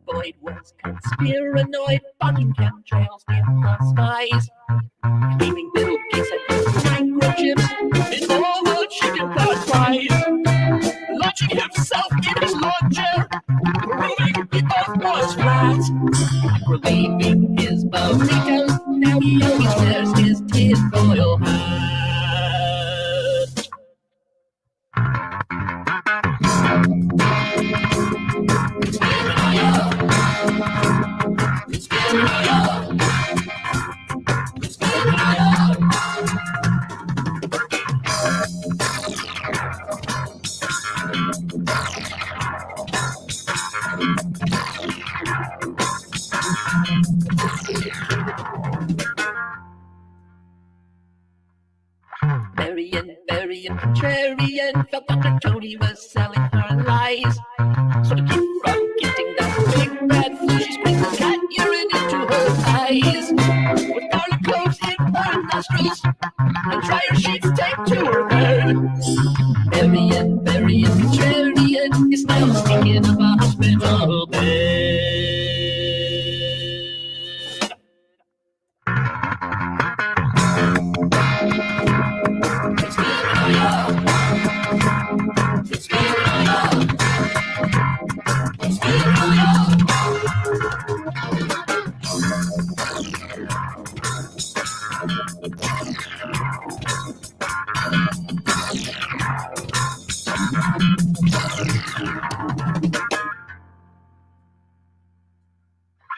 Boyd was conspiranoid, bugging chemtrails in the skies, claiming Bill Gates had microchips in all the chicken pot pies, launching himself in his lawn chair, proving the earth was flat, relieving his burritos. Now he always wears his tinfoil hat. Marion, contrarian, felt Dr. Tony was selling her lies. So to keep from getting that big bad flu, she sprinkled cat urine into her eyes, with garlic cloves in her nostrils, and dryer sheets taped to her head. Marion, contrarian, is now stinking of a hospital bed.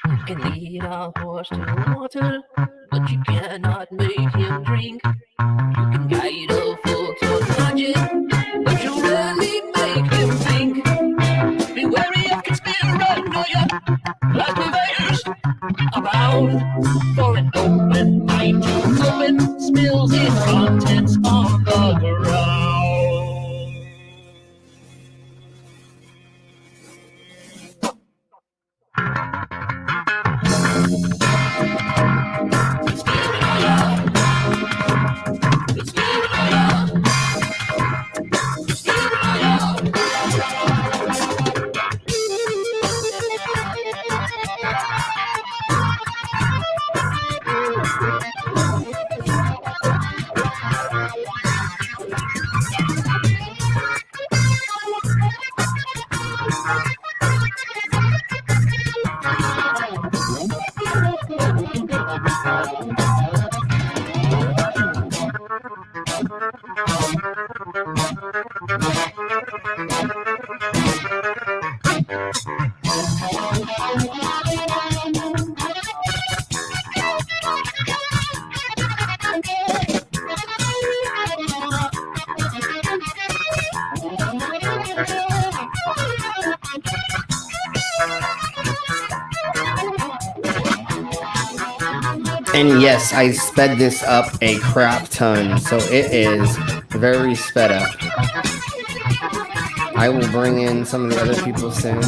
You can lead a horse to water, but you cannot make him drink. You can guide a fool to logic, but you rarely make him think. Be wary of conspiranoia, as purveyors abound. For an open mind to open spills its contents on the ground. And yes, I sped this up a crap ton, so it is very sped up. I will bring in some of the other people soon.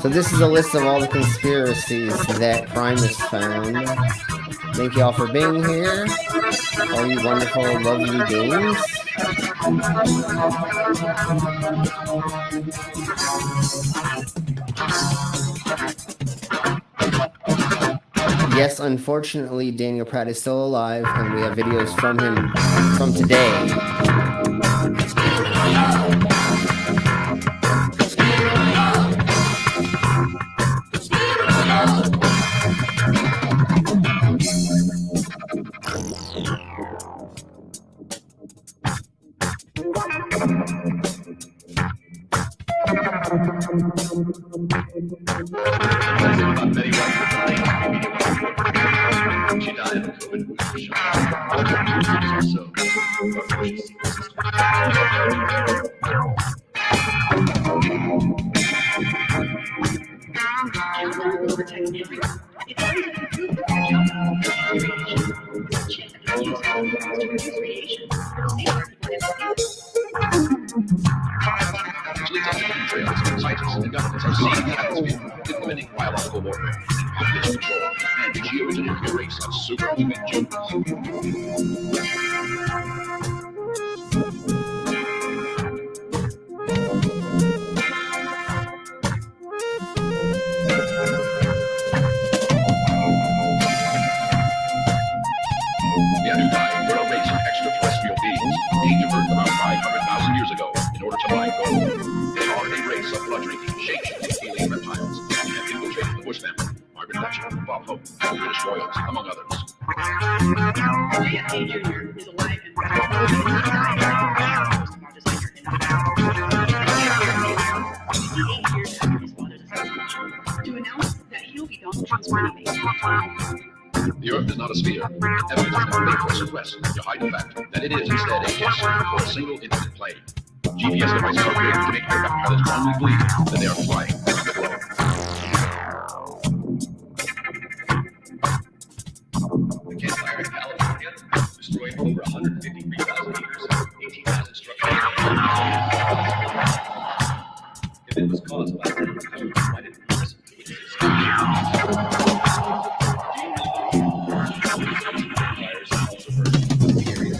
So this is a list of all the conspiracies that Primus found. Thank you all for being here, all you wonderful, lovely beings. Yes, unfortunately, Daniel Pratt is still alive, and we have videos from him from today. She died of COVID shock. Children will protect everyone. It's going to improve the job of radiation. This chip that is used to produce radiation. It'll safeguard people against Trails, scientists and governments are seeing the atmosphere, implementing biological warfare, population control, and geoengineering a race of superhuman juniors. The Anunnaki were a race of extraterrestrial beings, being diverted about 500,000 years ago in order to mine gold. They are a race of blood-drinking, shape-shifting alien reptiles and have infiltrated the Bush family, Margaret Thatcher, Bob Hope, and British royals, among others. JFK Jr. is alive and well. He died most of our designer in the 8 years after his father's assassination to announce that he'll be Donald Trump's running mate. The Earth is not a sphere. Evidence has been made for West to hide the fact that it is instead a disk or a single infinite plane. GPS devices are created to make aircraft pilots wrongly believe that they are flying with the globe. The campfire in California destroyed over 153,000 acres, 18,000 structures. If it was caused by the why didn't we listen to witnesses? Fires also burned the area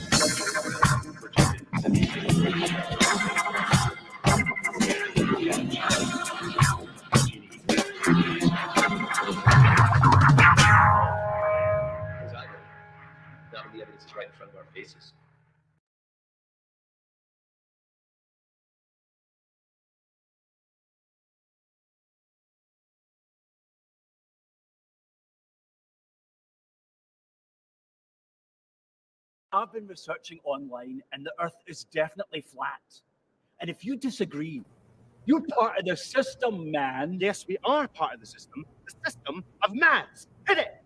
protected Exactly. Now the evidence is right in front of our faces. I've been researching online, and the Earth is definitely flat. And if you disagree, you're part of the system, man. Yes, we are part of the system of maths. Hit it!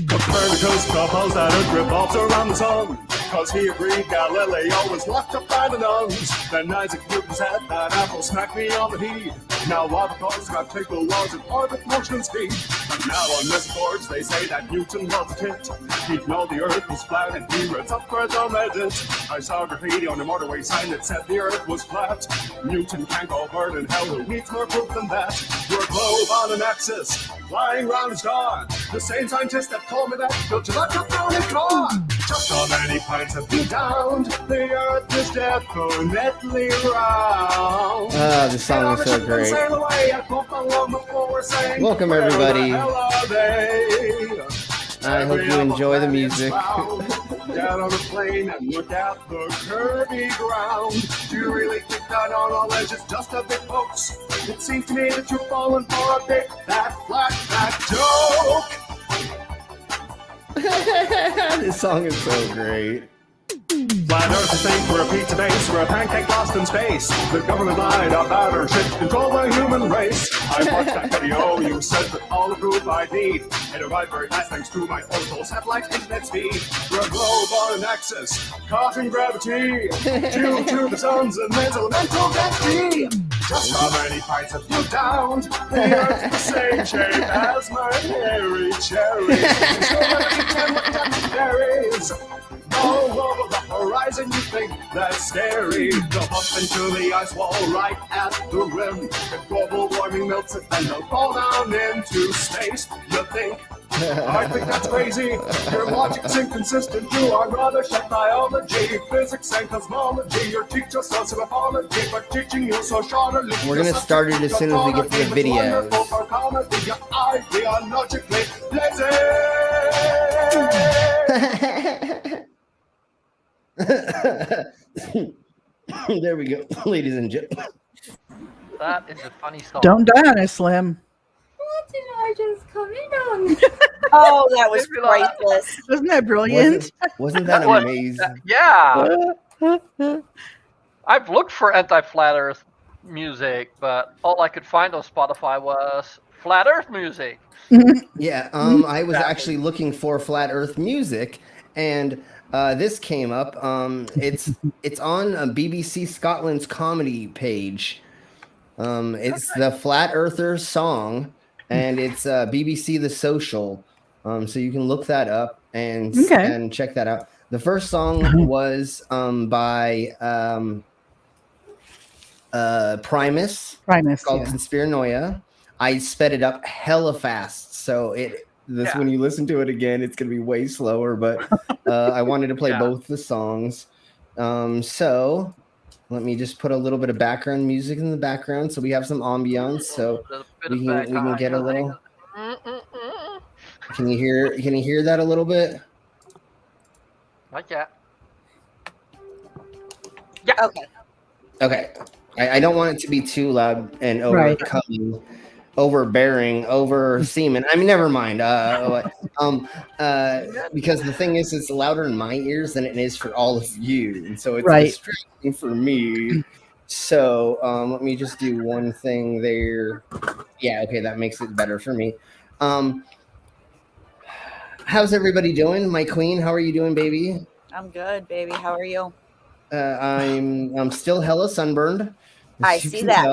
Copernicus proposed that Earth revolves around the sun. Cause he agreed Galileo was locked up by the nuns. Then Isaac Newton said that apple smacked me on the head. Now all the cars got technical laws of orbit motion and speed. But now on message boards they say that Newton was a tit. He'd know the Earth was flat and he wrote up for it on Reddit. I saw graffiti on the motorway sign that said the Earth was flat. Newton can't go burn in hell, who needs more proof than that? We're a globe on an axis, flying round a star. The same scientist that told me that built you like a phony car. Just how many pints have you downed? The Earth is definitely round. Ah, this song is so great. Welcome, everybody. I hope you enjoy the music. Down on the plane and look at the curvy ground. Do you really think that on all edge is just a big hoax? It seems to me that you're falling for a big, fat, joke. This song is so great. Flat Earth is fake, we're a pizza base, we're a pancake lost in space. The government lied about our shit, control the human race. I watched that video, you said that all the proof I need. It arrived very fast thanks to my orbital satellite internet speed. We're a globe on an axis, causing gravity due to the sun's immense elemental density. Just how many pints have you downed? The Earth's the same shape as my hairy cherry. So many can look at the berries. All over the horizon, you think that's scary. They'll bump into the ice wall right at the rim. If global warming melts it, then they'll fall down into space. You think? I think that's crazy. Your logic's inconsistent. You are rather shut biology, physics, and cosmology. Your teacher says an apology for teaching you so shortly. We're gonna start it as soon as we get to the videos. Ideologically There we go, ladies and gentlemen. That is a funny song. Don't die on it, Slim. What did I just come in on? Oh, that was priceless. Wasn't that brilliant? Wasn't that was- amazing? Yeah. I've looked for anti-flat Earth music, but all I could find on Spotify was Flat Earth music. Yeah, I was actually looking for flat Earth music, and this came up. It's on BBC Scotland's comedy page. It's the Flat Earther song, and it's BBC The Social. So you can look that up and check that out. The first song was by Primus called Conspiranoia. I sped it up hella fast, so when you listen to it again, it's gonna be way slower. But I wanted to play both the songs, so let me just put a little bit of background music in the background, so we have some ambiance, so we can get a little. Can you hear that a little bit? Not yet. Yeah. Okay. I don't want it to be too loud and overbearing, over semen. I mean, never mind. Because the thing is, it's louder in my ears than it is for all of you, and so it's distracting for me. So let me just do one thing there. Yeah, okay, that makes it better for me. How's everybody doing? My queen, how are you doing, baby? I'm good, baby. How are you? I'm still hella sunburned. I see that.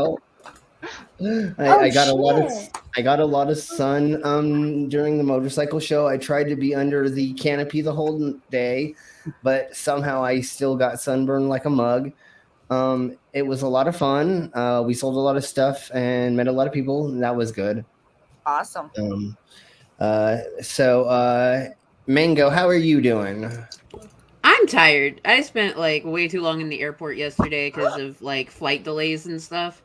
I got a lot of sun during the motorcycle show. I tried to be under the canopy the whole day, but somehow I still got sunburned like a mug. It was a lot of fun. We sold a lot of stuff and met a lot of people, and that was good. Awesome. Mango, how are you doing? I'm tired. I spent like way too long in the airport yesterday because of like flight delays and stuff.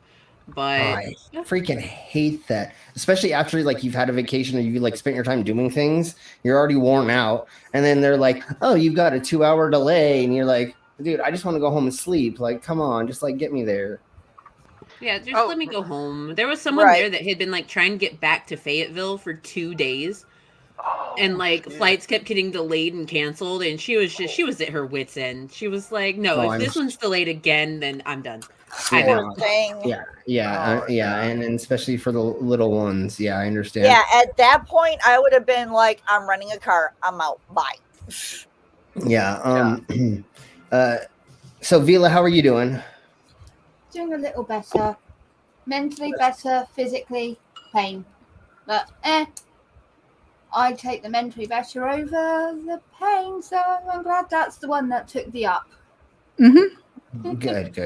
But I freaking hate that, especially after like you've had a vacation or you like spent your time doing things. You're already worn out, and then they're like, "Oh, you've got a 2-hour delay," and you're like, "Dude, I just want to go home and sleep. Like, come on, just like get me there." Yeah, just let me go home. There was someone there that had been like trying to get back to Fayetteville for 2 days. And like flights kept getting delayed and canceled, and she was at her wit's end. She was like, "No, if this one's delayed again, then I'm done." Yeah, and especially for the little ones. Yeah, I understand. Yeah, at that point, I would have been like, "I'm renting a car. I'm out. Bye." Yeah. So Vila, how are you doing? Doing a little better. Mentally better, physically pain. But I take the mentally better over the pain, so I'm glad that's the one that took the up. Good.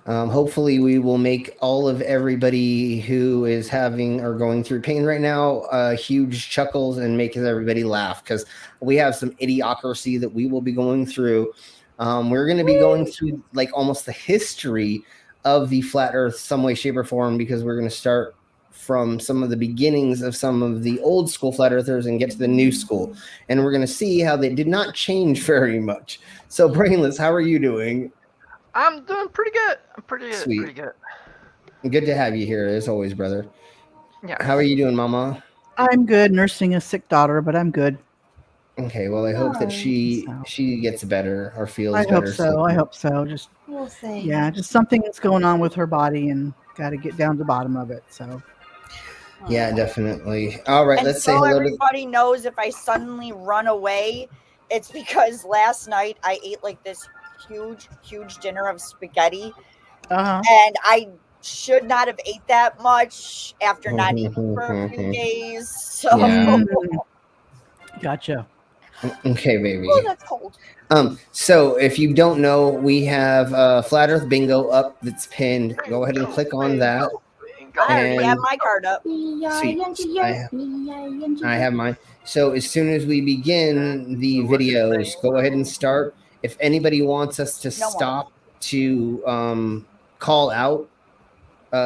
Hopefully we will make all of everybody who is having or going through pain right now huge chuckles and make everybody laugh, because we have some idiocracy that we will be going through. We're going to be going through like almost the history of the flat earth some way, shape, or form, because we're going to start from some of the beginnings of some of the old school flat earthers and get to the new school. And we're going to see how they did not change very much. So Brainless, how are you doing? I'm doing pretty good. I'm pretty good. Sweet. Pretty good. Good to have you here as always, brother. Yeah. How are you doing, Mama? I'm good, nursing a sick daughter, but I'm good. Okay, well, I hope that she gets better or feels better. I hope so. Just we'll see. Yeah, just something that's going on with her body, and got to get down to the bottom of it. So. Yeah, definitely. All right, let's say hello. Everybody knows if I suddenly run away, it's because last night I ate like this huge dinner of spaghetti, and I should not have ate that much after not eating for a few days. So, gotcha. Okay, baby. Oh, that's cold. So if you don't know, we have Flat Earth Bingo up that's pinned. Go ahead and click on that. I already have my card up. Sweet. I have mine. So as soon as we begin the videos, go ahead and start. If anybody wants us to stop to call out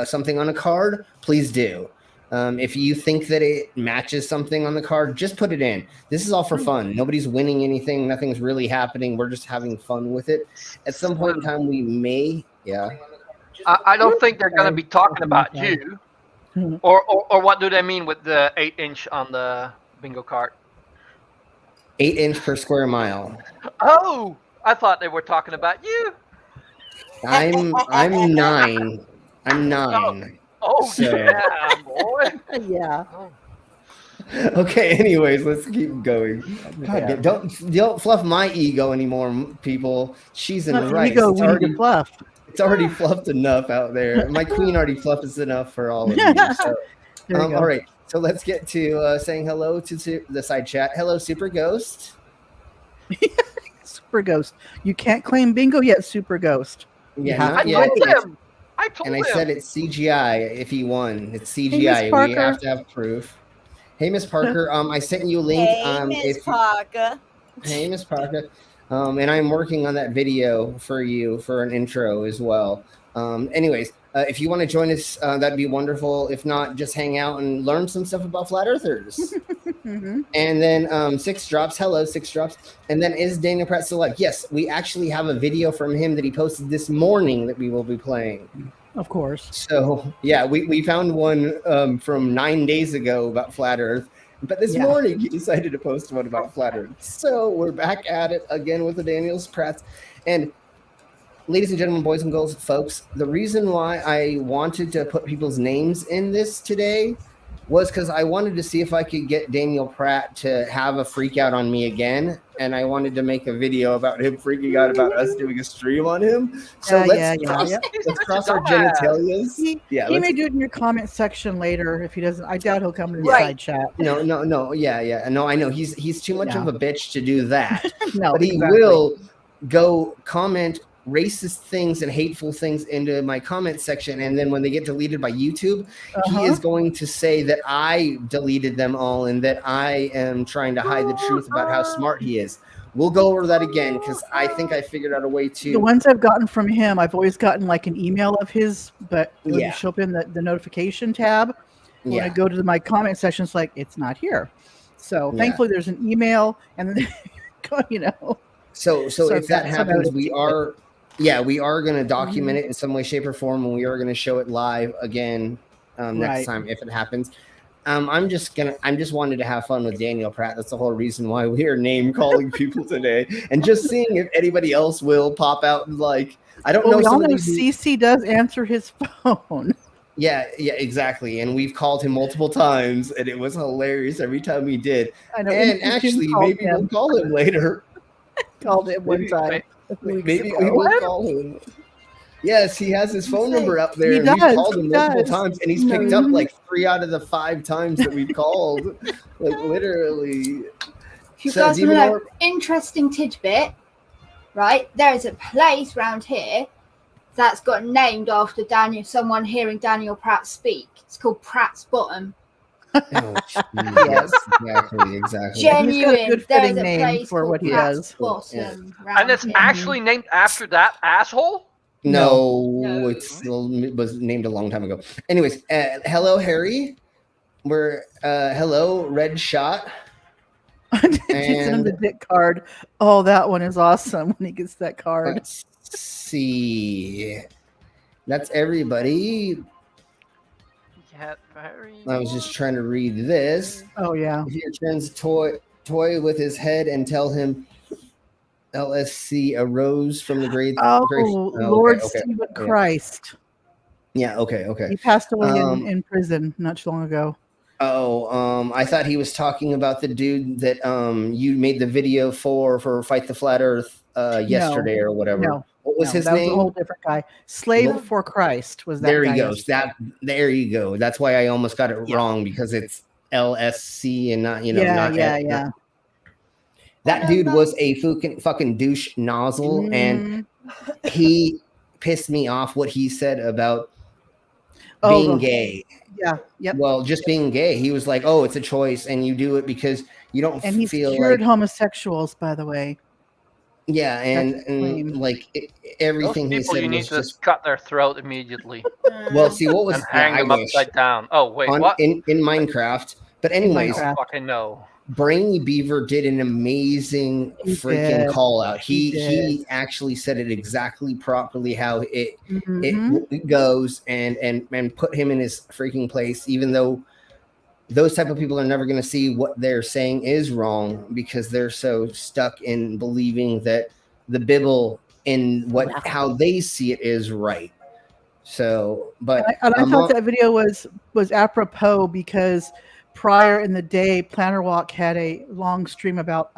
something on a card, please do. If you think that it matches something on the card, just put it in. This is all for fun. Nobody's winning anything. Nothing's really happening. We're just having fun with it. At some point in time, we may, I don't think they're going to be talking about you. Or what do they mean with the 8-inch on the bingo card? 8 inch per square mile. Oh, I thought they were talking about you. I'm 9. I'm 9. Oh, So- yeah, boy. Yeah. Okay, anyways, let's keep going. Yeah. God, don't fluff my ego anymore, people. She's in Not the rice. ego It's we need already, to fluff. it's already fluffed enough out there. My queen already fluffed us enough for all of you. So, There you go. all right, so let's get to saying hello to the side chat. Hello, Super Ghost. Super Ghost. You can't claim bingo yet, Super Ghost. Yeah, have not to yet. wait. I told And I him. said it's CGI if he won. It's Miss CGI. We Parker. have to have proof. Hey, Miss Parker. I sent you a link. Hey, Miss Parker. Hey, Miss Parker. And I'm working on that video for you for an intro as well. Anyways, if you want to join us, that'd be wonderful. If not, just hang out and learn some stuff about flat earthers. And then 6 drops. Hello, 6 drops. And then is Daniel Pratt still alive? Yes, we actually have a video from him that he posted this morning that we will be playing. Of course. So yeah, we found one from 9 days ago about flat Earth, but this morning he decided to post one about flat Earth. So we're back at it again with the Daniel Pratt. And ladies and gentlemen, boys and girls, folks, the reason why I wanted to put people's names in this today was because I wanted to see if I could get Daniel Pratt to have a freak out on me again. And I wanted to make a video about him freaking out about us doing a stream on him. So let's cross our genitalias. He may do it in your comment section later if he doesn't. I doubt he'll come to the side chat. No. Yeah. No, I know he's too much of a bitch to do that. No, but he will go comment racist things and hateful things into my comment section, and then when they get deleted by YouTube, he is going to say that I deleted them all and that I am trying to hide the truth about how smart he is. We'll go over that again because I think I figured out a way to. The ones I've gotten from him, I've always gotten like an email of his, but it would show up in the notification tab. When I go to my comment section, it's like it's not here. So thankfully, there's an email, and then So if that happens, we are going to document it in some way, shape, or form, and we are going to show it live again next time if it happens. I'm just wanted to have fun with Daniel Pratt. That's the whole reason why we are name calling people today, and just seeing if anybody else will pop out and like. I don't know. We all know CC does answer his phone. Yeah, exactly. And we've called him multiple times, and it was hilarious every time we did. I know. And actually, maybe we'll call him later. Called it one time. Maybe we will call him. Yes, he has his phone number up there. We've called him multiple times, and he's picked up like 3 out of the 5 times that we've called. Like literally. You guys want to know interesting tidbit, right? There is a place around here that's got named after someone hearing Daniel Pratt speak. It's called Pratt's Bottom. Yes, exactly. Genuine. There is a place for what he does. Bottom and it's actually named after that asshole? No, it was named a long time ago. Anyways, hello, Harry. Hello, Red Shot. And the dick card. Oh, that one is awesome when he gets that card. Let's see. That's everybody. I was just trying to read this. Oh yeah. If your friends toy with his head and tell him LSC arose from the grave. Lord Stephen Christ. Yeah. Okay. He passed away in prison not too long ago. I thought he was talking about the dude that you made the video for Fight the Flat Earth yesterday or whatever. No. What was his that name? Was a whole different guy. Slave for Christ was that. There guy he goes. There you go. That's why I almost got it wrong because it's LSC and not Yeah. That dude was a fucking douche nozzle, and he pissed me off what he said about being gay. Yeah. Yep. Well, just being gay. He was like, "Oh, it's a choice, and you do it because you don't and feel he's cured like homosexuals." By the way. Yeah, and like everything those people he said you need was to just cut their throat immediately. Well, see what was and hang them upside down. Oh wait, what? In Minecraft? But anyways, I don't fucking know. Brainy Beaver did an amazing freaking call out. He actually said it exactly properly how it goes and put him in his freaking place, even though those type of people are never going to see what they're saying is wrong because they're so stuck in believing that the Bible in how they see it is right. So, but and I thought that video was apropos because prior in the day, Planner Walk had a long stream about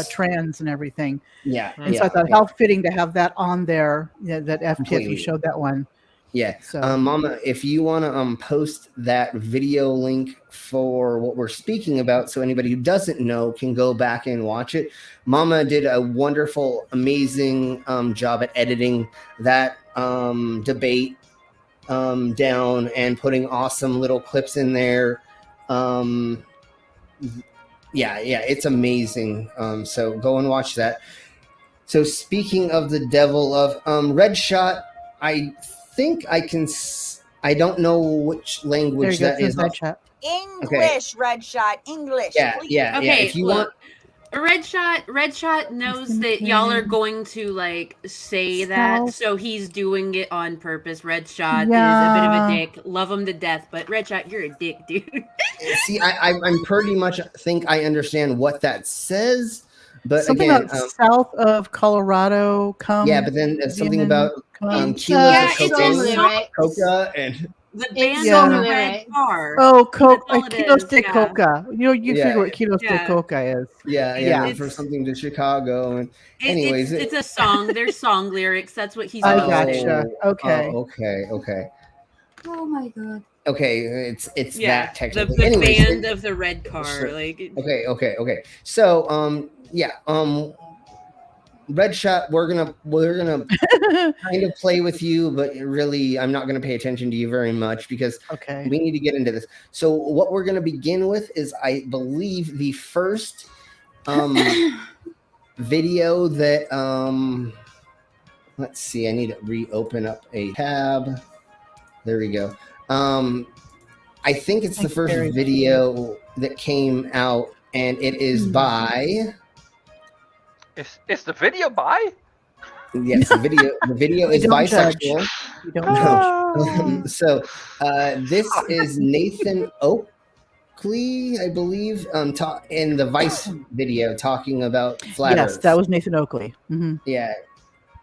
trans and everything. Yeah, and so I thought how fitting to have that on there. Yeah, that FTF showed that one. Yeah. So, Mama, if you want to post that video link for what we're speaking about, so anybody who doesn't know can go back and watch it. Mama did a wonderful, amazing job at editing that debate down and putting awesome little clips in there. Yeah, it's amazing. So go and watch that. So speaking of the devil of Red Shot, I think I can. I don't know which language that is. English, Red Shot, English. Yeah, please. yeah. Okay, If you look, want, Red Shot knows that y'all are going to like say that, so he's doing it on purpose. Red Shot is a bit of a dick. Love him to death, but Red Shot, you're a dick, dude. See, I'm pretty much think I understand what that says. But something again, about south of Colorado. Come, yeah, but then something about kilos of coca and the band on the red car. Oh, kilo stick coca. You figure what kilo stick yeah. coca is. Yeah. For something to Chicago and anyways, it's a song. There's song lyrics. That's what he's. I gotcha. Okay. Okay. Oh my god. Okay, it's that technically. The anyways, band of the red car, like. Okay. So Red Shot, we're gonna kind of play with you, but really, I'm not gonna pay attention to you very much because we need to get into this. So what we're gonna begin with is, I believe, the first video that let's see. I need to reopen up a tab. There we go. I think it's the first video that came out, and it is by. It's the video by? Yes, the video is bisexual. You don't judge. So this is Nathan Oakley, I believe, in the Vice video talking about flat Earth. Yes, that was Nathan Oakley. Mm-hmm. Yeah.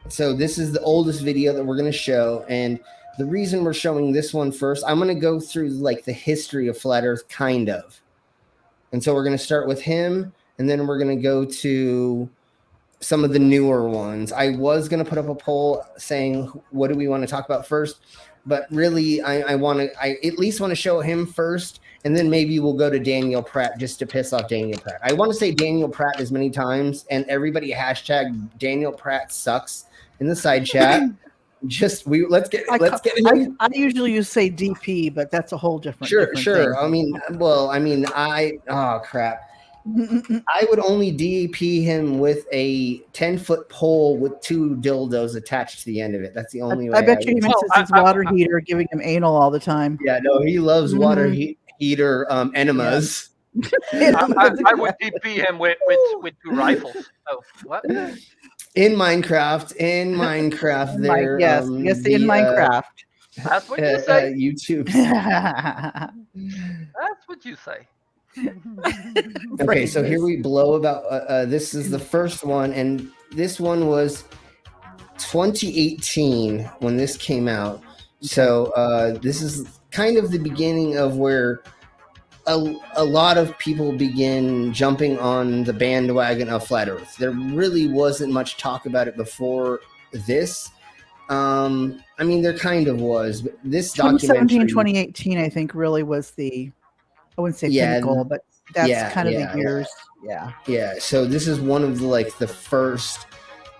So this is the oldest video that we're going to show, and the reason we're showing this one first, I'm going to go through like the history of flat Earth, kind of. And so we're going to start with him, and then we're going to go to some of the newer ones. I was going to put up a poll saying, what do we want to talk about first? But really, I at least want to show him first, and then maybe we'll go to Daniel Pratt just to piss off Daniel Pratt. I want to say Daniel Pratt as many times, and everybody hashtag Daniel Pratt sucks in the side chat. I usually say DP, but that's a whole different. Sure. Thing. Oh crap. I would only DP him with a 10-foot pole with 2 dildos attached to the end of it. That's the only way. I bet you he misses his water heater giving him anal all the time. Yeah, no, he loves water heater enemas. Yeah. I would DP him with 2 rifles. Oh, what? In Minecraft, there. Yes, in Minecraft. That's what you say. YouTube. That's what you say. Okay, so here we blow about. This is the first one, and this one was 2018 when this came out. So this is kind of the beginning of where a lot of people begin jumping on the bandwagon of flat Earth. There really wasn't much talk about it before this. I mean, there kind of was, but this 2017, 2018, I think, really was the. I wouldn't say pinnacle, but that's kind of the years. Yeah. So this is one of the first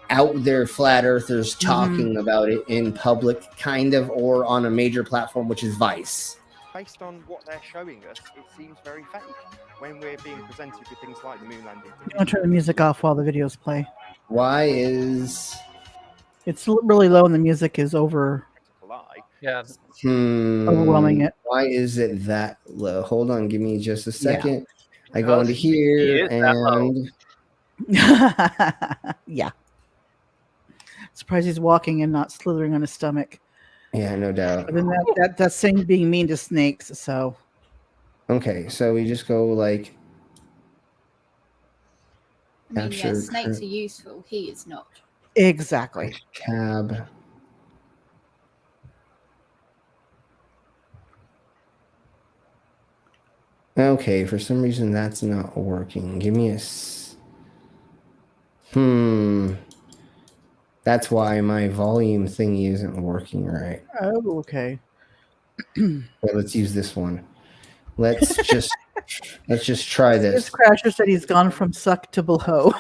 out there flat earthers talking about it in public, kind of, or on a major platform, which is Vice. Based on what they're showing us, it seems very fake when we're being presented with things like the moon landing. You want to turn the music off while the videos play? Why is it's really low and the music is over? Yeah. Overwhelming it. Why is it that low? Hold on, give me just a second. I go into here and yeah. Surprised he's walking and not slithering on his stomach. Yeah, no doubt. But then that's saying being mean to snakes. So okay, so we just go like. I mean, yeah, snakes are useful. He is not. Exactly. Cab. Okay, for some reason that's not working. Give me a... That's why my volume thingy isn't working right. Oh, okay. Well, let's use this one. Let's just try this. This Crasher said he's gone from suck to below.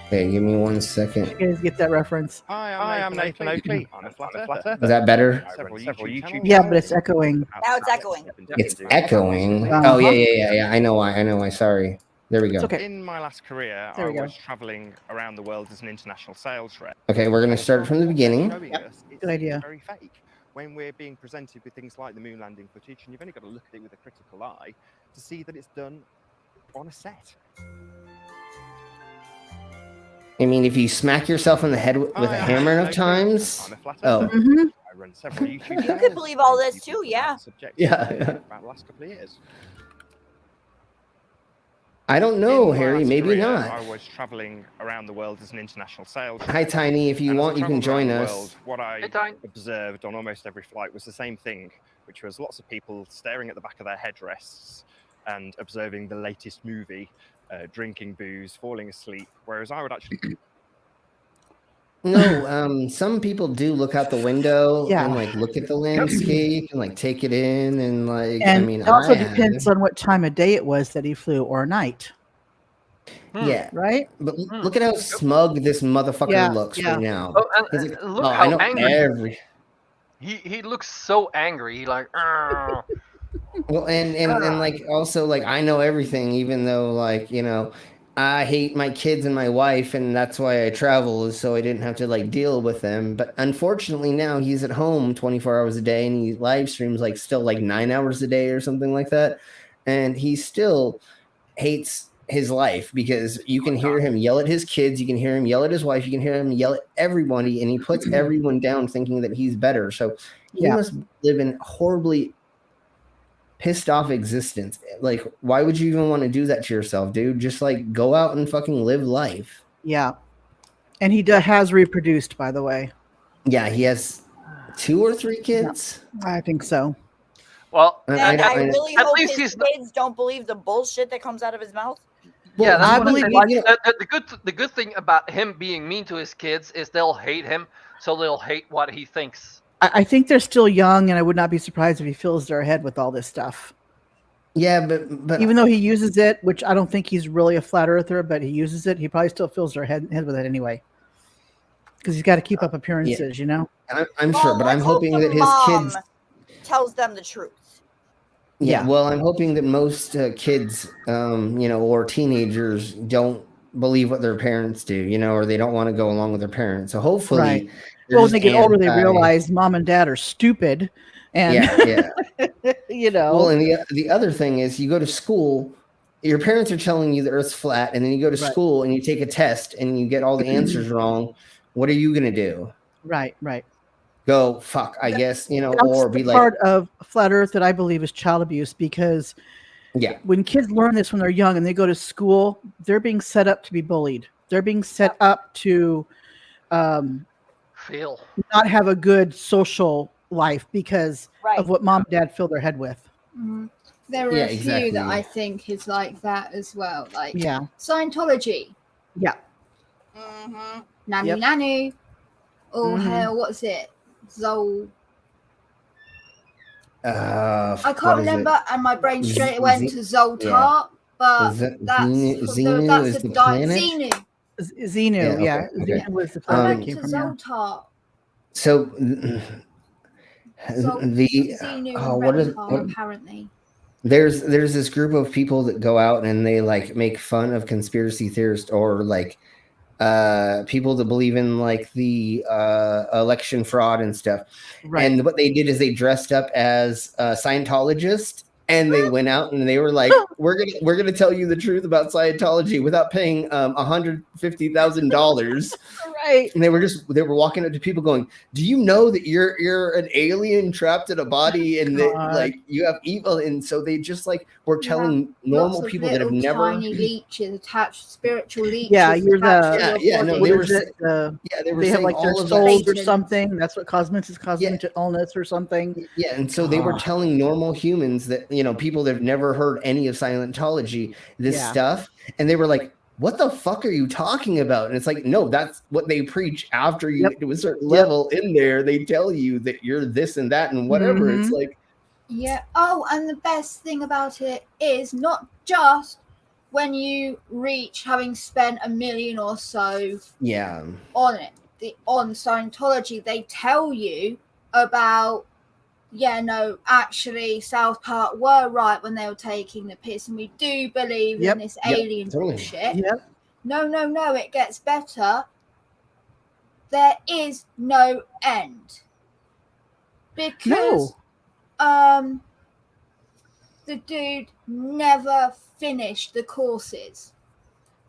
Okay, give me 1 second. You guys get that reference? Hi, I'm Nathan Oakley. I'm a flat earther. Is that better? Several YouTube Yeah, but it's echoing. Now it's echoing. It's echoing. Oh yeah. I know why. Sorry. There we go. Okay. In my last career, There I we go. was traveling around the world as an international sales rep. Okay, we're gonna start from the beginning. Good idea. Very fake. When we're being presented with things like the moon landing footage, and you've only got to look at it with a critical eye to see that it's done on a set. I mean, if you smack yourself in the head with a hammer enough times. Oh. I run several YouTube You channels. could believe all this too, yeah. Yeah. About the last couple of years. I don't know, In my Harry. last Maybe career, not. I was traveling around the world as an international sales rep. Hi, Tiny. If you And as I want, you can travelled join around the us. world, what I observed on almost every flight was the same thing, which was lots of people staring at the back of their headrests and observing the latest movie, drinking booze, falling asleep, whereas I would actually... No, some people do look out the window Yeah. and like look at the landscape and like take it in and like. And I mean, it also I depends on what time of day it was that he flew or night. Yeah, right. But look at how smug this motherfucker looks right now. Oh, and, He's like, look "Oh, how I know angry every. he looks so angry. He like, "Arr." Well, and like also like I know everything, even though like I hate my kids and my wife, and that's why I travel is so I didn't have to like deal with them. But unfortunately, now he's at home 24 hours a day, and he live streams like still like 9 hours a day or something like that, and he still hates his life because you can hear him yell at his kids, you can hear him yell at his wife, you can hear him yell at everybody, and he puts everyone down thinking that he's better. So he must live in horribly pissed off existence. Like, why would you even want to do that to yourself, dude? Just like go out and fucking live life. Yeah. And he has reproduced, by the way. Yeah, he has 2 or 3 kids. Yeah, I think so. Well, And I really hope his kids don't believe the bullshit that comes out of his mouth. Yeah, that's I what I believe said. Like, the good thing about him being mean to his kids is they'll hate him, so they'll hate what he thinks. I think they're still young, and I would not be surprised if he fills their head with all this stuff. Yeah, but even though he uses it, which I don't think he's really a flat earther, but he uses it, he probably still fills their head with it anyway. Because he's got to keep up appearances, you know? I'm sure, but I'm hoping that his kids tells them the truth. Yeah, well, I'm hoping that most kids, or teenagers don't believe what their parents do, or they don't want to go along with their parents. So hopefully, right. Well, when they get older, they realize mom and dad are stupid, and Well, and the other thing is, you go to school, your parents are telling you the Earth's flat, and then you go to school and you take a test and you get all the answers wrong. What are you gonna do? Right. Go fuck, I guess, That's or be the like part of flat Earth that I believe is child abuse, because when kids learn this when they're young and they go to school, they're being set up to be bullied. They're being set up to Feel not have a good social life because of what mom and dad fill their head with. Mm-hmm. There are a few that I think is like that as well. Like Scientology. Yeah. Mm-hmm. Nanu. Oh hell, what's it? Zol. I can't remember, and my brain straight went to Zoltar, but that's the planet. Xenu. Xenu, Xenu was the planet that came from Zoltar. So Xenu apparently. There's this group of people that go out and they like make fun of conspiracy theorists or like people that believe in like the election fraud and stuff. Right. And what they did is they dressed up as Scientologists, and they went out and they were like, we're gonna tell you the truth about Scientology without paying $150,000. Right. And they were walking up to people going, "Do you know that you're an alien trapped in a body and that like you have evil?" And so they just like were telling normal people that have never tiny leeches attached, spiritual leeches. Yeah, you're attached to your body. they were they have saying like their all of souls that. or something. That's what cosmetics mental illness or something. Yeah, and so they were telling normal humans that, you know, people that have never heard any of Scientology, this stuff, and they were like, "What the fuck are you talking about?" And it's like, no, that's what they preach. After you get to a certain level in there, they tell you that you're this and that and whatever. It's like, yeah. Oh, and the best thing about it is not just when you reach having spent $1 million or so on it. On Scientology, they tell you about, actually South Park were right when they were taking the piss, and we do believe in this alien bullshit. No, it gets better. There is no end. Because the dude never finished the courses.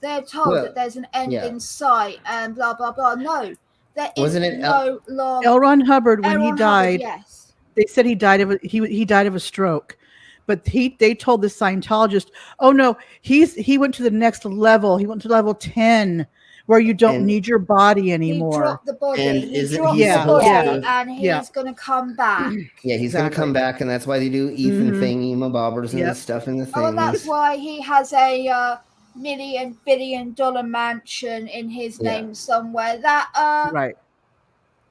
They're told that there's an end in sight and blah blah blah. No, there is no long. L. Ron Hubbard, when he died, yes, they said he died of he died of a stroke, but they told the Scientologist, "Oh no, he went to the next level. He went to level 10, where you don't need your body anymore." He dropped the body. And he dropped the body, and he's gonna come back. Yeah, he's gonna come back, and that's why they do Ethan thingy bobbers and this stuff in the things. Oh, and that's why he has a $1 billion mansion in his name somewhere. That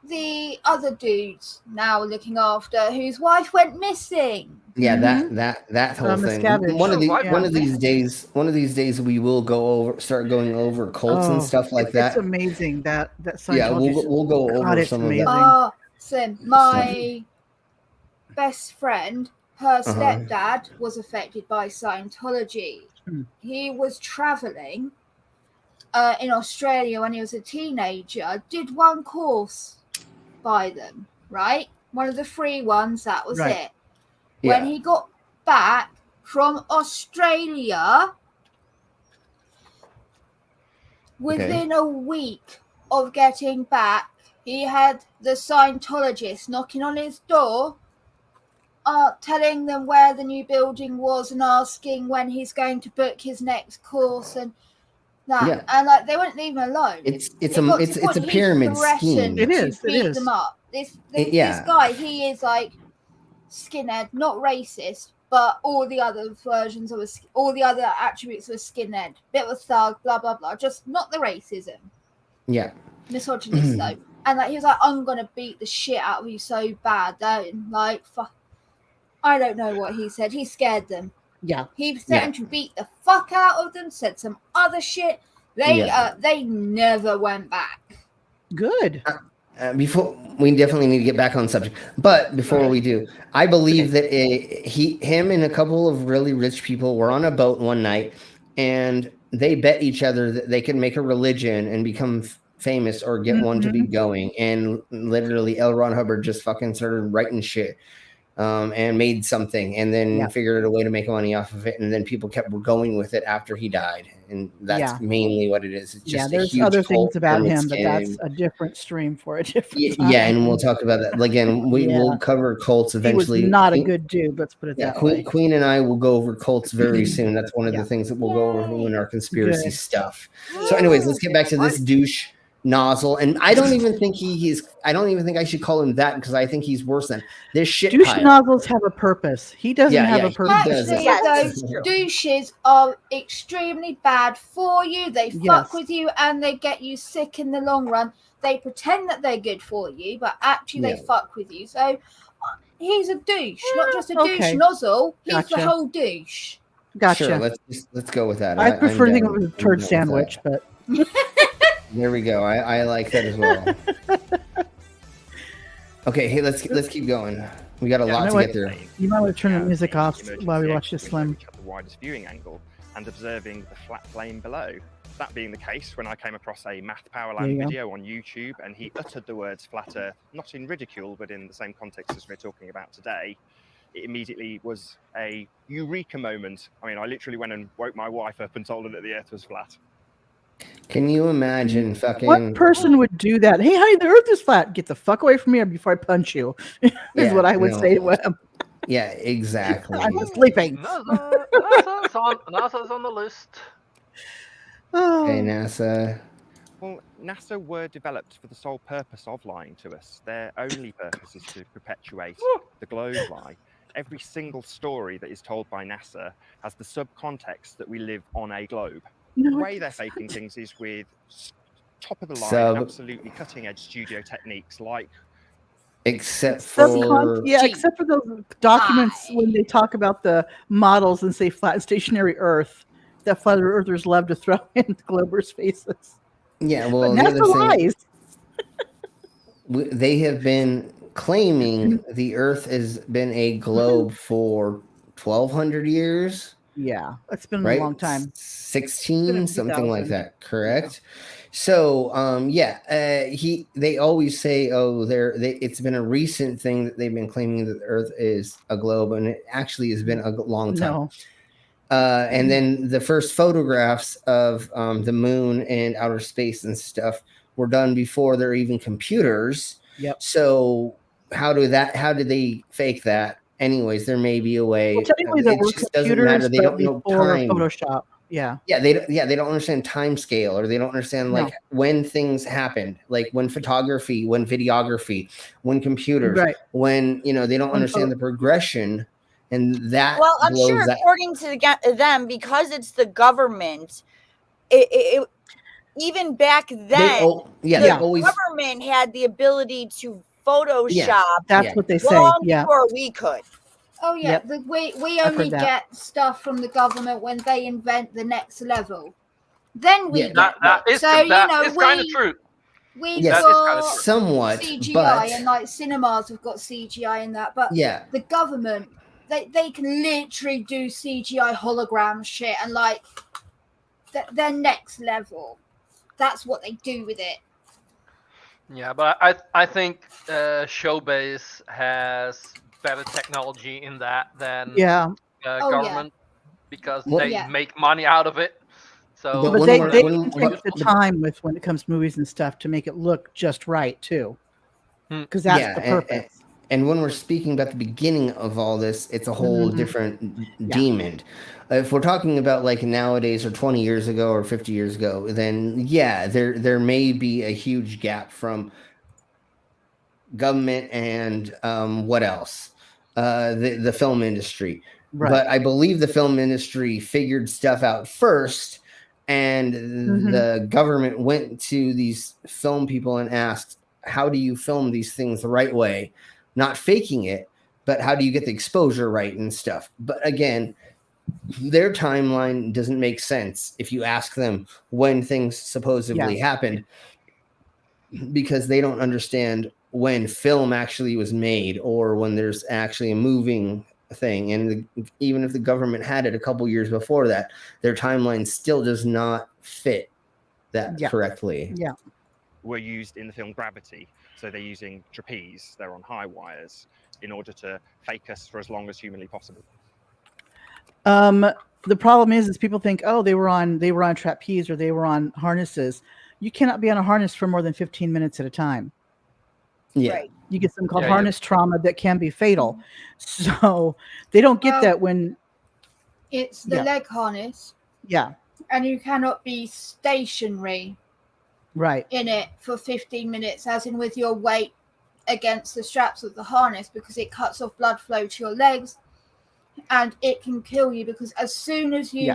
the other dude's now looking after, whose wife went missing. Yeah, that whole thing. One of these days we will start going over cults and stuff like that. It's amazing that we'll go over some of that. Oh, Sim, my best friend, her stepdad was affected by Scientology. He was traveling in Australia when he was a teenager, did one course by them, right? One of the free ones, that was it. When he got back from Australia, within a week of getting back, he had the Scientologist knocking on his door, telling them where the new building was and asking when he's going to book his next course and that. And like they wouldn't leave him alone. It's a pyramid scheme. It is. Beat them up. This guy, he is like skinhead, not racist, but all the other versions of all the other attributes of a skinhead, bit of a thug, blah blah blah. Just not the racism. Yeah. Misogynist though, and like he was like, "I'm gonna beat the shit out of you so bad," like fuck. I don't know what he said. He scared them. Yeah. He threatened to beat the fuck out of them. Said some other shit. They never went back. Good. Before we definitely need to get back on subject, but before we do, I believe that him and a couple of really rich people were on a boat one night, and they bet each other that they could make a religion and become famous or get one to be going. And literally, L. Ron Hubbard just fucking started writing shit. And made something, and then figured out a way to make money off of it, and then people kept going with it after he died, and that's mainly what it is. It's just there's other things about him, but that's a different stream for a different time. Yeah, and we'll talk about that again. We'll cover cults eventually. He was not a good dude. Let's put it that way. Queen and I will go over cults very soon. That's one of the things that we'll go over in our conspiracy stuff. So, anyways, let's get back to this douche nozzle, and I don't even think I don't even think I should call him that, because I think he's worse than this shit. Douche nozzles have a purpose. He doesn't have a purpose. Actually, those douches are extremely bad for you. They fuck with you and they get you sick in the long run. They pretend that they're good for you, but actually they fuck with you. So he's a douche, not just a douche nozzle. He's the whole douche. Gotcha. Sure, let's go with that. I prefer to think of it as a turd sandwich, but there we go. I like that as well. Okay, hey, let's keep going. We got a lot to get through. You might want to turn the music off while we watch this, Slim. At the widest viewing angle and observing the flat plane below. That being the case, when I came across a Math Powerland video on YouTube and he uttered the words flat Earth, not in ridicule, but in the same context as we're talking about today, it immediately was a eureka moment. I mean, I literally went and woke my wife up and told her that the Earth was flat. Can you imagine fucking... What person would do that? Hey, honey, the earth is flat. Get the fuck away from me before I punch you, is what I would say to him. Yeah, exactly. I'm sleeping. NASA's on the list. Okay, NASA. Well, NASA were developed for the sole purpose of lying to us. Their only purpose is to perpetuate the globe lie. Every single story that is told by NASA has the subcontext that we live on a globe. No, The way they're faking things is with top of the line, absolutely cutting edge studio techniques like... Except for... except for those documents when they talk about the models and say flat and stationary Earth, that flat earthers love to throw in the Globers' faces. Yeah, well, but NASA lies. They have been claiming the Earth has been a globe for 1,200 years. Yeah, it's been right? a long time. 16, something like that, correct? Yeah. So, they always say, it's been a recent thing that they've been claiming that the Earth is a globe, and it actually has been a long time. No. And then the first photographs of the moon and outer space and stuff were done before there were even computers. Yep. So how did they fake that? Anyways, there may be a way. Well, technically, there were computers, they don't know time. Photoshop. Yeah. Yeah, they don't understand time scale, or they don't understand when things happened, like when photography, when videography, when computers, right. when they don't understand the progression. And that I'm sure according to them, because it's the government, it even back then, the government had the ability to Photoshop. Yeah, that's what they say. Long before we could. Oh yeah, we only get stuff from the government when they invent the next level. Then we that is kind of true. We've got somewhat CGI, but... and like cinemas have got CGI in that, but the government, they can literally do CGI hologram shit, and like they're next level. That's what they do with it. Yeah, but I think Showbase has better technology in that than government because they make money out of it. So, but they take the time when it comes to movies and stuff to make it look just right too, because that's the purpose. And when we're speaking about the beginning of all this, it's a whole different demon. If we're talking about like nowadays or 20 years ago or 50 years ago, then there may be a huge gap from government and what else? The film industry. Right. But I believe the film industry figured stuff out first, and the government went to these film people and asked, how do you film these things the right way? Not faking it, but how do you get the exposure right and stuff? But again, their timeline doesn't make sense if you ask them when things supposedly happened, because they don't understand when film actually was made or when there's actually a moving thing. And even if the government had it a couple years before that, their timeline still does not fit that correctly. Yeah. Were used in the film Gravity. So they're using trapeze, they're on high wires in order to fake us for as long as humanly possible. The problem is people think, oh, they were on trapeze or they were on harnesses. You cannot be on a harness for more than 15 minutes at a time. Yeah. Right. You get something called harness trauma that can be fatal. So they don't get that when it's the leg harness. Yeah. And you cannot be stationary in it for 15 minutes, as in with your weight against the straps of the harness, because it cuts off blood flow to your legs, and it can kill you, because as soon as you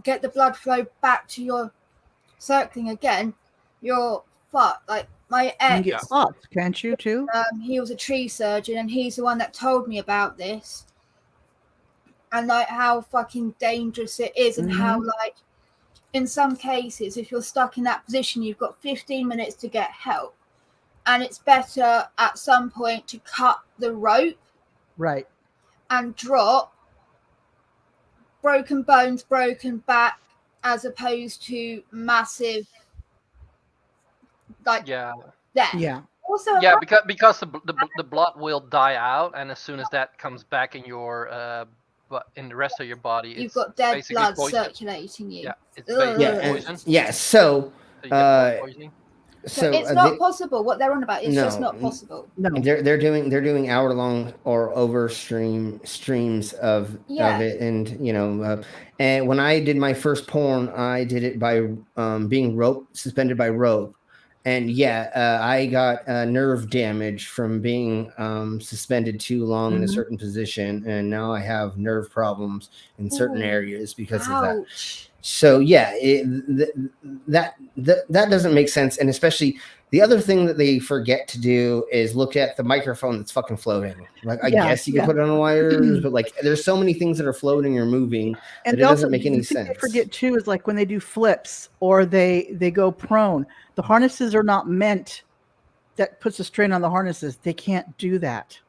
get the blood flow back to your circling again, you're fucked. Like my ex, you get fucked, can't you too? He was a tree surgeon, and he's the one that told me about this, and like how fucking dangerous it is, and how like in some cases, if you're stuck in that position, you've got 15 minutes to get help. And it's better at some point to cut the rope. Right. And drop. Broken bones, broken back, as opposed to massive, like, death. Yeah. Also, because the blood will die out, and as soon as that comes back in your but in the rest of your body, You've it's got dead basically blood poison. circulating you. Yeah, it's basically poison. Yeah, so you get blood poisoning. So it's not possible. What they're on about is just not possible. No, they're doing hour long or over streams of it, and and when I did my first porn, I did it by being suspended by rope, and I got nerve damage from being suspended too long in a certain position, and now I have nerve problems in certain areas because of that. So that doesn't make sense, and especially the other thing that they forget to do is look at the microphone that's fucking floating. Like I guess you can put it on wires, but like there's so many things that are floating or moving that it doesn't make any sense. They forget too is like when they do flips or they go prone, the harnesses are not meant. That puts a strain on the harnesses. They can't do that.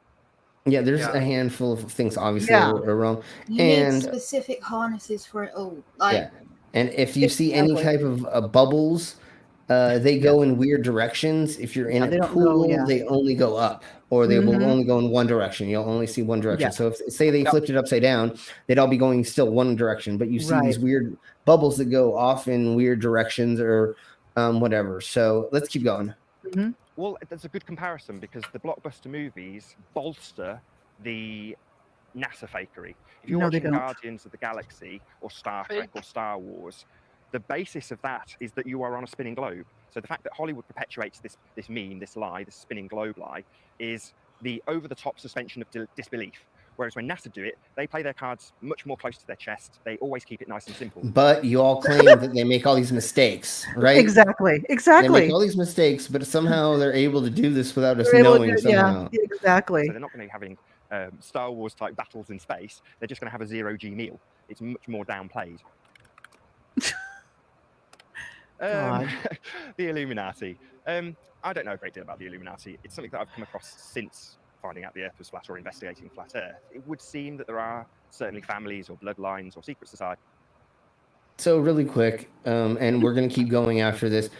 Yeah, there's a handful of things obviously are wrong. You need specific harnesses for it all. And if you see any type of bubbles, they go in weird directions. If you're in a pool, they only go up, or they will only go in one direction. You'll only see one direction. So if say they flipped it upside down, they'd all be going still one direction. But you see these weird bubbles that go off in weird directions or whatever. So let's keep going. Well, that's a good comparison because the blockbuster movies bolster the NASA fakery. If you're watching Guardians of the Galaxy or Star Trek or Star Wars, the basis of that is that you are on a spinning globe. So the fact that Hollywood perpetuates this meme, this lie, this spinning globe lie, is the over-the-top suspension of disbelief. Whereas when NASA do it, they play their cards much more close to their chest. They always keep it nice and simple. But you all claim that they make all these mistakes, right? Exactly. They make all these mistakes, but somehow they're able to do this without us knowing somehow. Yeah, exactly. So they're not going to be having Star Wars type battles in space. They're just going to have a zero-G meal. It's much more downplayed. The Illuminati. I don't know a great deal about the Illuminati. It's something that I've come across since finding out the Earth was flat or investigating flat Earth. It would seem that there are certainly families or bloodlines or secret societies. So really quick, and we're going to keep going after this.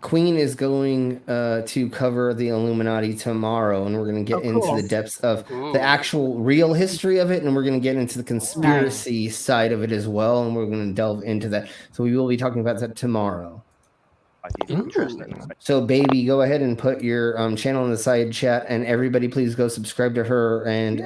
Queen is going to cover the Illuminati tomorrow, and we're going to get into the depths of the actual real history of it, and we're going to get into the conspiracy side of it as well, and we're going to delve into that. So we will be talking about that tomorrow. Interesting. So, baby, go ahead and put your channel in the side chat, and everybody please go subscribe to her and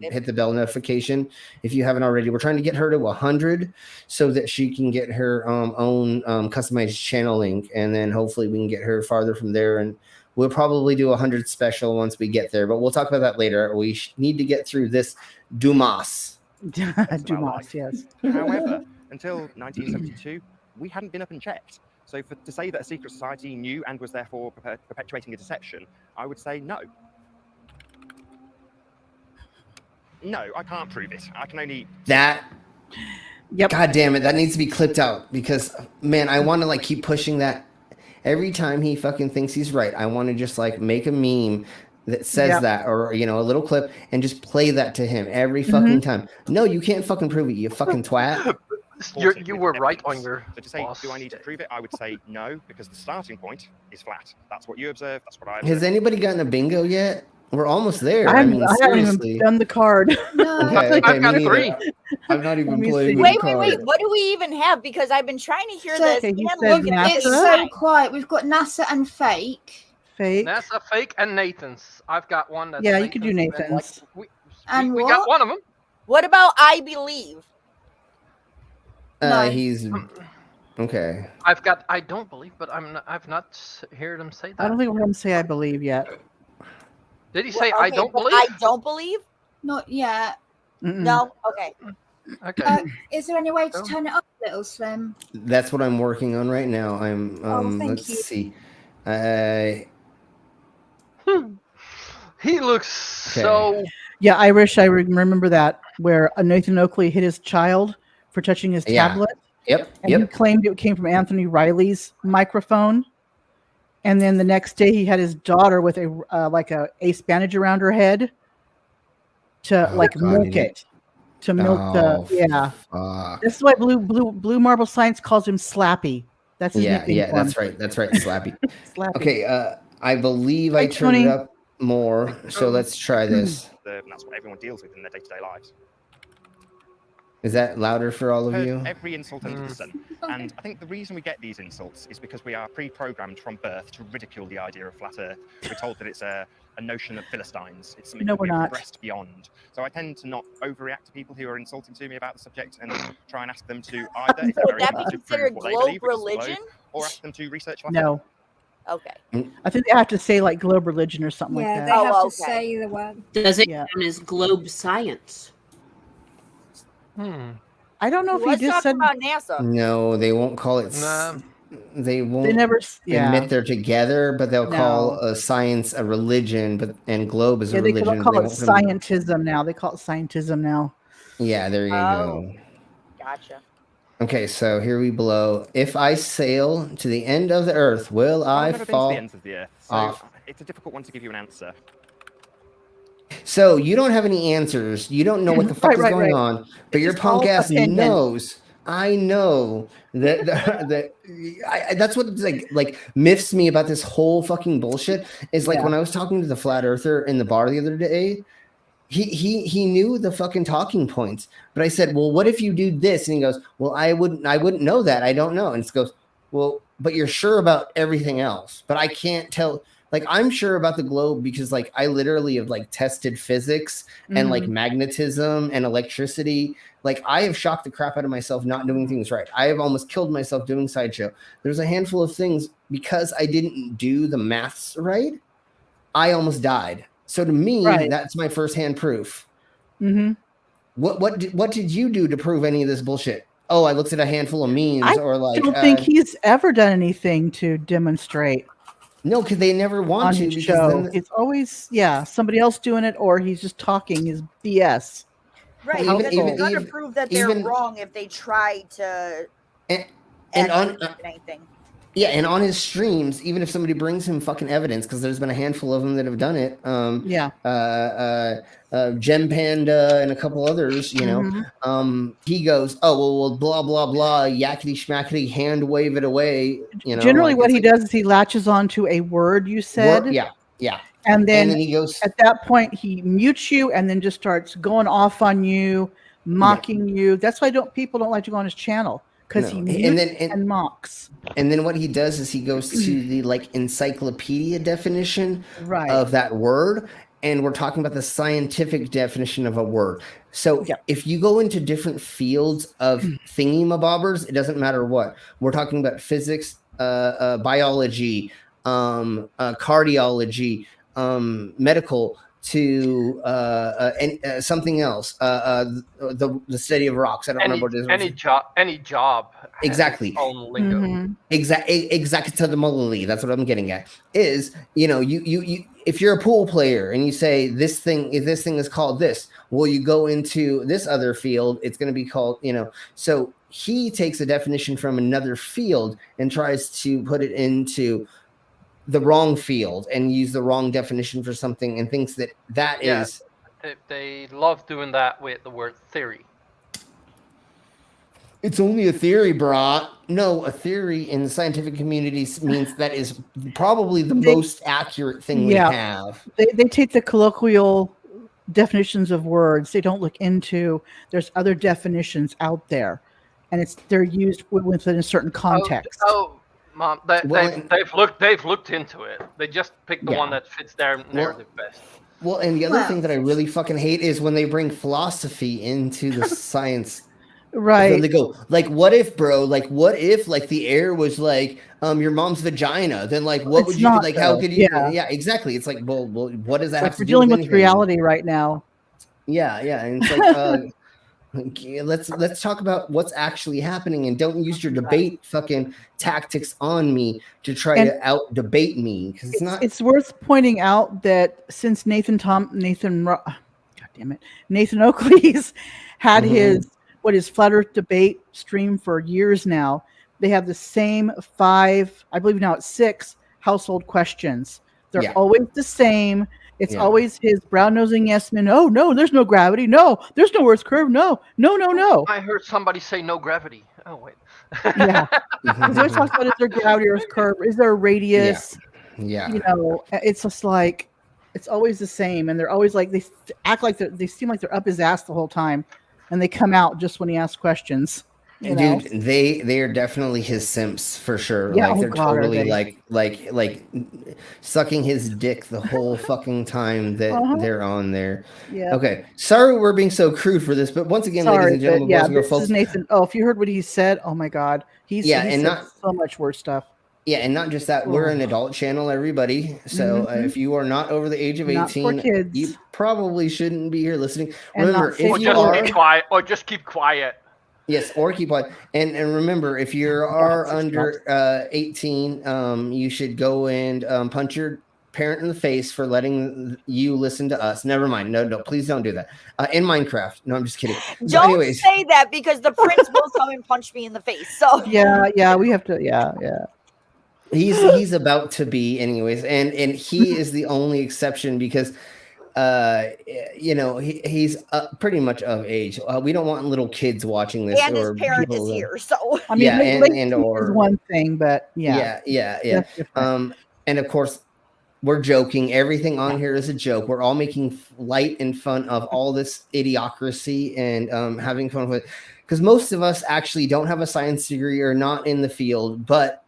hit the bell notification if you haven't already. We're trying to get her to 100 so that she can get her own customized channel link, and then hopefully we can get her farther from there, and we'll probably do 100 special once we get there, but we'll talk about that later. We need to get through this Dumas. Dumas, yes. However, until 1972, we hadn't been up and checked. So to say that a secret society knew and was therefore perpetuating a deception, I would say no. No, I can't prove it. I can only... That... Yep. God damn it, that needs to be clipped out because, man, I want to like keep pushing that. Every time he fucking thinks he's right, I want to just like make a meme that says that, or a little clip, and just play that to him every fucking time. No, you can't fucking prove it, you fucking twat. You were right on your So to say, do I need to prove it? I would say no, because the starting point is flat. That's what you observe. That's what I observe. Has anybody gotten a bingo yet? We're almost there. I haven't even done the card. No. Okay, I've got 3. I've not even played. Wait. What do we even have? Because I've been trying to hear this. And look at it's so quiet. We've got NASA and fake. NASA, fake, and Nathan's. I've got one that's you could do Nathan's. We got one of them. What about I believe? No. He's okay. I've got I don't believe, but I've not heard him say that. I don't think we're going to say I believe yet. Did he say I don't believe? I don't believe? Not yet. No? Okay. Okay. Is there any way to turn it up a little, Slim? That's what I'm working on right now. I'm let's see. He looks so... Yeah, Irish, I remember that, where Nathan Oakley hit his child for touching his tablet. Yep. And he claimed it came from Anthony Riley's microphone. And then the next day he had his daughter with a ace bandage around her head to milk it. To milk Fuck. This is why Blue Marble Science calls him Slappy. That's his nickname. Yeah, that's right. That's right. Slappy. Slappy. Okay, I believe I turned it up more. So let's try this. That's what everyone deals with in their day-to-day lives. Is that louder for all of Heard you? every insult under the sun. And I think the reason we get these insults is because we are pre-programmed from birth to ridicule the idea of flat Earth. We're told that it's a notion of Philistines. It's something that we're progressed beyond. So I tend to not overreact to people who are insulting to me about the subject and try and ask them to either, if they're Would that very be to prove considered what they globe believe, which is the religion? globe, or ask them to research flat No. Earth. Okay. I think they have to say like globe religion or something like that. They have to say the word. Does it count as globe science? I don't know if Let's you just talk said about NASA. No, they won't call it. They won't. They never admit they're together, but they'll call science a religion, and globe is a they religion. call it won't scientism now. They call it scientism now. Yeah, there you go. Gotcha. Okay, so here we blow. If I sail to the end of the earth, will I I've never fall been to the ends of the earth, so off? it's a difficult one to give you an answer. So you don't have any answers. You don't know what the fuck is going on, but your punk ass knows. I know that that's what like miffs me about this whole fucking bullshit. Is like when I was talking to the flat earther in the bar the other day, he knew the fucking talking points, but I said, well, what if you do this? And he goes, well, I wouldn't know that. I don't know. And it goes, well, but you're sure about everything else, but I can't tell. Like, I'm sure about the globe because like I literally have like tested physics and like magnetism and electricity. Like I have shocked the crap out of myself not doing things right. I have almost killed myself doing sideshow. There's a handful of things because I didn't do the maths right. I almost died. So to me, that's my firsthand proof. What did you do to prove any of this bullshit? Oh, I looked at a handful of memes I don't think he's ever done anything to demonstrate. No, because they never want to. Show. It's always somebody else doing it, or he's just talking his BS. Right. Well, even going to prove that they're wrong if they try to anything. Yeah, and on his streams, even if somebody brings him fucking evidence, because there's been a handful of them that have done it. Gem Panda and a couple others, you know. He goes, oh well, blah blah blah, yakety schmackety, hand wave it away. You know. Generally, what he does is he latches onto a word you said. Yeah. And then he goes. At that point, he mutes you and then just starts going off on you, mocking you. That's why people don't like to go on his channel. Because he mutes and mocks. And then what he does is he goes to the like encyclopedia definition of that word, and we're talking about the scientific definition of a word. So if you go into different fields of thingy-mabobbers, it doesn't matter what. We're talking about physics, biology, cardiology, medical, to something else, the study of rocks. I don't remember what it is. Any job. Exactly. Its own lingo. Exactly. That's what I'm getting at. Is you if you're a pool player and you say this thing is called this, well, you go into this other field, it's going to be called So he takes a definition from another field and tries to put it into the wrong field and use the wrong definition for something and thinks that is. They love doing that with the word theory. It's only a theory, brah. No, a theory in the scientific community means that is probably the most accurate thing we have. They take the colloquial definitions of words. They don't look into there's other definitions out there, and they're used within a certain context. Mom, they've looked into it. They just picked the one that fits their narrative best. Well, and the other thing that I really fucking hate is when they bring philosophy into the science. Right. So they go, like, what if, bro? Like, what if, like, the air was like your mom's vagina? Then, like, what would you do? Like, how could you? Yeah, exactly. It's like, well, what does that have to do with anything? We're dealing with reality right now. Yeah, and it's like, let's talk about what's actually happening, and don't use your debate fucking tactics on me to try to out debate me, because it's not. It's worth pointing out that since Nathan Oakley's had his Flat Earth debate stream for years now, they have the same 5, I believe now it's 6 household questions. They're always the same. It's always his brown-nosing yes man. Oh, no, there's no gravity. No, there's no Earth curve. No. I heard somebody say no gravity. Oh, wait. Yeah. He always talks about, is there gravity, Earth curve? Is there a radius? Yeah. It's just like, it's always the same. And they're always like, they act like they seem like they're up his ass the whole time. and they come out just when he asks questions. Dude, they are definitely his simps for sure. Yeah, Like oh they're God, totally are like sucking his dick the whole fucking time that they're on there. Yeah. Okay, sorry we're being so crude for this, but once again, ladies and gentlemen, boys and girls, this folks. is Nathan. Oh, if you heard what he said, oh my God, he said so much worse stuff. Yeah, and not just that, we're an adult channel, everybody. So if you are not over the age of 18, you probably shouldn't be here listening. And remember, if or you just are keep quiet, or just keep quiet. Yes, or keep quiet. And remember, if you are under 18, you should go and punch your parent in the face for letting you listen to us. Never mind. No, please don't do that. In Minecraft. No, I'm just kidding. Don't say that because the prince will come and punch me in the face. So yeah, we have to. Yeah. He's about to be anyways, and he is the only exception because he's pretty much of age. We don't want little kids watching this, and or his parent is here. So I mean, is one thing, but yeah. And of course, we're joking. Everything on here is a joke. We're all making light and fun of all this idiocracy and having fun with it, because most of us actually don't have a science degree or not in the field, but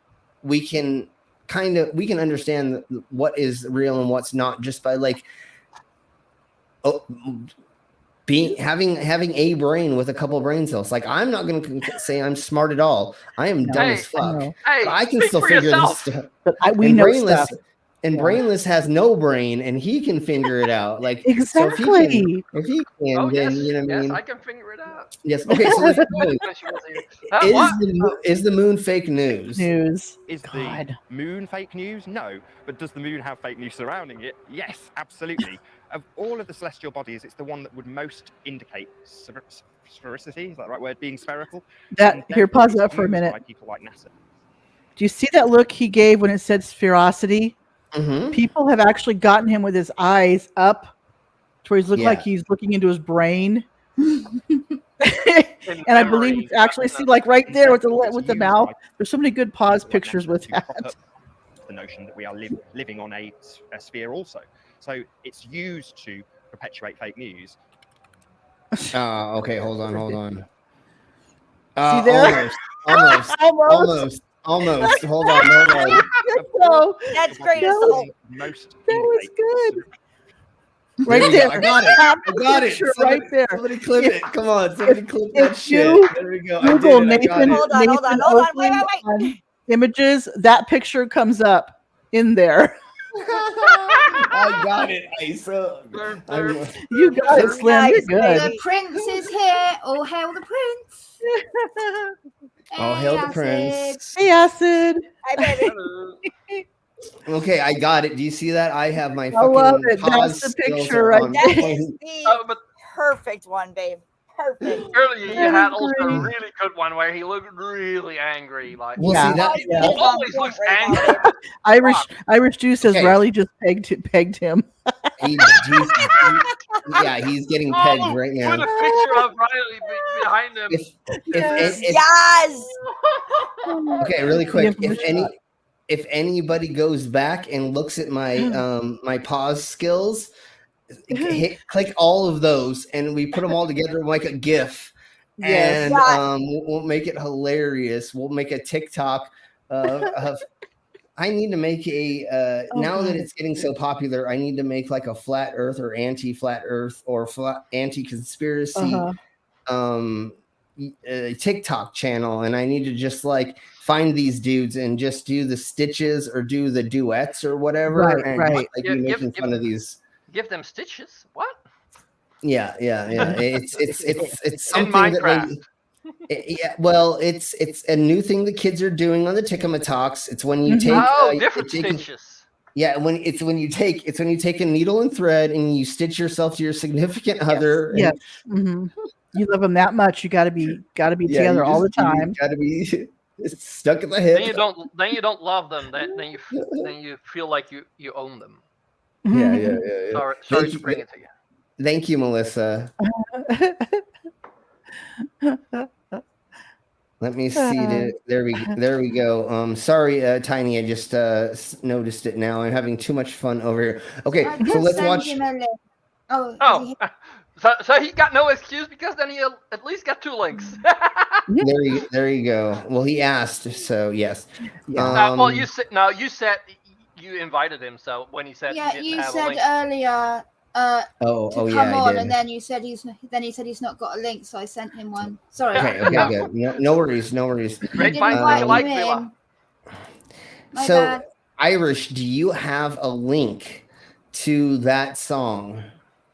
we can understand what is real and what's not just by having a brain with a couple brain cells. Like, I'm not going to say I'm smart at all. I am dumb as fuck. But I can still figure this stuff. But we know stuff. And Brainless has no brain, and he can figure it out. Like, exactly. So if he can, then you know what I mean. I can figure it out. Yes. Okay. So is the moon fake news? News. Is the moon fake news? No. But does the moon have fake news surrounding it? Yes, absolutely. Of all of the celestial bodies, it's the one that would most indicate sphericity. Is that the right word? Being spherical. Here, pause that for a minute. By people like NASA. Do you see that look he gave when it said spherosity? Mm-hmm. People have actually gotten him with his eyes up to where he's looking like he's looking into his brain. And I believe it's actually see like right there with the mouth. There's so many good pause pictures with that. The notion that we are living on a sphere also. So it's used to perpetuate fake news. Okay, hold on. See there? Almost. Hold on. That's great. That was good. Right there. I got it. Right there. Somebody clip it. Come on. Somebody clip that shit. There we go. Google Nathan. Hold on. Wait. Images. That picture comes up in there. I got it. You got it, Slim. You're good. The prince is here. All hail the prince. All hail the prince. Hey, Acid. Hi, baby. Okay, I got it. Do you see that? I have my I love it. pause That's the picture right there. That is the perfect one, babe. Perfect. Earlier, you had also a really good one where he looked really angry. Like, see that. He always looks angry. Irish Juice says Riley just pegged him. He's getting pegged right now. Put a picture of Riley behind him. Yes. Okay, really quick. If anybody goes back and looks at my my pause skills, click all of those, and we put them all together like a GIF, and we'll make it hilarious. We'll make a TikTok of. I need to make a now that it's getting so popular. I need to make like a flat Earth or anti-flat Earth or anti-conspiracy TikTok channel, and I need to just like find these dudes and just do the stitches or do the duets or whatever. Right. Like making fun of these. Give them stitches. What? Yeah. It's something that it's a new thing the kids are doing on the Tikkamatoks. It's when you take different stitches. Yeah, when you take a needle and thread and you stitch yourself to your significant other. Yes. You love them that much. You got to be together all the time. Got to be stuck in the hip. Then you don't love them. Then you feel like you own them. Yeah. Sorry to bring it to you. Thank you, Melissa. Let me see. There we go. Sorry, Tiny. I just noticed it now. I'm having too much fun over here. Okay, so let's watch. So he got no excuse because then he at least got 2 links. There you go. Well, he asked, so yes. Well, you said you invited him, so when he said he didn't you have said a link. earlier to come I on, did. and then he said he's not got a link, so I sent him one. Sorry. Okay, good. No worries. Great minds think alike, Villa. So, bad. Irish, do you have a link to that song,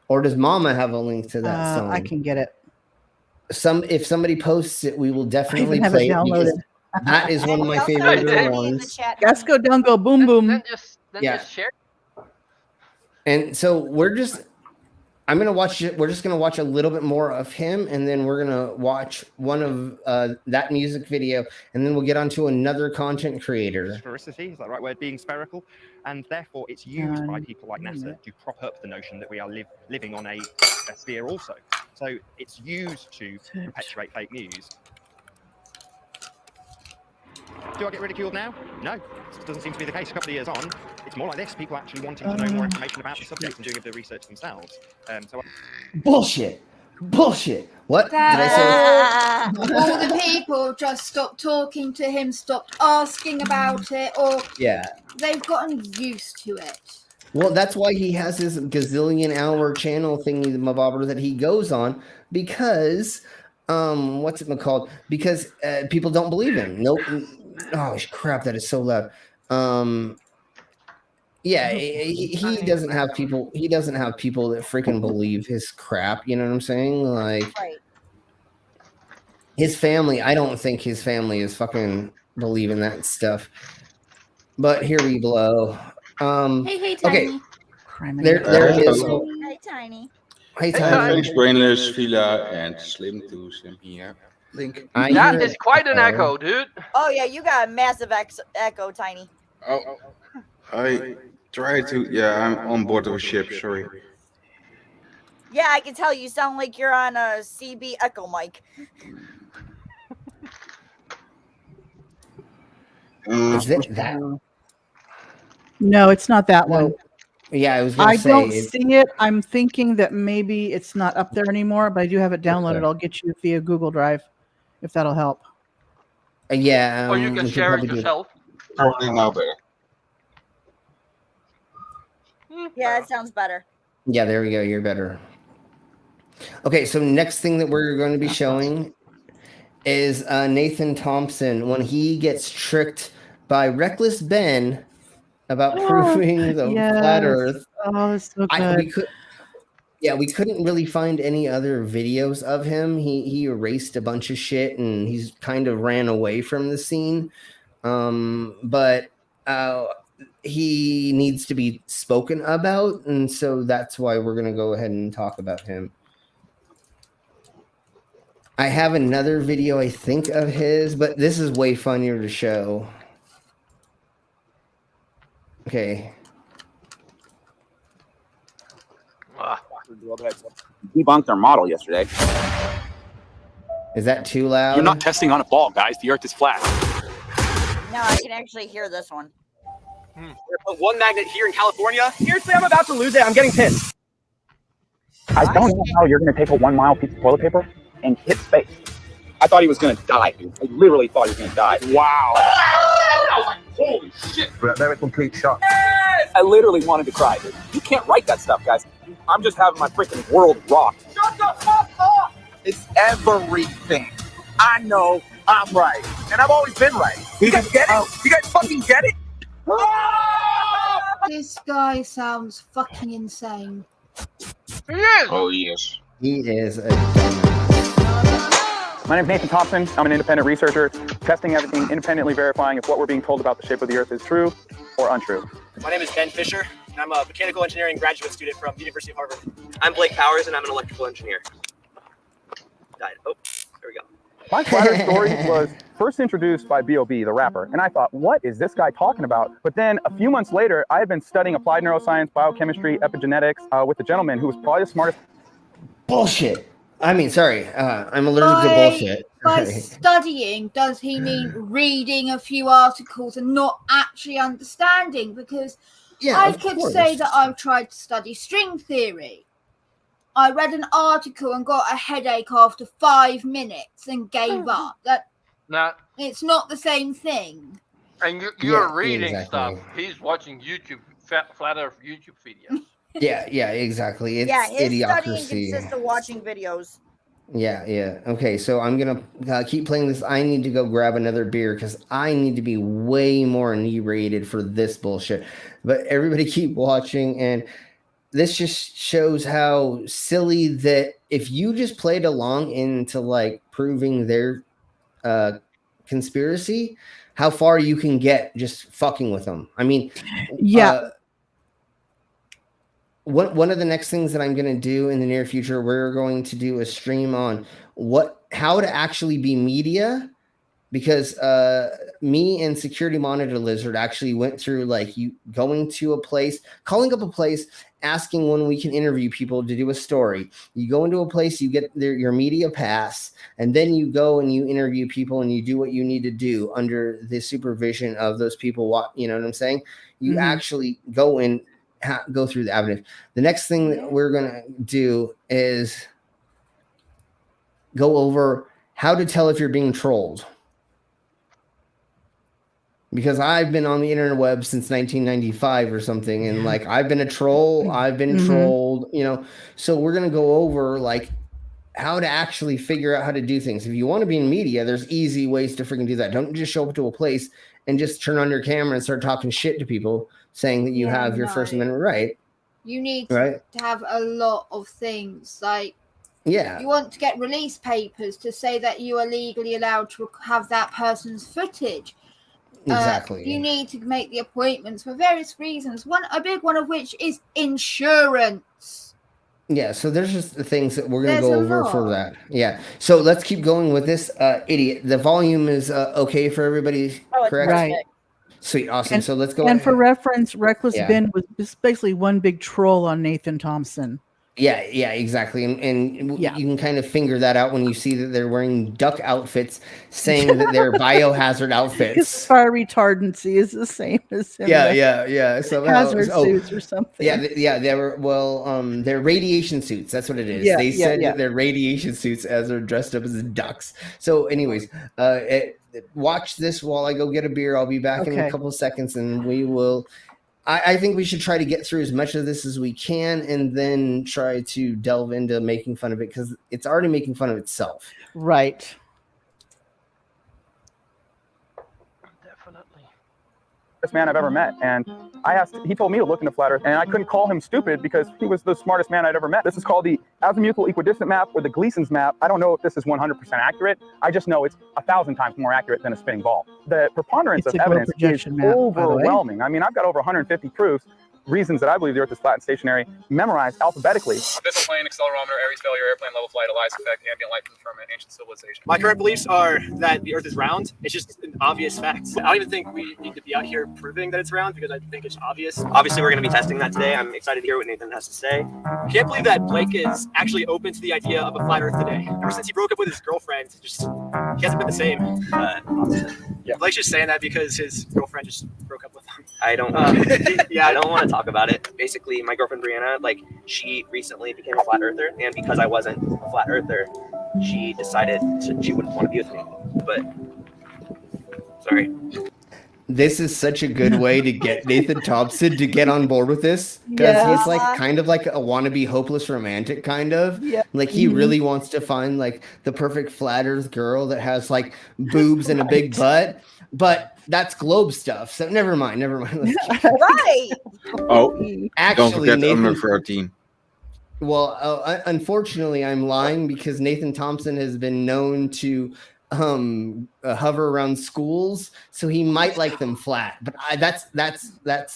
or does Mama have a link to that song? I can get it. If somebody posts it, we will definitely have play it downloaded. That is one of my favorite ones. Gasco Dungo Boom Boom. Then just share. And so I'm gonna watch it. We're just gonna watch a little bit more of him, and then we're gonna watch one of that music video, and then we'll get on to another content creator. Sphericity, is that the right word? Being spherical, and therefore it's used by people like NASA to prop up the notion that we are living on a sphere also. So it's used to perpetuate fake news. Do I get ridiculed now? No, it doesn't seem to be the case. A couple of years on, it's more like this: people actually wanting to know more information about the subject and doing the research themselves. Bullshit. What did I say? All the people just stopped talking to him, stopped asking about it, or they've gotten used to it. Well, that's why he has his gazillion-hour channel thingy, mabobber, that he goes on, because what's it called? Because people don't believe him. Nope. Oh crap! That is so loud. He doesn't have people. He doesn't have people that freaking believe his crap. You know what I'm saying? Like his family. I don't think his family is fucking believing that stuff. But here we blow. Hey, Tiny. Okay. There it is. Hi, Tiny. Hey, Tiny. Thanks, Brainless, Villa, and Slim to send me a link. That is quite an echo, dude. Oh yeah, you got a massive echo, Tiny. Oh, I try to. Yeah, I'm on board of a ship. Sorry. Yeah, I can tell you sound like you're on a CB Echo mic. Is it that? No, it's not that one. Yeah, I don't see it. I'm thinking that maybe it's not up there anymore, but I do have it downloaded. I'll get you via Google Drive, if that'll help. Yeah. Or you can share it yourself. Probably now better. Yeah, it sounds better. Yeah, there we go. You're better. Okay, so next thing that we're going to be showing is Nathan Thompson when he gets tricked by Reckless Ben about proving the flat Earth. Oh, that's so good. We couldn't really find any other videos of him. He erased a bunch of shit and he's kind of ran away from the scene. But he needs to be spoken about, and so that's why we're going to go ahead and talk about him. I have another video, I think, of his, but this is way funnier to show. Okay. Debunked our model yesterday. Is that too loud? You're not testing on a ball, guys. The Earth is flat. No, I can actually hear this one. Put one magnet here in California. Seriously, I'm about to lose it. I'm getting pissed. I don't know how you're going to take a 1 mile piece of toilet paper and hit space. I thought he was going to die, dude. I literally thought he was going to die. Wow. Holy shit. That was a complete shock. I literally wanted to cry, dude. You can't write that stuff, guys. I'm just having my freaking world rocked. Shut the fuck up! It's everything. I know I'm right. And I've always been right. You guys get it? You guys fucking get it? This guy sounds fucking insane. He is. Oh, yes. He is a My name's Nathan Thompson. I'm an independent researcher, testing everything, independently verifying if what we're being told about the shape of the Earth is true or untrue. My name is Ben Fisher, and I'm a mechanical engineering graduate student from the University of Harvard. I'm Blake Powers, and I'm an electrical engineer. Died. Oh, there we go. My flat Earth story was first introduced by B.O.B., the rapper, and I thought, what is this guy talking about? But then a few months later, I had been studying applied neuroscience, biochemistry, epigenetics with a gentleman who was probably the smartest. Bullshit. I mean, sorry, I'm allergic to bullshit. By studying, does he mean reading a few articles and not actually understanding? Because I could say that I've tried to study string theory. I read an article and got a headache after 5 minutes and gave up. It's not the same thing. And you're reading stuff. He's watching YouTube, flat Earth YouTube videos. Yeah, exactly. It's his idiocracy. studying consists of watching videos. Yeah. Okay, so I'm gonna keep playing this. I need to go grab another beer because I need to be way more inebriated for this bullshit. But everybody keep watching, and this just shows how silly that if you just played along into like proving their conspiracy, how far you can get just fucking with them. I mean, one of the next things that I'm going to do in the near future, we're going to do a stream on how to actually be media, because me and Security Monitor Lizard actually went through like you going to a place, calling up a place, asking when we can interview people to do a story. You go into a place, you get your media pass, and then you go and you interview people and you do what you need to do under the supervision of those people. You know what I'm saying? You actually go and go through the avenue. The next thing that we're going to do is go over how to tell if you're being trolled. Because I've been on the interweb since 1995 or something, and like I've been a troll, I've been trolled, so we're going to go over like how to actually figure out how to do things. If you want to be in media, there's easy ways to freaking do that. Don't just show up to a place and just turn on your camera and start talking shit to people saying that you have your First Amendment right. You need to have a lot of things. Like, you want to get release papers to say that you are legally allowed to have that person's footage. Exactly. You need to make the appointments for various reasons. A big one of which is insurance. Yeah, so there's just the things that we're going to go over for that. Yeah. So let's keep going with this idiot. The volume is okay for everybody, correct? Right. Sweet, awesome. So let's go. And for reference, Reckless Ben was just basically one big troll on Nathan Thompson. Yeah, exactly. And you can kind of figure that out when you see that they're wearing duck outfits, saying that they're biohazard outfits. His fire retardancy is the same as him. Yeah. So hazard suits or something. Yeah. They were they're radiation suits. That's what it is. They said that they're radiation suits as they're dressed up as ducks. So, anyways, watch this while I go get a beer. I'll be back in a couple of seconds, and we will. I think we should try to get through as much of this as we can and then try to delve into making fun of it because it's already making fun of itself. Right. Definitely. First man I've ever met, and he told me to look into flat Earth, and I couldn't call him stupid because he was the smartest man I'd ever met. This is called the azimuthal equidistant map or the Gleason's map. I don't know if this is 100% accurate. I just know it's 1,000 times more accurate than a spinning ball. The preponderance of evidence is overwhelming. I mean, I've got over 150 proofs, reasons that I believe the Earth is flat and stationary, memorized alphabetically. Abyssal plane, accelerometer, Aries failure, airplane level flight, Elias effect, ambient light from the firmament, ancient civilization. My current beliefs are that the Earth is round. It's just an obvious fact. I don't even think we need to be out here proving that it's round because I think it's obvious. Obviously, we're going to be testing that today. I'm excited to hear what Nathan has to say. I can't believe that Blake is actually open to the idea of a flat Earth today. Ever since he broke up with his girlfriend, he hasn't been the same. Blake's just saying that because his girlfriend just broke up with him. I don't want to talk about it. Basically, my girlfriend Brianna, she recently became a flat earther, and because I wasn't a flat earther, she decided she wouldn't want to be with me. But sorry. This is such a good way to get Nathan Thompson to get on board with this because he's kind of like a wannabe hopeless romantic kind of. Yeah. Like he really wants to find the perfect flat earth girl that has boobs and a big butt, but that's globe stuff. So never mind. Right. Oh, actually, don't forget Nathan, number 13. Well, unfortunately, I'm lying because Nathan Thompson has been known to hover around schools, so he might like them flat. But that's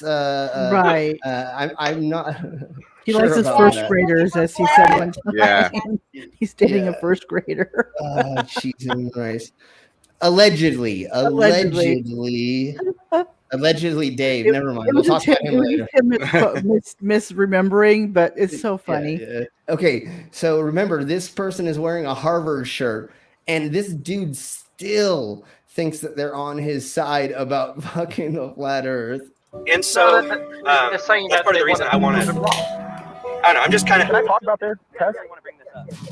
right. I'm not. He likes his first graders, as he said one time. Yeah, he's dating a first grader. Jesus Christ. Allegedly, Dave. Never mind. We'll talk about him later. Misremembering, but it's so funny. Yeah. Okay, so remember, this person is wearing a Harvard shirt, and this dude still thinks that they're on his side about fucking the flat Earth. And so they're saying that's that part of the reason I wanted. don't know. I'm just kind of. Can I talk about their test?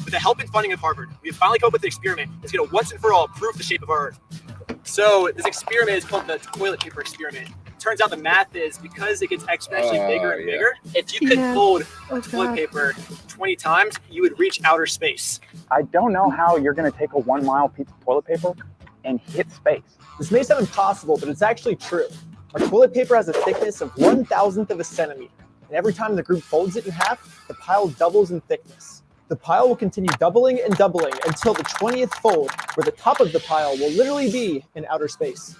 With the help and funding of Harvard, we have finally come up with an experiment that's going to once and for all prove the shape of our Earth. So this experiment is called the toilet paper experiment. Turns out the math is because it gets exponentially bigger and bigger. If you could fold toilet paper 20 times, you would reach outer space. I don't know how you're going to take a 1 mile piece of toilet paper and hit space. This may sound impossible, but it's actually true. Our toilet paper has a thickness of 1,000th of a centimeter. And every time the group folds it in half, the pile doubles in thickness. The pile will continue doubling and doubling until the 20th fold, where the top of the pile will literally be in outer space.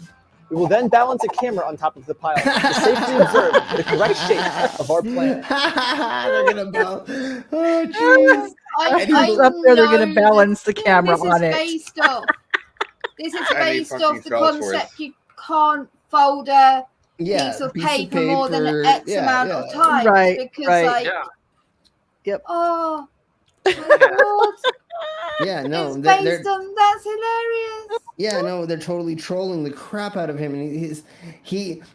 We will then balance a camera on top of the pile to safely observe the correct shape of our planet. They're gonna balance. Oh, jeez. Up there, they're gonna balance the camera on it. This is based off the concept you can't fold a piece of paper more than an X amount of time. Right, because, right. like, Yep. Oh, my God. Yeah, no, It's based on, that's hilarious. Yeah, no, they're totally trolling the crap out of him, and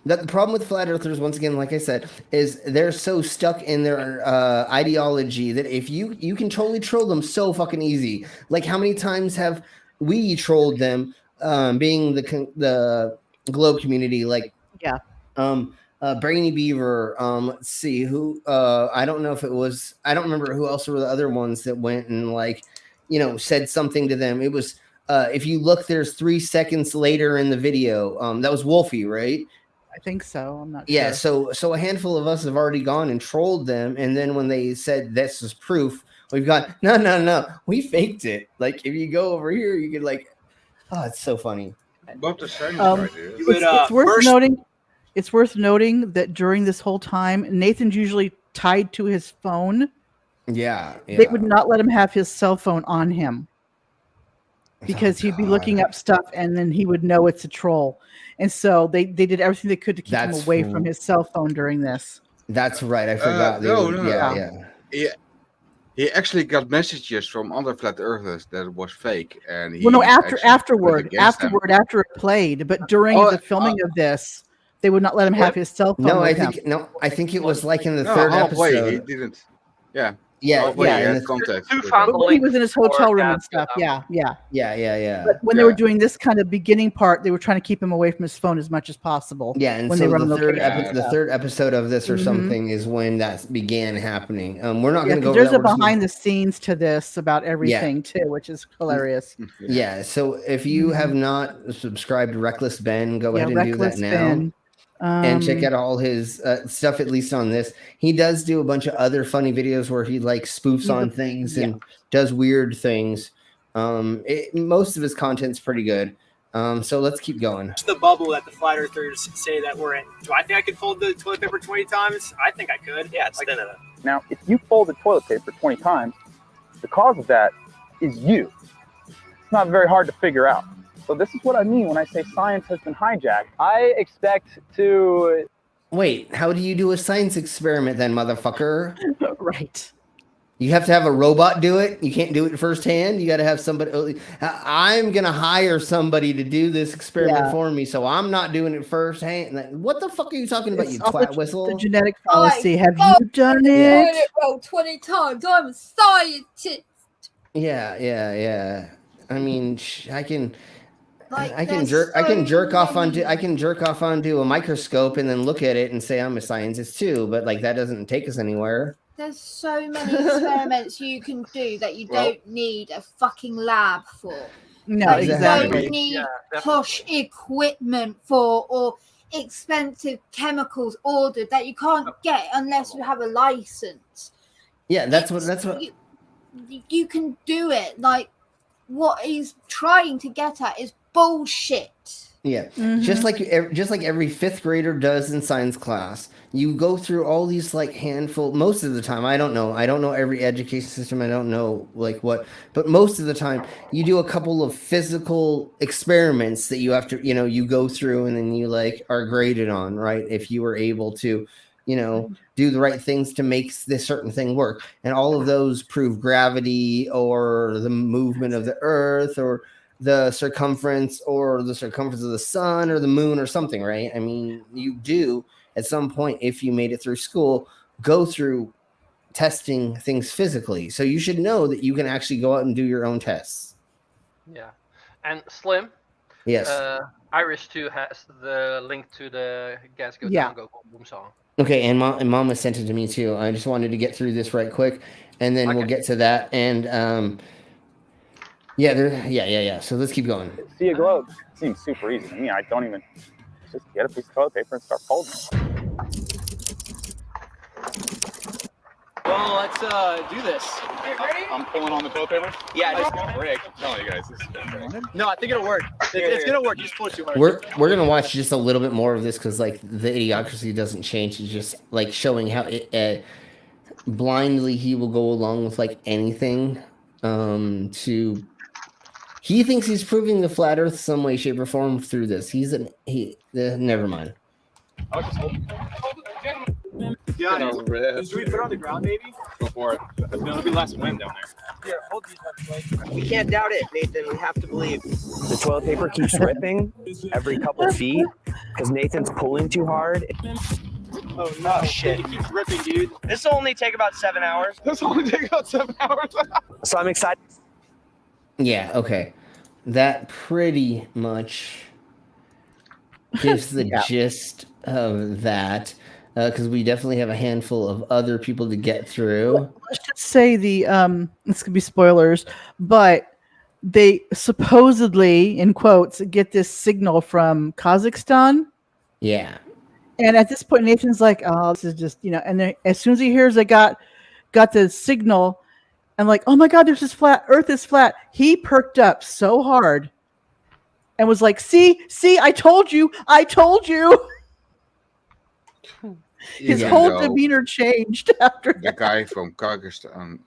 the problem with flat earthers, once again, like I said, is they're so stuck in their ideology that if you can totally troll them so fucking easy. Like, how many times have we trolled them, being the globe community? Like, Brainy Beaver. Let's see who. I don't know if it was. I don't remember who else were the other ones that went and said something to them. It was. If you look, there's 3 seconds later in the video. That was Wolfie, right? I think so. I'm not sure. So a handful of us have already gone and trolled them, and then when they said this is proof, we've got no, we faked it. Like, if you go over here, you could oh, it's so funny. Both the same It's worth noting that during this whole time, Nathan's usually tied to his phone. Yeah. They would not let him have his cell phone on him because he'd be looking up stuff and then he would know it's a troll. And so they did everything they could to keep him away from his cell phone during this. That's right. I forgot. He actually got messages from other flat earthers that it was fake, and after it played, but during the filming of this, they would not let him have his cell phone. I think it was like in the third episode. He didn't. Yeah. Yeah. Contact. He was in his hotel room and stuff. Yeah. But when they were doing this kind of beginning part, they were trying to keep him away from his phone as much as possible. Yeah, and when so they were the third episode of this or something is when that began happening. We're not going to go. There's a behind the scenes to this about everything too, which is hilarious. Yeah. So if you have not subscribed to Reckless Ben, go ahead and do that now. Ben. And check out all his stuff, at least on this. He does do a bunch of other funny videos where he spoofs on things and does weird things. Most of his content's pretty good. So let's keep going. It's the bubble that the flat earthers say that we're in. Do I think I could fold the toilet paper 20 times? I think I could. Yeah, it's thin enough. Now, if you fold the toilet paper 20 times, the cause of that is you. It's not very hard to figure out. So this is what I mean when I say science has been hijacked. I expect to... Wait, how do you do a science experiment then, motherfucker? Right. You have to have a robot do it? You can't do it firsthand? You got to have somebody... I'm going to hire somebody to do this experiment for me, so I'm not doing it firsthand. What the fuck are you talking about, you twat whistle? The genetic fallacy. Have you done it? 20 times. I'm a scientist. Yeah. I mean, I can jerk off onto a microscope and then look at it and say I'm a scientist too, but that doesn't take us anywhere. There's so many experiments you can do that you don't need a fucking lab for. No, exactly. You don't need posh equipment for, or expensive chemicals ordered that you can't get unless you have a license. Yeah, that's what you can do it. What he's trying to get at is bullshit. Yeah, just like every fifth grader does in science class. You go through all these handful. Most of the time, I don't know every education system. I don't know what, but most of the time, you do a couple of physical experiments that you have to, you go through, and then you are graded on, right? If you were able to, do the right things to make this certain thing work. And all of those prove gravity or the movement of the earth or the circumference of the sun or the moon or something, right? I mean, you do at some point, if you made it through school, go through testing things physically. So you should know that you can actually go out and do your own tests. Yeah. And Slim? Yes. Irish 2 has the link to the Gas Go Yeah. Down Go Boom song. Okay, and Mama sent it to me too. I just wanted to get through this right quick, and then we'll get to that. And yeah. So let's keep going. See a globe. Seems super easy to me. I don't even just get a piece of toilet paper and start folding. Well, let's do this. I'm pulling on the toilet paper. Yeah, it's gonna break. I'm telling you guys, this is gonna break. No, I think it'll work. It's gonna work. You just pull it too hard. We're gonna watch just a little bit more of this because like the idiocracy doesn't change. It's just like showing how it blindly he will go along with like anything. He thinks he's proving the flat Earth some way, shape, or form through this. Never mind. I'll just hold it. Yeah, should we put it on the ground, maybe? Go for it. There'll be less wind down there. Here, hold these. We can't doubt it, Nathan. We have to believe. The toilet paper keeps ripping every couple feet because Nathan's pulling too hard. Oh no! Shit! It keeps ripping, dude. This will only take about 7 hours. This will only take about 7 hours. So I'm excited. Yeah. Okay. That pretty much gives the gist of that. Because we definitely have a handful of other people to get through. Let's just say this could be spoilers, but they supposedly, in quotes, get this signal from Kazakhstan. Yeah. And at this point, Nathan's like, "Oh, this is just And then as soon as he hears they got the signal, and like, "Oh my God, there's this flat. Earth is flat." He perked up so hard, and was like, "See, I told you, I told you." His whole demeanor changed after the guy from Kazakhstan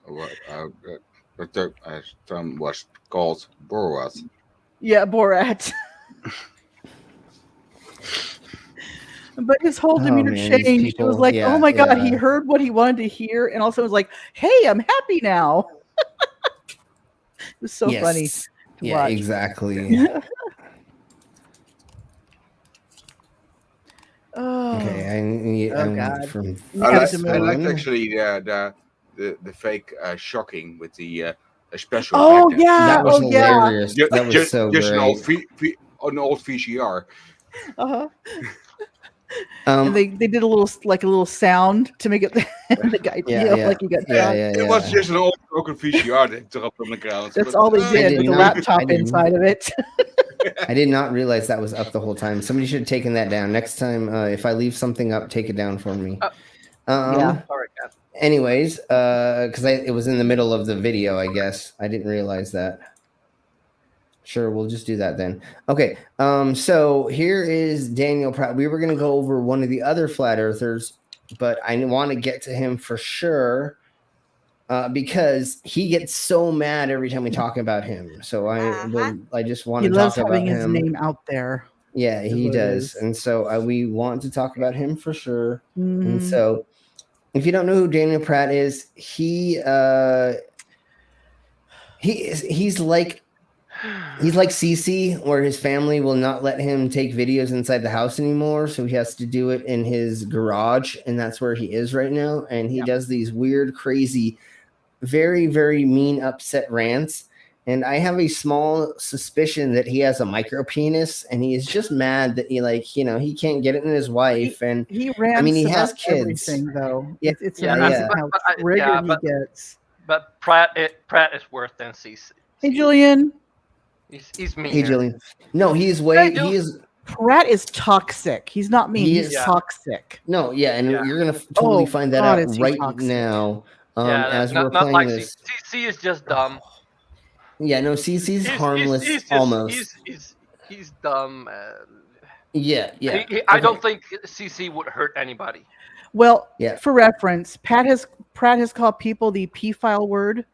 was called Borat. Yeah, Borat. But his whole demeanor changed. It was like, oh my God, he heard what he wanted to hear, and also was like, "Hey, I'm happy now." It was so funny to watch. Exactly. Oh. Okay, God. I liked actually the fake shocking with the special. Oh effect. yeah, that was hilarious. That was so just great. an old VCR. Uh-huh. And they did a little sound to make it the guy like he got shot. It was just an old broken VCR that dropped on the ground. That's all they did with the laptop inside of it. I did not realize that was up the whole time. Somebody should have taken that down. Next time, if I leave something up, take it down for me. Yeah. All right, Cap. Anyways, because it was in the middle of the video, I guess. I didn't realize that. Sure, we'll just do that then. Okay, so here is Daniel Pratt. We were going to go over one of the other flat earthers, but I want to get to him for sure because he gets so mad every time we talk about him. So I just want to talk about him. He loves having his name out there. Yeah, he does. And so we want to talk about him for sure. Mm-hmm. And so if you don't know who Daniel Pratt is, he's like CC, where his family will not let him take videos inside the house anymore, so he has to do it in his garage, and that's where he is right now. And he does these weird, crazy, very, very mean, upset rants. And I have a small suspicion that he has a micro penis, and he is just mad that he can't get it in his wife. And he rants. I mean, he has kids. Everything though. Yeah, it's amazing how triggered he gets. But Pratt is worse than CC. Hey, Julian. He's mean. Hey, Julian. No, Pratt is toxic. He's not mean. He's toxic. No, and you're gonna totally find that out right now. As we're playing like this. CC is just dumb. Yeah, no, CC's harmless. He's almost. He's dumb. Yeah. I don't think CC would hurt anybody. Well, for reference, Pratt has called people the P-file word.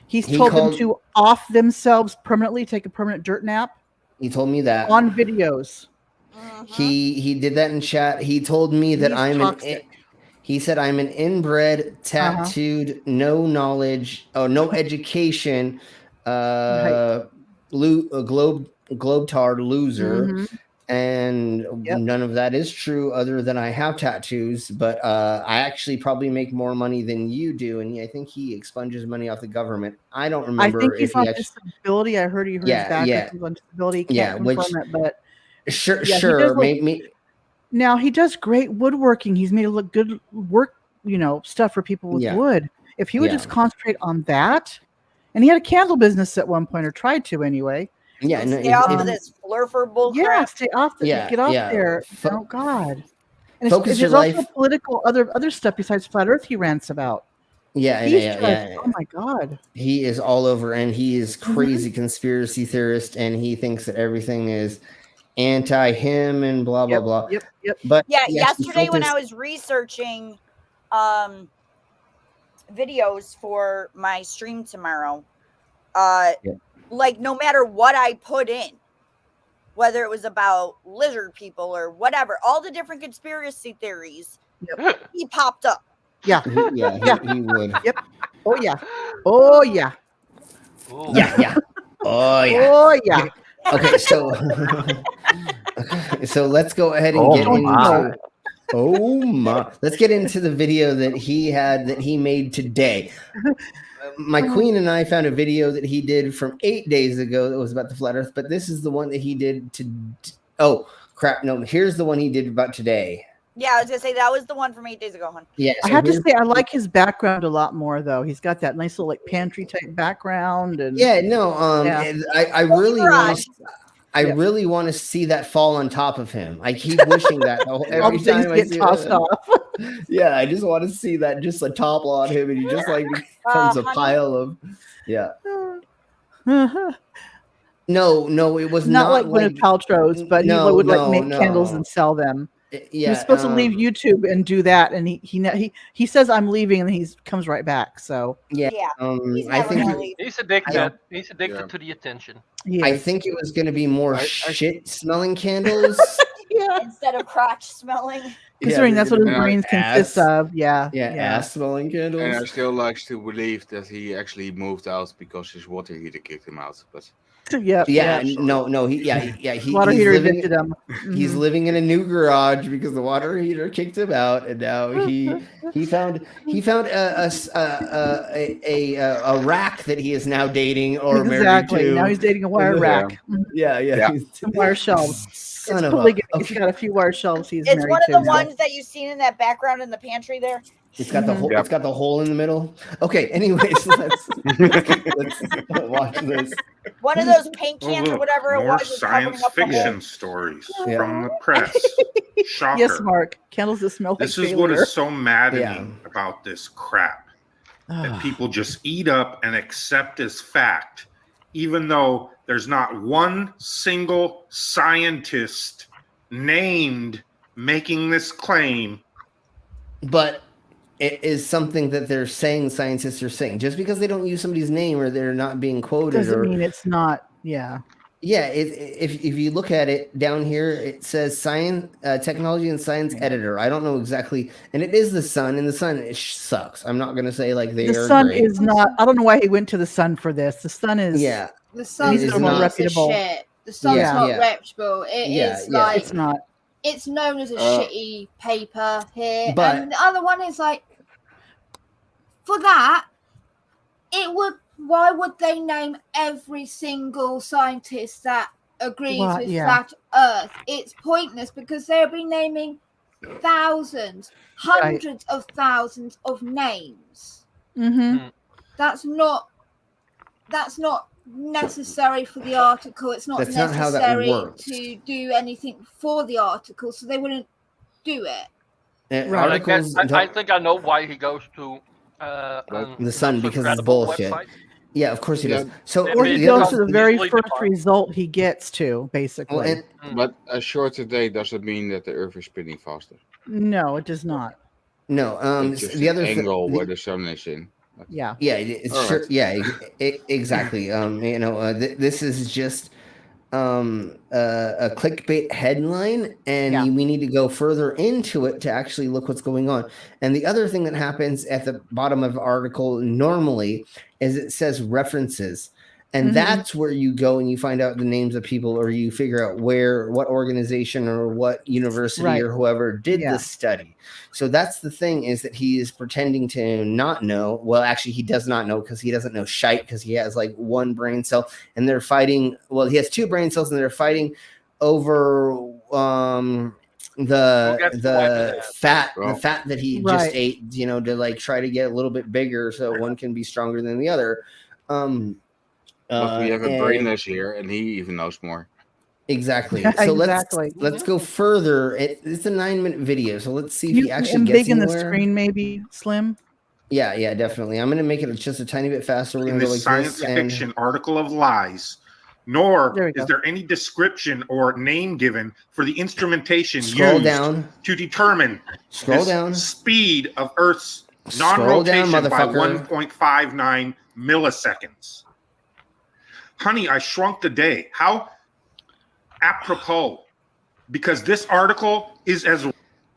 He told them to off themselves permanently, take a permanent dirt nap. He told me that on videos. He did that in chat. He told me that he said I'm an inbred, tattooed, no knowledge, no education, globe-tard loser. And none of that is true other than I have tattoos, but I actually probably make more money than you do. And I think he expunges money off the government. I don't remember. I think he's if on he actually... disability. I heard his background was on disability. Can't confirm it, but sure. Now he does great woodworking. He's made look good work, stuff for people with wood. If he would just concentrate on that, and he had a candle business at one point, or tried to anyway. Yeah, stay off of this flurfer bull crap. Yeah, stay off. Get off there. Oh God. And Focus there's your also life. Political other stuff besides flat Earth he rants about. Yeah. Oh my God. He is all over, and he is crazy conspiracy theorist, and he thinks that everything is anti him and blah blah blah. Yep. But yesterday when I was researching videos for my stream tomorrow, like no matter what I put in, whether it was about lizard people or whatever, all the different conspiracy theories, he popped up. Yeah. He would. Yep. Oh yeah. Yeah. Oh yeah. Oh yeah. Okay, so let's go ahead and get into. Oh my! Let's get into the video that he made today. My queen and I found a video that he did from 8 days ago that was about the flat Earth, but this is the one that he did to. Oh crap! No, here's the one he did about today. Yeah, I was gonna say that was the one from 8 days ago, hon. Yeah, I have to say I like his background a lot more though. He's got that nice little like pantry type background, and I really want to. I really want to see that fall on top of him. I keep wishing that every time I see tossed off. Yeah, I just want to see that, just a topple on him, and he just like becomes a pile of. Yeah. No, it was not like Gwyneth Paltrow's, but he would make candles and sell them. Yeah, he was supposed to leave YouTube and do that, and he says I'm leaving, and he comes right back. So I think he's addicted. He's addicted to the attention. I think it was going to be more shit smelling candles. Instead of crotch smelling. Considering that's what his brains consist of. Ass smelling candles. And I still like to believe that he actually moved out because his water heater kicked him out, but. Water heater evicted him. He's living in a new garage because the water heater kicked him out, and now he found a rack that he is now dating or married to. Now he's dating a wire rack. Yeah. Wire shelves. Son of He's got a few wire shelves. He's it's married one of the to. ones that you've seen in that background in the pantry there. It's got the hole. It's got the hole in the middle. Okay. Anyways, let's watch this. One of those paint cans or whatever it More was. science fiction stories from the press. Shocker. Yes, Mark. Candles that smell like This is what is so maddening about this crap. That people just eat up and accept as fact, even though there's not one single scientist named making this claim. But it is something that they're saying, scientists are saying. Just because they don't use somebody's name or they're not being quoted doesn't mean it's not. Yeah, if you look at it down here, it says science, technology and science editor. I don't know exactly, and it is the Sun, and the Sun sucks. I'm not gonna say like the Sun great. is not. I don't know why he went to the Sun for this. The Sun is the Sun's not reputable. Shit. The Sun's not reputable. It is like it's not. It's known as a shitty paper here, but, and the other one is like for that. It would. Why would they name every single scientist that agrees with flat Earth? It's pointless because they'll be naming thousands, hundreds of thousands of names. Mm-hmm. That's not necessary for the article. It's not necessary to do anything for the article, so they wouldn't do it. I think I know why he goes to the Sun because it's bullshit. Website. Yeah, of course he does. So or he goes to the very first result he gets to, basically. But a shorter day doesn't mean that the Earth is spinning faster. No, it does not. No, the other angle where the Sun is in. It's sure. Yeah, exactly. This is just a clickbait headline, and we need to go further into it to actually look what's going on. And the other thing that happens at the bottom of the article normally is it says references. And that's where you go and you find out the names of people, or you figure out what organization or what university or whoever did this study. So that's the thing, is that he is pretending to not know. Well, actually, he does not know, because he doesn't know shite, because he has like one brain cell, and they're fighting. Well, he has two brain cells, and they're fighting over the fat that he just ate, to like try to get a little bit bigger, so one can be stronger than the other. Look, we have a brainless here, and he even knows more. Exactly. So let's go further. It's a 9-minute video, so let's see if he actually gets big in anywhere. the screen, maybe Slim. Yeah, definitely. I'm going to make it just a tiny bit faster. We're In going to go this like science fiction article of lies, nor is there any description or name given for the instrumentation used to determine the speed of Earth's non-rotation by 1.59 milliseconds. Honey, I Shrunk the Day. How apropos, because this article is as...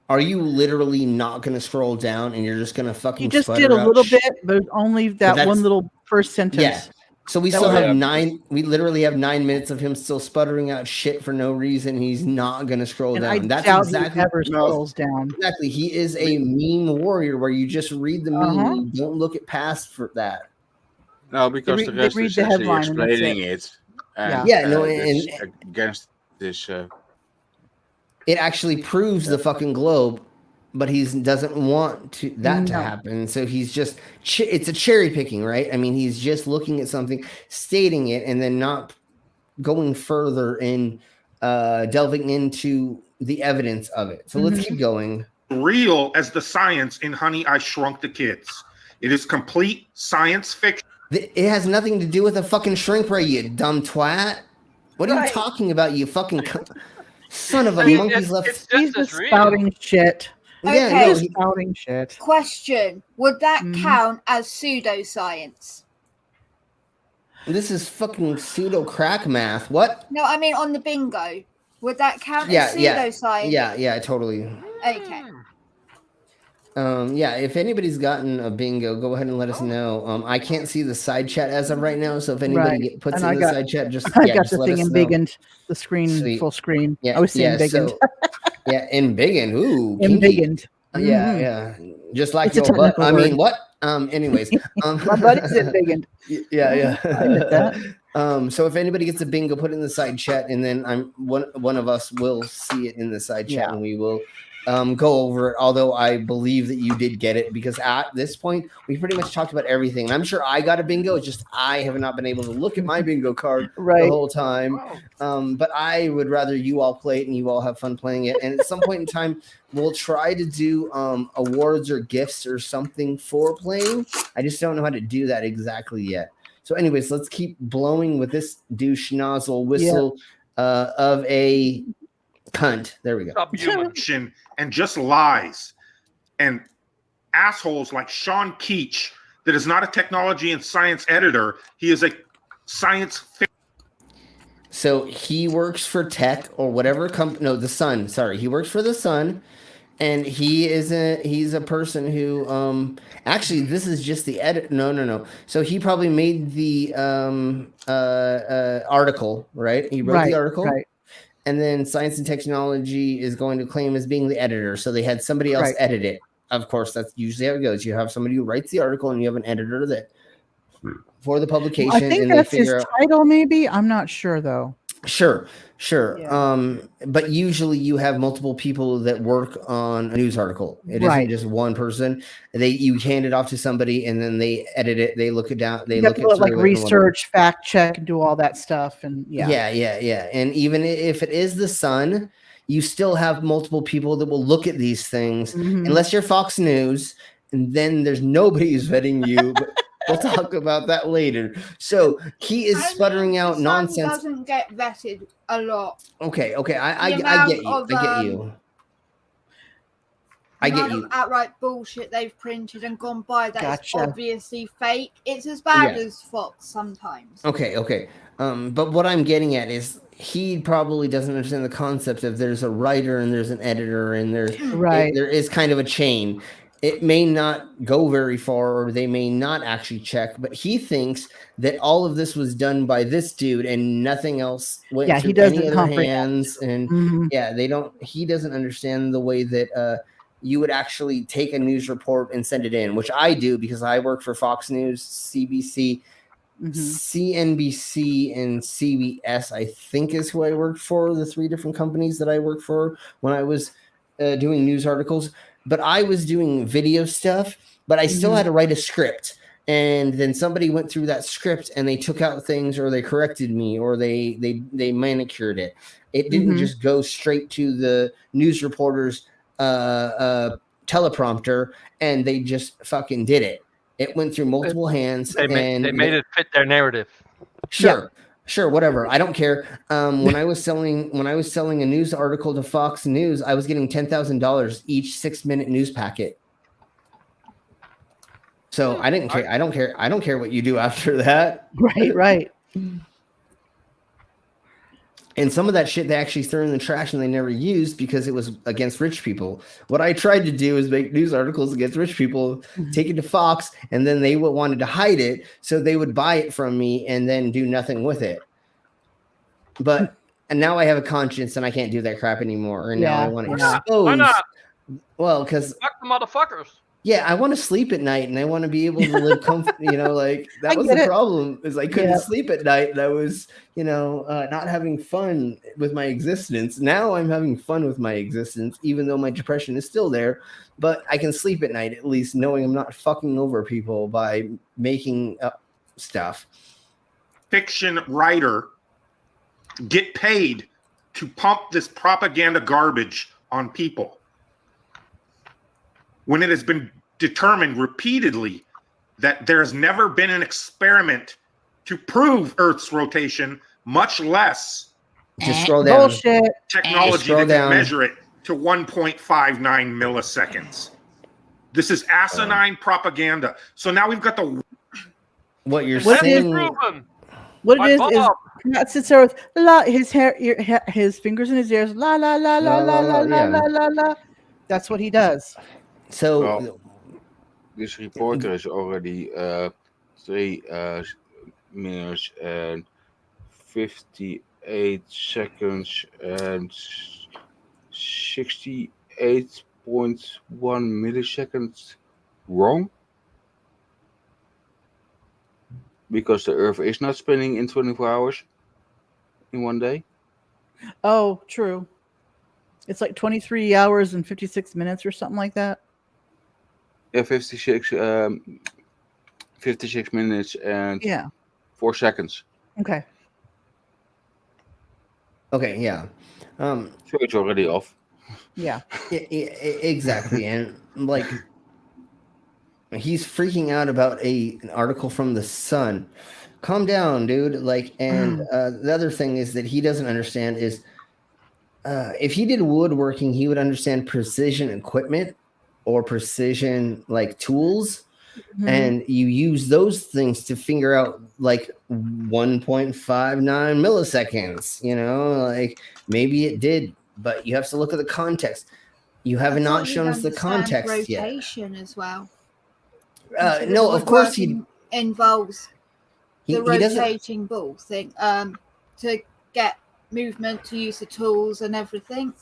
Are you literally not going to scroll down and you're just going to fucking... You just did a little bit, but only that one little first sentence. Yeah. So we still have we literally have 9 minutes of him still sputtering out shit for no reason. He's not going to scroll down. That's exactly he ever scrolls down. Exactly. He is a meme warrior where you just read the meme and you don't look at past for that. No, because the rest is actually explaining it. And, and against this. It actually proves the fucking globe, but he doesn't want to happen. So he's just it's a cherry picking, right? I mean, he's just looking at something, stating it, and then not going further in delving into the evidence of it. So let's keep going. Real as the science in Honey, I Shrunk the Kids. It is complete science fiction. It has nothing to do with a fucking shrink ray, you dumb twat. What are you talking about, you fucking son of a monkey's left? He's just spouting shit. Okay. He's spouting shit. Question: would that count as pseudoscience? This is fucking pseudo crack math. What? No, I mean on the bingo. Would that count as pseudoscience? Yeah, totally. Okay. If anybody's gotten a bingo, go ahead and let us know. I can't see the side chat as of right now, so if anybody puts in the side chat, just I got just the thing embiggened, the screen full screen. Yeah, I was seeing embiggened. Embiggened. Ooh, embiggened. Yeah. Just like your butt. I mean, what? Anyways, my butt is embiggened. Yeah. So if anybody gets a bingo, put it in the side chat, and then one of us will see it in the side chat, and we will go over it. Although I believe that you did get it, because at this point we pretty much talked about everything. And I'm sure I got a bingo. It's just I have not been able to look at my bingo card the whole time. But I would rather you all play it and you all have fun playing it. And at some point in time, we'll try to do awards or gifts or something for playing. I just don't know how to do that exactly yet. So anyways, let's keep blowing with this douche nozzle whistle of a cunt. There we go. And just lies and assholes like Sean Keach, that is not a technology and science editor. He is a science fiction. So he works for tech or whatever company. No, the Sun. Sorry, he works for the Sun, and he's a person who actually this is just the edit. No. So he probably made the article, right? He wrote the article. Right. And then Science and Technology is going to claim as being the editor. So they had somebody else edit it. Of course, that's usually how it goes. You have somebody who writes the article and you have an editor that for the publication. I think that's his title, maybe. I'm not sure, though. Sure. But usually you have multiple people that work on a news article. It isn't just one person. You hand it off to somebody and then they edit it. They look it down. They look at it like research, fact check, and do all that stuff. And yeah. And even if it is the Sun, you still have multiple people that will look at these things, unless you're Fox News, and then there's nobody who's vetting you. But we'll talk about that later. So he is sputtering out nonsense. Doesn't get vetted a lot. Okay. I get you. I get you. Outright bullshit they've printed and gone by that is obviously fake. It's as bad as Fox sometimes. Okay. But what I'm getting at is he probably doesn't understand the concept of there's a writer and there's an editor and there is kind of a chain. it may not go very far, or they may not actually check, but he thinks that all of this was done by this dude and nothing else went through any other hands. And he doesn't understand the way that you would actually take a news report and send it in, which I do because I work for Fox News, CBC, CNBC, and CBS, I think is who I worked for, the 3 different companies that I worked for when I was doing news articles. But I was doing video stuff, but I still had to write a script. And then somebody went through that script and they took out things, or they corrected me, or they manicured it. It didn't just go straight to the news reporter's teleprompter and they just fucking did it. It went through multiple hands. They made it fit their narrative. Sure. Sure, whatever. I don't care. When I was selling a news article to Fox News, I was getting $10,000 each 6-minute news packet. So I didn't care. I don't care. I don't care what you do after that. Right. And some of that shit they actually threw in the trash and they never used because it was against rich people. What I tried to do is make news articles against rich people, take it to Fox, and then they wanted to hide it, so they would buy it from me and then do nothing with it. And now I have a conscience and I can't do that crap anymore. And now I want to expose. Why not? Well, because fuck the motherfuckers. Yeah, I want to sleep at night and I want to be able to live comfortably. Like that was the problem, is I couldn't sleep at night and I was, not having fun with my existence. Now I'm having fun with my existence, even though my depression is still there. But I can sleep at night at least, knowing I'm not fucking over people by making up stuff. Fiction writer get paid to pump this propaganda garbage on people, when it has been determined repeatedly that there's never been an experiment to prove Earth's rotation, much less just scroll down. Technology that can measure it to 1.59 milliseconds. This is asinine propaganda. So now we've got the what you're saying. What it is Pratt sits there with his hair, his fingers in his ears, la la la la la la la la la la. That's what he does. So this reporter is already 3 minutes and 58 seconds and 68.1 milliseconds wrong, because the Earth is not spinning in 24 hours in one day. Oh, true. It's like 23 hours and 56 minutes or something like that. Yeah, 56 minutes and 4 seconds. Okay. Okay, yeah. So it's already off. Yeah. Exactly. And like, he's freaking out about an article from The Sun. Calm down, dude. Like, and the other thing is that he doesn't understand is if he did woodworking, he would understand precision equipment or precision like tools. And you use those things to figure out like 1.59 milliseconds, like maybe it did, but you have to look at the context. You have not shown us the context yet. Rotation as well. No, of course he involves the rotating ball thing to get movement, to use the tools and everything.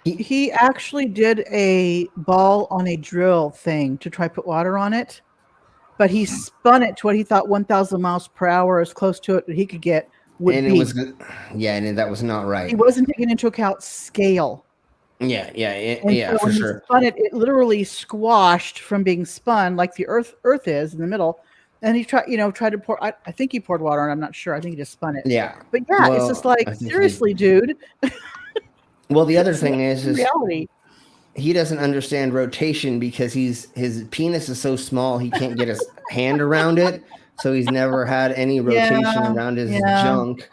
He actually did a ball on a drill thing to try put water on it, but he spun it to what he thought 1,000 miles per hour, as close to it that he could get. And that was not right. He wasn't taking into account scale. Yeah, so for sure. Spun it, it literally squashed from being spun like the Earth is in the middle. And he tried to pour. I think he poured water on it. I'm not sure. I think he just spun it. Yeah, but it's just like, seriously, dude. Well, the other thing is reality. He doesn't understand rotation because his penis is so small he can't get his hand around it. So he's never had any rotation around his junk.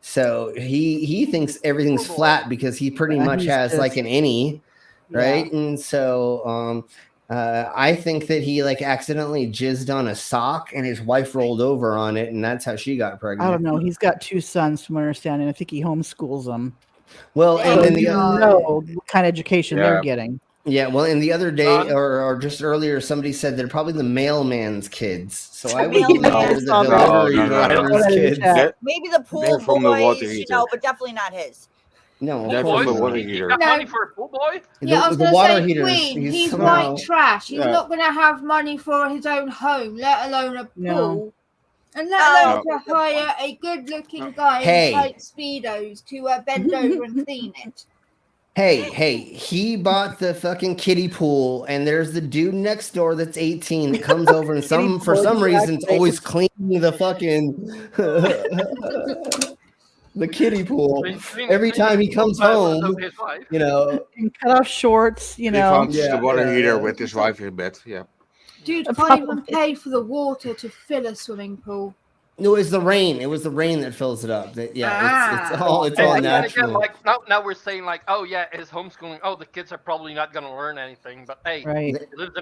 So he thinks everything's flat because he pretty much has like an innie, right? Yeah. And so I think that he like accidentally jizzed on a sock and his wife rolled over on it, and that's how she got pregnant. I don't know. He's got 2 sons, from my understanding. I think he homeschools them. Well, and then know what kind of education they're getting. Yeah, well, and the other day, or just earlier, somebody said they're probably the mailman's kids. So I would consider the delivery driver's kids. Maybe the pool boys, but definitely not his. No, Pool boys? He got money for a pool boy? Yeah, I was the going to water say, heaters. Queen, he's white trash. He's not going to have money for his own home, let alone a pool. And let alone to hire a good-looking guy in tight Speedos to bend over and clean it. Hey, he bought the fucking kiddie pool, and there's the dude next door that's 18 that comes over and for some reason, it's always cleaning the fucking the kiddie pool. Every time he comes home, you know, in cutoff shorts, you He know. found the water heater with his wife in bed. Yeah. Dude can't even pay for the water to fill a swimming pool. No, it was the rain. It was the rain that fills it up. It's all natural. Again, like now we're saying like, oh yeah, his homeschooling. Oh, the kids are probably not going to learn anything. But hey, he lives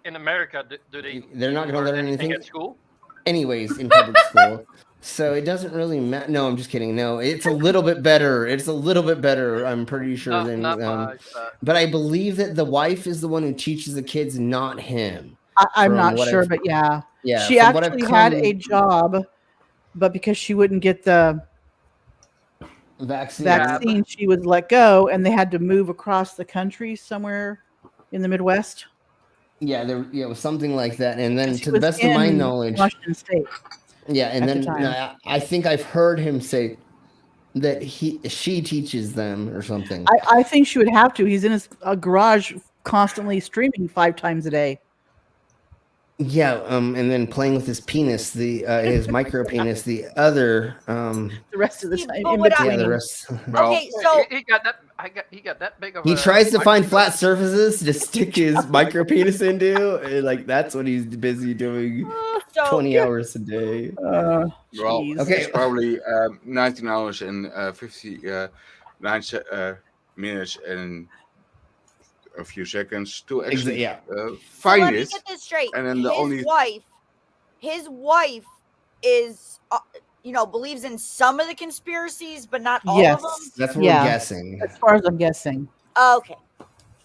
in America. Do they? They're not going to learn anything at school. Anyways, in public school. So it doesn't really matter. No, I'm just kidding. No, it's a little bit better. I'm pretty sure than. But I believe that the wife is the one who teaches the kids, not him. I'm not sure, but yeah. Yeah, she actually had a job, but because she wouldn't get the vaccine, she was let go, and they had to move across the country somewhere in the Midwest. Yeah, it was something like that. And then, to the best of my knowledge, Washington State. Yeah, and then I think I've heard him say that she teaches them or something. I think she would have to. He's in his garage constantly streaming 5 times a day. Yeah, and then playing with his penis, his micro penis, the other the rest of the time. The rest. Okay, so he got that big of. He tries to find flat surfaces to stick his micro penis into, and like that's what he's busy doing, 20 hours a day. Well, it's probably 19 hours and 59 minutes and a few seconds to actually find let me it. get this straight. And then his wife is, believes in some of the conspiracies, but not all of them. That's what we're guessing. As far as I'm guessing. Okay.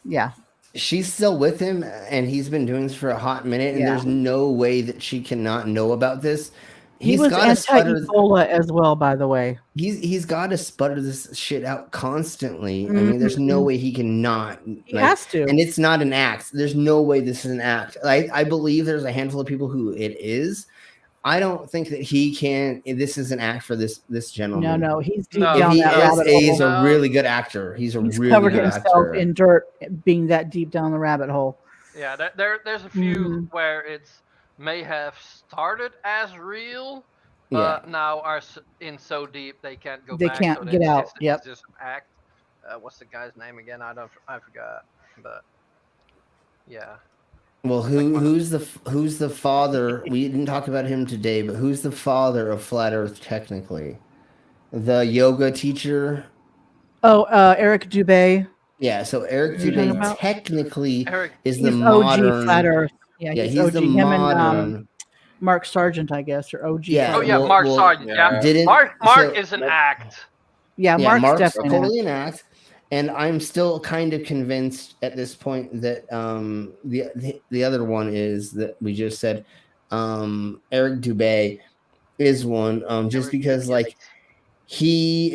Yeah. She's still with him, and he's been doing this for a hot minute, and there's no way that she cannot know about this. He was anti-Ebola as well, by the way. He's got to sputter this shit out constantly. I mean, there's no way he cannot. He has to. And it's not an act. There's no way this is an act. I believe there's a handful of people who it is. I don't think that he can. This is an act for this gentleman. No, he's deep down that rabbit hole. He's a really good actor. He's really covered good himself actor. in dirt, being that deep down the rabbit hole. Yeah, there's a few where it's may have started as real, but now are in so deep they can't go back. They can't get out. It's just an act. What's the guy's name again? I forgot. But yeah. Well, who's the father? We didn't talk about him today, but who's the father of Flat Earth technically? The yoga teacher. Oh, Eric Dubay. Yeah, so Eric Dubay technically is the OG modern Flat Earth. Yeah, he's OG. the Him modern. And Mark Sargent, I guess, or OG. Yeah. Mark Sargent. Yeah. Mark is an act. Yeah, Mark's definitely totally an act. And I'm still kind of convinced at this point that the other one is that we just said Eric Dubay is one just because like he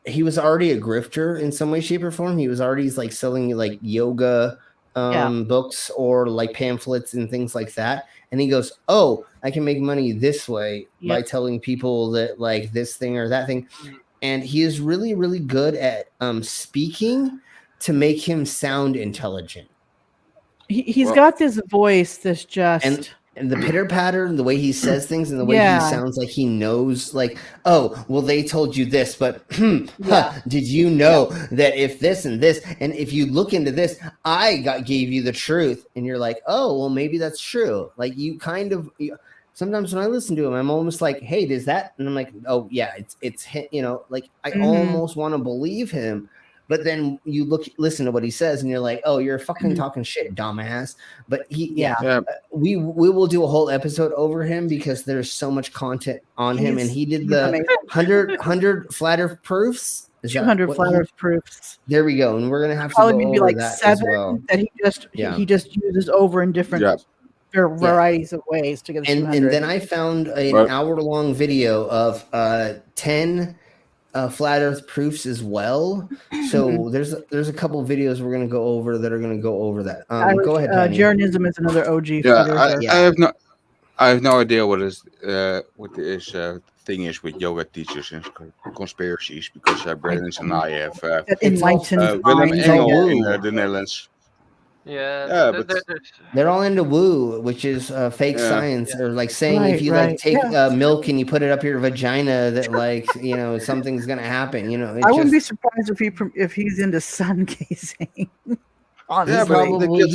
was already a grifter in some way, shape, or form. He was already like selling like yoga books or like pamphlets and things like that. And he goes, "Oh, I can make money this way by telling people that like this thing or that thing." And he is really, really good at speaking to make him sound intelligent. He's got this voice that's just... And the pitter patter and the way he says things and the way he sounds like he knows, like, oh, well, they told you this, but did you know that if this and this, and if you look into this, gave you the truth. And you're like, oh, well, maybe that's true. Like you kind of... Sometimes when I listen to him, I'm almost like, hey, does that? And I'm like, oh, yeah, it's like I almost want to believe him. But then you listen to what he says and you're like, oh, you're fucking talking shit, dumbass. But we will do a whole episode over him because there's so much content on him. And he did the 100 flat earth proofs. Is 200 flat Earth proofs. There we go, and we're gonna have to Probably go maybe over like that 7 as well. that he just uses over in different varieties of ways to get 200. And then I found an hour-long video of 10 flat Earth proofs as well. So there's a couple of videos we're gonna go over that are gonna go over that. Go ahead, Tony. Jeranism is another OG. I have no idea what this thing is with yoga teachers and conspiracies, because Brandon and I have Willem Engel in the Netherlands. Yeah, they're all into woo, which is fake science, or like saying if you like take milk and you put it up your vagina, that like something's gonna happen. I wouldn't be surprised if he's into sun gazing. Honestly,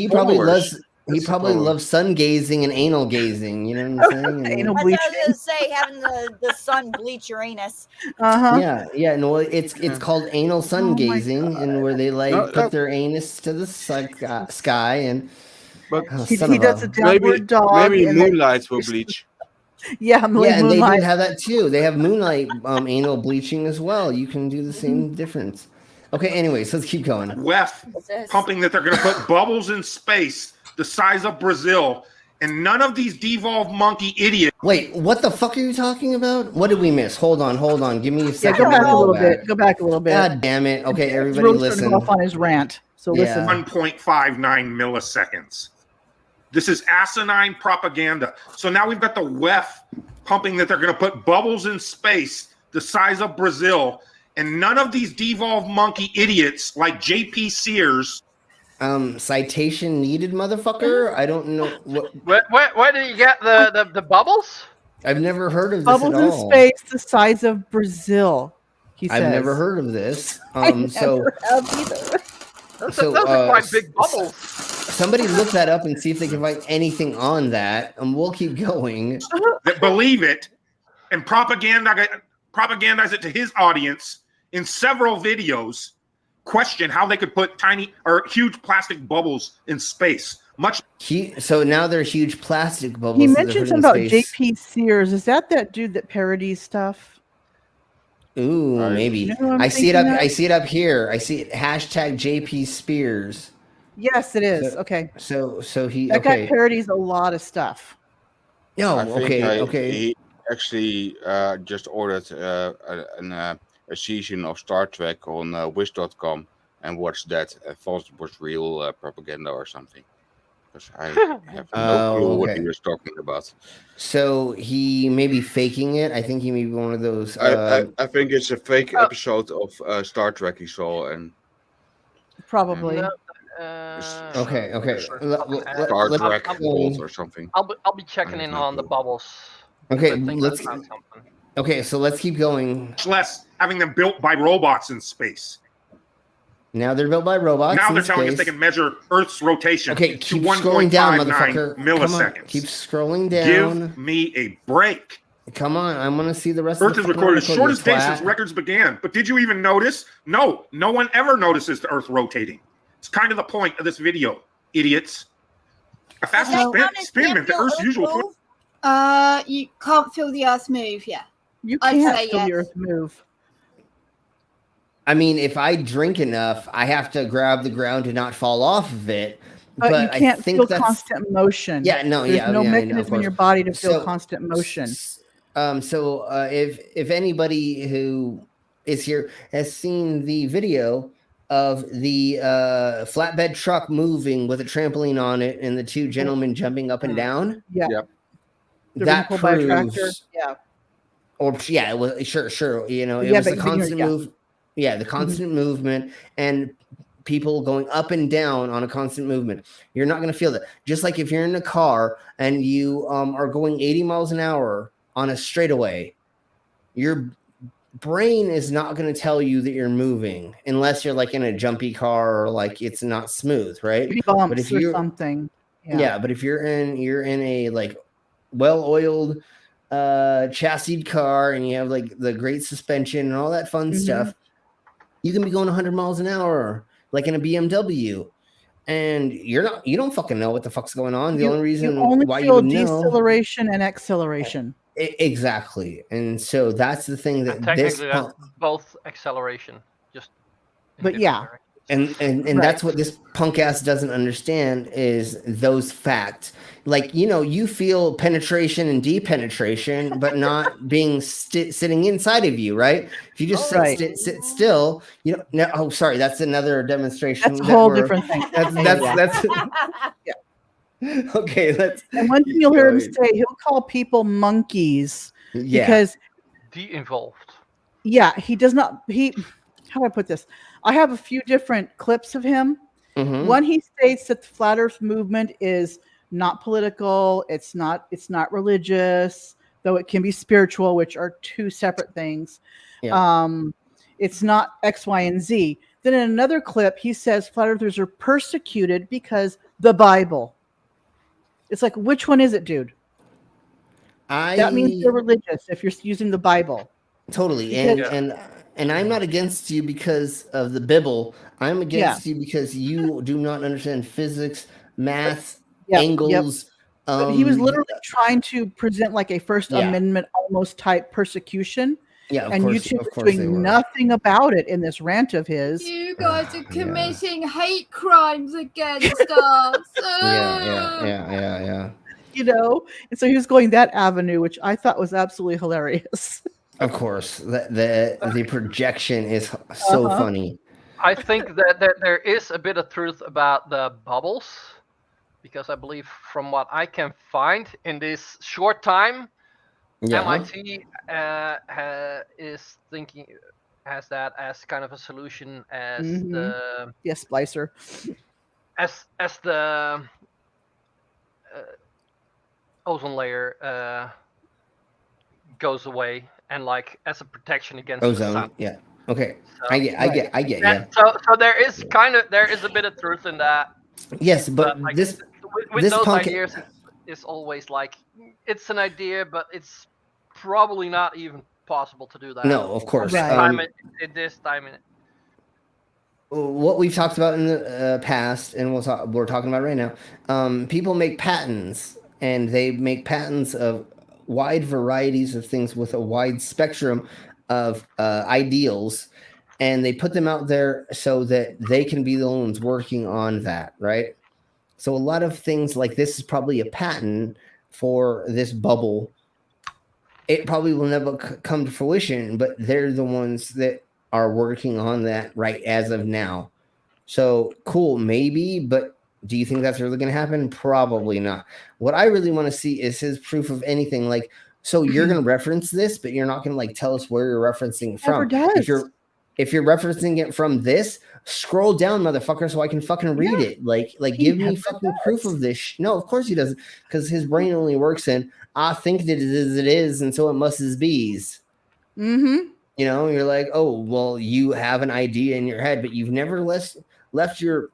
he probably loves sun gazing and anal gazing. You know what I'm saying? Anal I was gonna say having the sun bleach your anus. Yeah. No, it's called anal sun gazing, and where they put their anus to the sky and. But he does a downward dog. Maybe moonlight will bleach. And they do have that too. They have moonlight anal bleaching as well. You can do the same difference. Okay. Anyways, let's keep going. WEF pumping that they're going to put bubbles in space the size of Brazil, and none of these devolved monkey idiots. Wait, what the fuck are you talking about? What did we miss? Hold on. Give me a second. Go back a little bit. Go back a little bit. God damn it. Okay, everybody listen. Off on his rant. So listen. 1.59 milliseconds. This is asinine propaganda. So now we've got the WEF pumping that they're going to put bubbles in space the size of Brazil, and none of these devolved monkey idiots like J.P. Sears. Citation needed, motherfucker. I don't know where did you get the bubbles? I've never heard of this bubbles at all. In space the size of Brazil. He says. I've never heard of this. Those are quite big bubbles. Somebody look that up and see if they can find anything on that, and we'll keep going. That believe it and propagandize it to his audience in several videos. Question how they could put tiny or huge plastic bubbles in space. So now they're huge plastic bubbles. He mentioned something about J.P. Sears. Is that dude that parodies stuff? Ooh, maybe. I see it up here. I see it. Hashtag J.P. Spears. Yes, it is. Okay. So he that guy parodies a lot of stuff. Okay. He actually just ordered a season of Star Trek on Wish.com and watched that. I thought it was real propaganda or something, because I have no clue what he was talking about. So he may be faking it. I think he may be one of those. I think it's a fake episode of Star Trek he saw, and probably. Okay. Star Trek or something. I'll be checking in on the bubbles. Okay, so let's keep going. Less having them built by robots in space. Now they're built by robots. Now they're telling us they can measure Earth's rotation. Okay, keep scrolling down, motherfucker. Milliseconds. Keep scrolling down. Give me a break. Come on, I want to see the rest Earth of the is recorded the shortest day since records began. But did you even notice? No one ever notices the Earth rotating. It's kind of the point of this video, idiots. A faster spin meant the Earth's usual. You can't feel the Earth move, yeah. You can't feel the Earth move. I mean, if I drink enough, I have to grab the ground to not fall off of it. But you can't feel constant motion. Yeah, no, There's no mechanism in your body to feel constant motion. So if anybody who is here has seen the video of the flatbed truck moving with a trampoline on it and the two gentlemen jumping up and down. Yeah. That proves, by a tractor. Yeah. Or it was sure. You know, it was the constant move. Yeah, the constant movement and people going up and down on a constant movement. You're not going to feel that. Just like if you're in a car and you are going 80 miles an hour on a straightaway, your brain is not going to tell you that you're moving unless you're like in a jumpy car or like it's not smooth, right? But if you're something, but if you're in a like well-oiled chassis car and you have like the great suspension and all that fun stuff, you can be going 100 miles an hour like in a BMW, and you don't fucking know what the fuck's going on. The only reason why you know deceleration and acceleration. Exactly, and so that's the thing that technically that's both acceleration. But yeah. And that's what this punk ass doesn't understand is those facts. Like, you feel penetration and depenetration, but not being sitting inside of you, right? If you just sit still, no, sorry, that's another demonstration. That's a whole different thing. That's okay. And one thing you'll hear him say, he'll call people monkeys because de-involved. Yeah, he does not. How do I put this? I have a few different clips of him. Mm-hmm. One, he states that the flat Earth movement is not political. It's not religious, though it can be spiritual, which are two separate things. Yeah. It's not X, Y, and Z. Then in another clip, he says flat earthers are persecuted because the Bible. It's like, which one is it, dude? That means they're religious if you're using the Bible. Totally. And I'm not against you because of the Bible. I'm against you because you do not understand physics, math, angles. But he was literally trying to present like a First Amendment almost type persecution. Yeah, and YouTube is doing nothing about it in this rant of his. You guys are committing hate crimes against us. Yeah. And so he was going that avenue, which I thought was absolutely hilarious. Of course, the projection is so funny. I think that there is a bit of truth about the bubbles, because I believe from what I can find in this short time, MIT has that as kind of a solution as the splicer, as the ozone layer goes away, and like as a protection against ozone. The sun. Yeah. Okay. So, I get. Yeah. So there is a bit of truth in that. Yes, but like, this with this those punk ideas is always like it's an idea, but it's probably not even possible to do that. No, of course. This time what we've talked about in the past, and we're talking about right now. People make patents, and they make patents of wide varieties of things with a wide spectrum of ideals, and they put them out there so that they can be the ones working on that, right? So a lot of things like this is probably a patent for this bubble. It probably will never come to fruition, but they're the ones that are working on that right as of now. So cool, maybe, but do you think that's really going to happen? Probably not. What I really want to see is his proof of anything. Like, so you're going to reference this, but you're not going to like tell us where you're referencing from. If you're referencing it from this, scroll down, motherfucker, so I can fucking read it. Like give me fucking proof of this. No, of course he doesn't, because his brain only works in I think that it is, and so it must is bees. Mm-hmm. You're like, oh, well, you have an idea in your head, but you've never left your.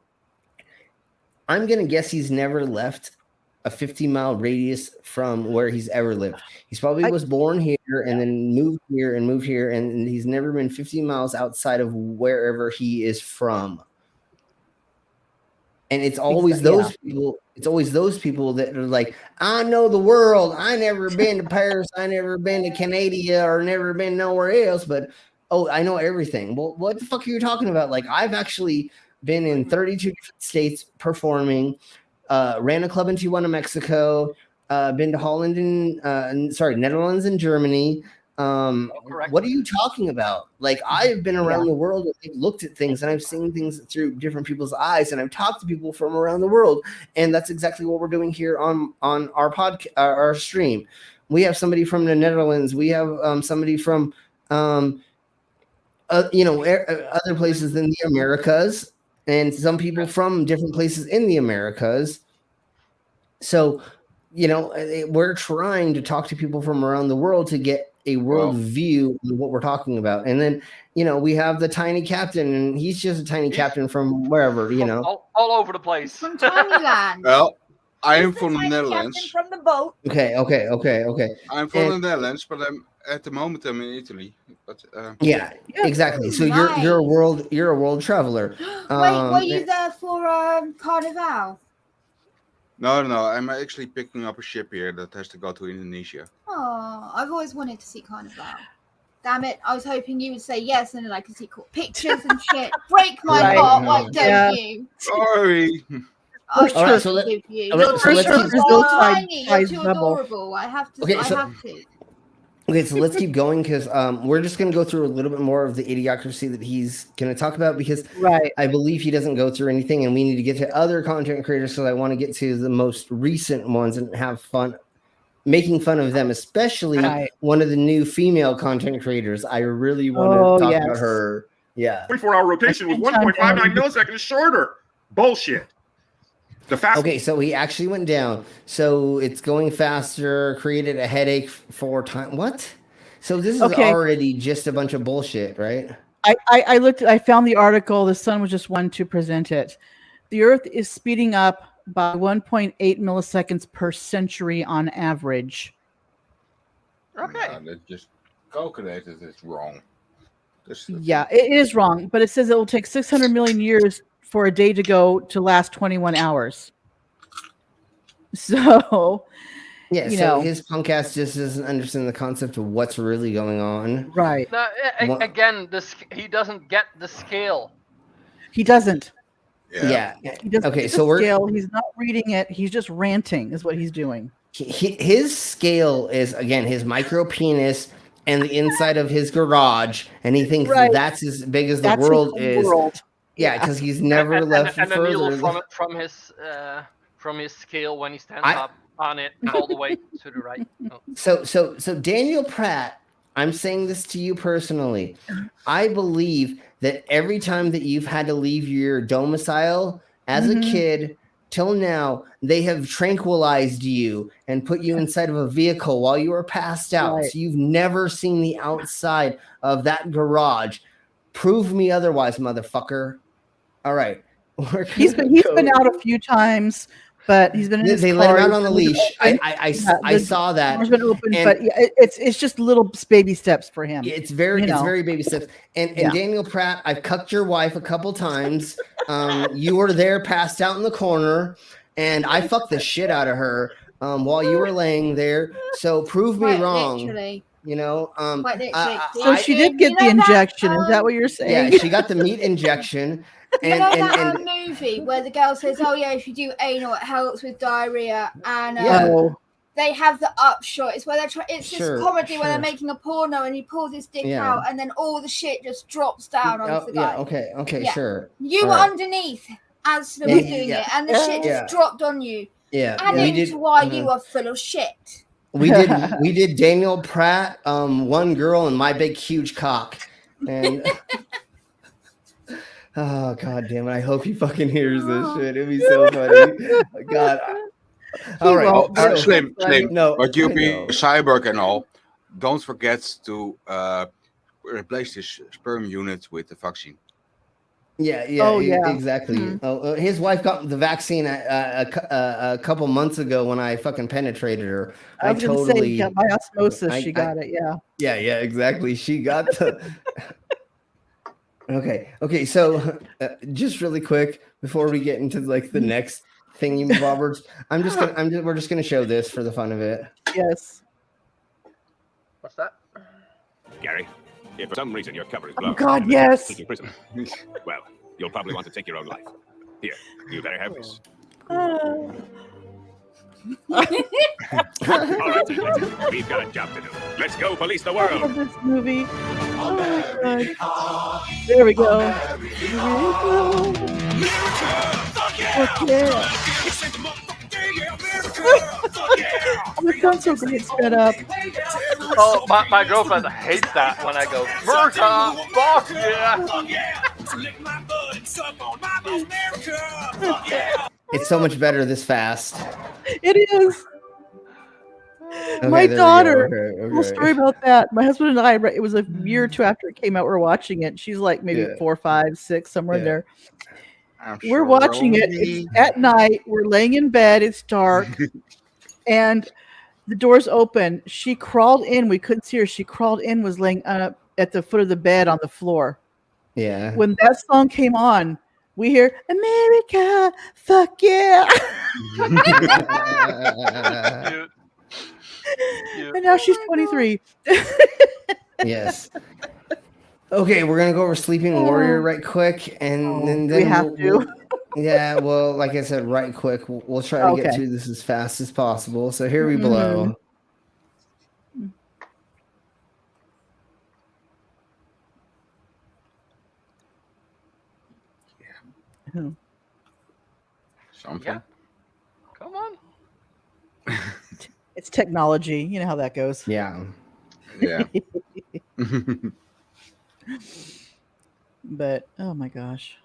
I'm gonna guess he's never left a 50-mile radius from where he's ever lived. He's probably was born here and then moved here, and he's never been 50 miles outside of wherever he is from. And it's always those people. It's always those people that are like, I know the world. I never been to Paris. I never been to Canada, or never been nowhere else. But I know everything. Well, what the fuck are you talking about? Like, I've actually been in 32 different states performing. Ran a club in Tijuana, Mexico. Been to Holland and Netherlands and Germany. What are you talking about? Like, I've been around the world, and I've looked at things, and I've seen things through different people's eyes, and I've talked to people from around the world, and that's exactly what we're doing here on our podcast, our stream. We have somebody from the Netherlands. We have somebody from other places in the Americas, and some people from different places in the Americas. So, we're trying to talk to people from around the world to get a world view of what we're talking about. And then, we have the tiny captain, and he's just a tiny captain from wherever, all over the place. From Thailand. Well, I am from the Netherlands. From the boat. Okay. I'm from the Netherlands, but at the moment I'm in Italy. But yeah, exactly. So you're a world traveler. Wait, were you there for Carnival? No, I'm actually picking up a ship here that has to go to Indonesia. Oh, I've always wanted to see Carnival. Damn it! I was hoping you would say yes, and then I could see cool pictures and shit. Break my heart, why don't you? Sorry. I All right, so forgive you. all right, You're so let's too keep- tiny. You're too adorable. I have to. Okay, I so- have to. Okay, so let's keep going because we're just going to go through a little bit more of the idiocracy that he's going to talk about because I believe he doesn't go through anything, and we need to get to other content creators because I want to get to the most recent ones and have fun making fun of them, especially one of the new female content creators. I really want to talk about her. Yeah. 24-hour rotation with 1.59 milliseconds shorter. Bullshit. Okay, so he actually went down. So it's going faster, created a headache for time. What? So this is already just a bunch of bullshit, right? I looked. I found the article. The Sun was just one to present it. The Earth is speeding up by 1.8 milliseconds per century on average. Okay. No, just calculated it's wrong. Yeah, it is wrong, but it says it will take 600 million years for a day to last 21 hours. So, yeah, so his punk ass just doesn't understand the concept of what's really going on. Right. No, again, he doesn't get the scale. He doesn't. Yeah. He doesn't Okay, get so the scale. He's not reading it. He's just ranting is what he's doing. His scale is, again, his micro penis and the inside of his garage, and he thinks that's as big as the world is. Yeah, because he's never left and further. a needle from his scale when he stands up on it all the way to the right. Oh. So Daniel Pratt, I'm saying this to you personally. I believe that every time that you've had to leave your domicile as a kid till now, they have tranquilized you and put you inside of a vehicle while you were passed out. So you've never seen the outside of that garage. Prove me otherwise, motherfucker. All right. He's been out a few times, but he's been in his They car. let him out on the leash. I saw that. Door's been open, but it's just little baby steps for him. It's very baby steps. And Daniel Pratt, I've cucked your wife a couple times. You were there, passed out in the corner, and I fucked the shit out of her while you were laying there. So prove me wrong. Literally. You know, so she did get the injection. Is that what you're saying? Yeah, she got the meat injection. You know that movie where the girl says, "Oh yeah, if you do anal, it helps with diarrhea," and they have the upshot. It's where they're it's this comedy where they're making a porno, and he pulls his dick out, and then all the shit just drops down onto the guy. Okay, sure. You were underneath as they were doing it, and the shit just dropped on you. Yeah, adding to why you are full of shit. We did Daniel Pratt, one girl, and my big huge cock, and. Oh god damn it! I hope he fucking hears this shit. It'd be so funny. God. All right. Slim. No, but you be cyborg and all. Don't forget to replace this sperm unit with the vaccine. Yeah. Exactly. His wife got the vaccine a couple months ago when I fucking penetrated her. I was totally say, by osmosis. She got it. Yeah. Yeah. Exactly. She got the. Okay. So, just really quick before we get into like the next thingy bobbers, we're just gonna show this for the fun of it. Yes. What's that? Gary, if for some reason your cover is blown, God, yes. Prison, well, you'll probably want to take your own life. Here, you better have this. All right, we've got a job to do. Let's go police the world. I love this movie. Oh my God. There we go. Fuck yeah. The gun's so great sped up. Oh, my girlfriend hates that when I go, America, fuck yeah. It's so much better this fast. It is. Okay, my daughter. Okay. Cool story about that. My husband and I. It was a year or two after it came out. We're watching it. She's like maybe 4, 5, 6, somewhere in there. We're watching it. It's at night. We're laying in bed. It's dark, and the door's open. She crawled in. We couldn't see her. She crawled in. Was laying up at the foot of the bed on the floor. Yeah. When that song came on, we hear America, fuck yeah. Cute. And now she's 23. Yes. Okay, we're gonna go over Sleeping Warrior right quick, and then we have to. Yeah, well, like I said, right quick. We'll try to get through this as fast as possible. So here we blow. Something. Yeah. Come on. It's technology. You know how that goes. Yeah. Yeah. But oh my gosh.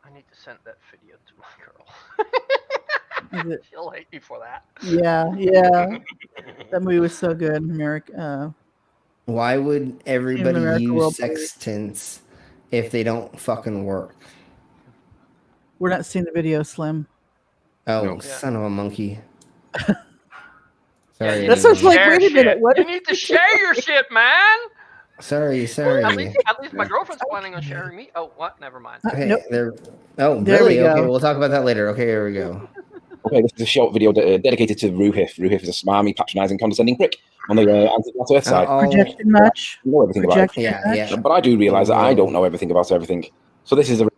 I need to send that video to my girl. Is it? She'll hate me for that. Yeah. That movie was so good. America. Why would everybody America use World sextants if they don't fucking work? We're not seeing the video, Slim. Oh, son of a monkey. Sorry. That sounds like, wait a minute. What? You need to share your shit, man. Sorry. At least my girlfriend's planning on sharing me. Oh, what? Never mind. Okay, there. Oh, There really? we go. Okay, we'll talk about that later. Okay, here we go. Okay, this is a short video dedicated to Ruhif. Ruhif is a smarmy, patronising, condescending prick on the anti-flat Earth side. Projection much? You know everything about it. Yeah. But I do realise that I don't know everything about everything. So this is a...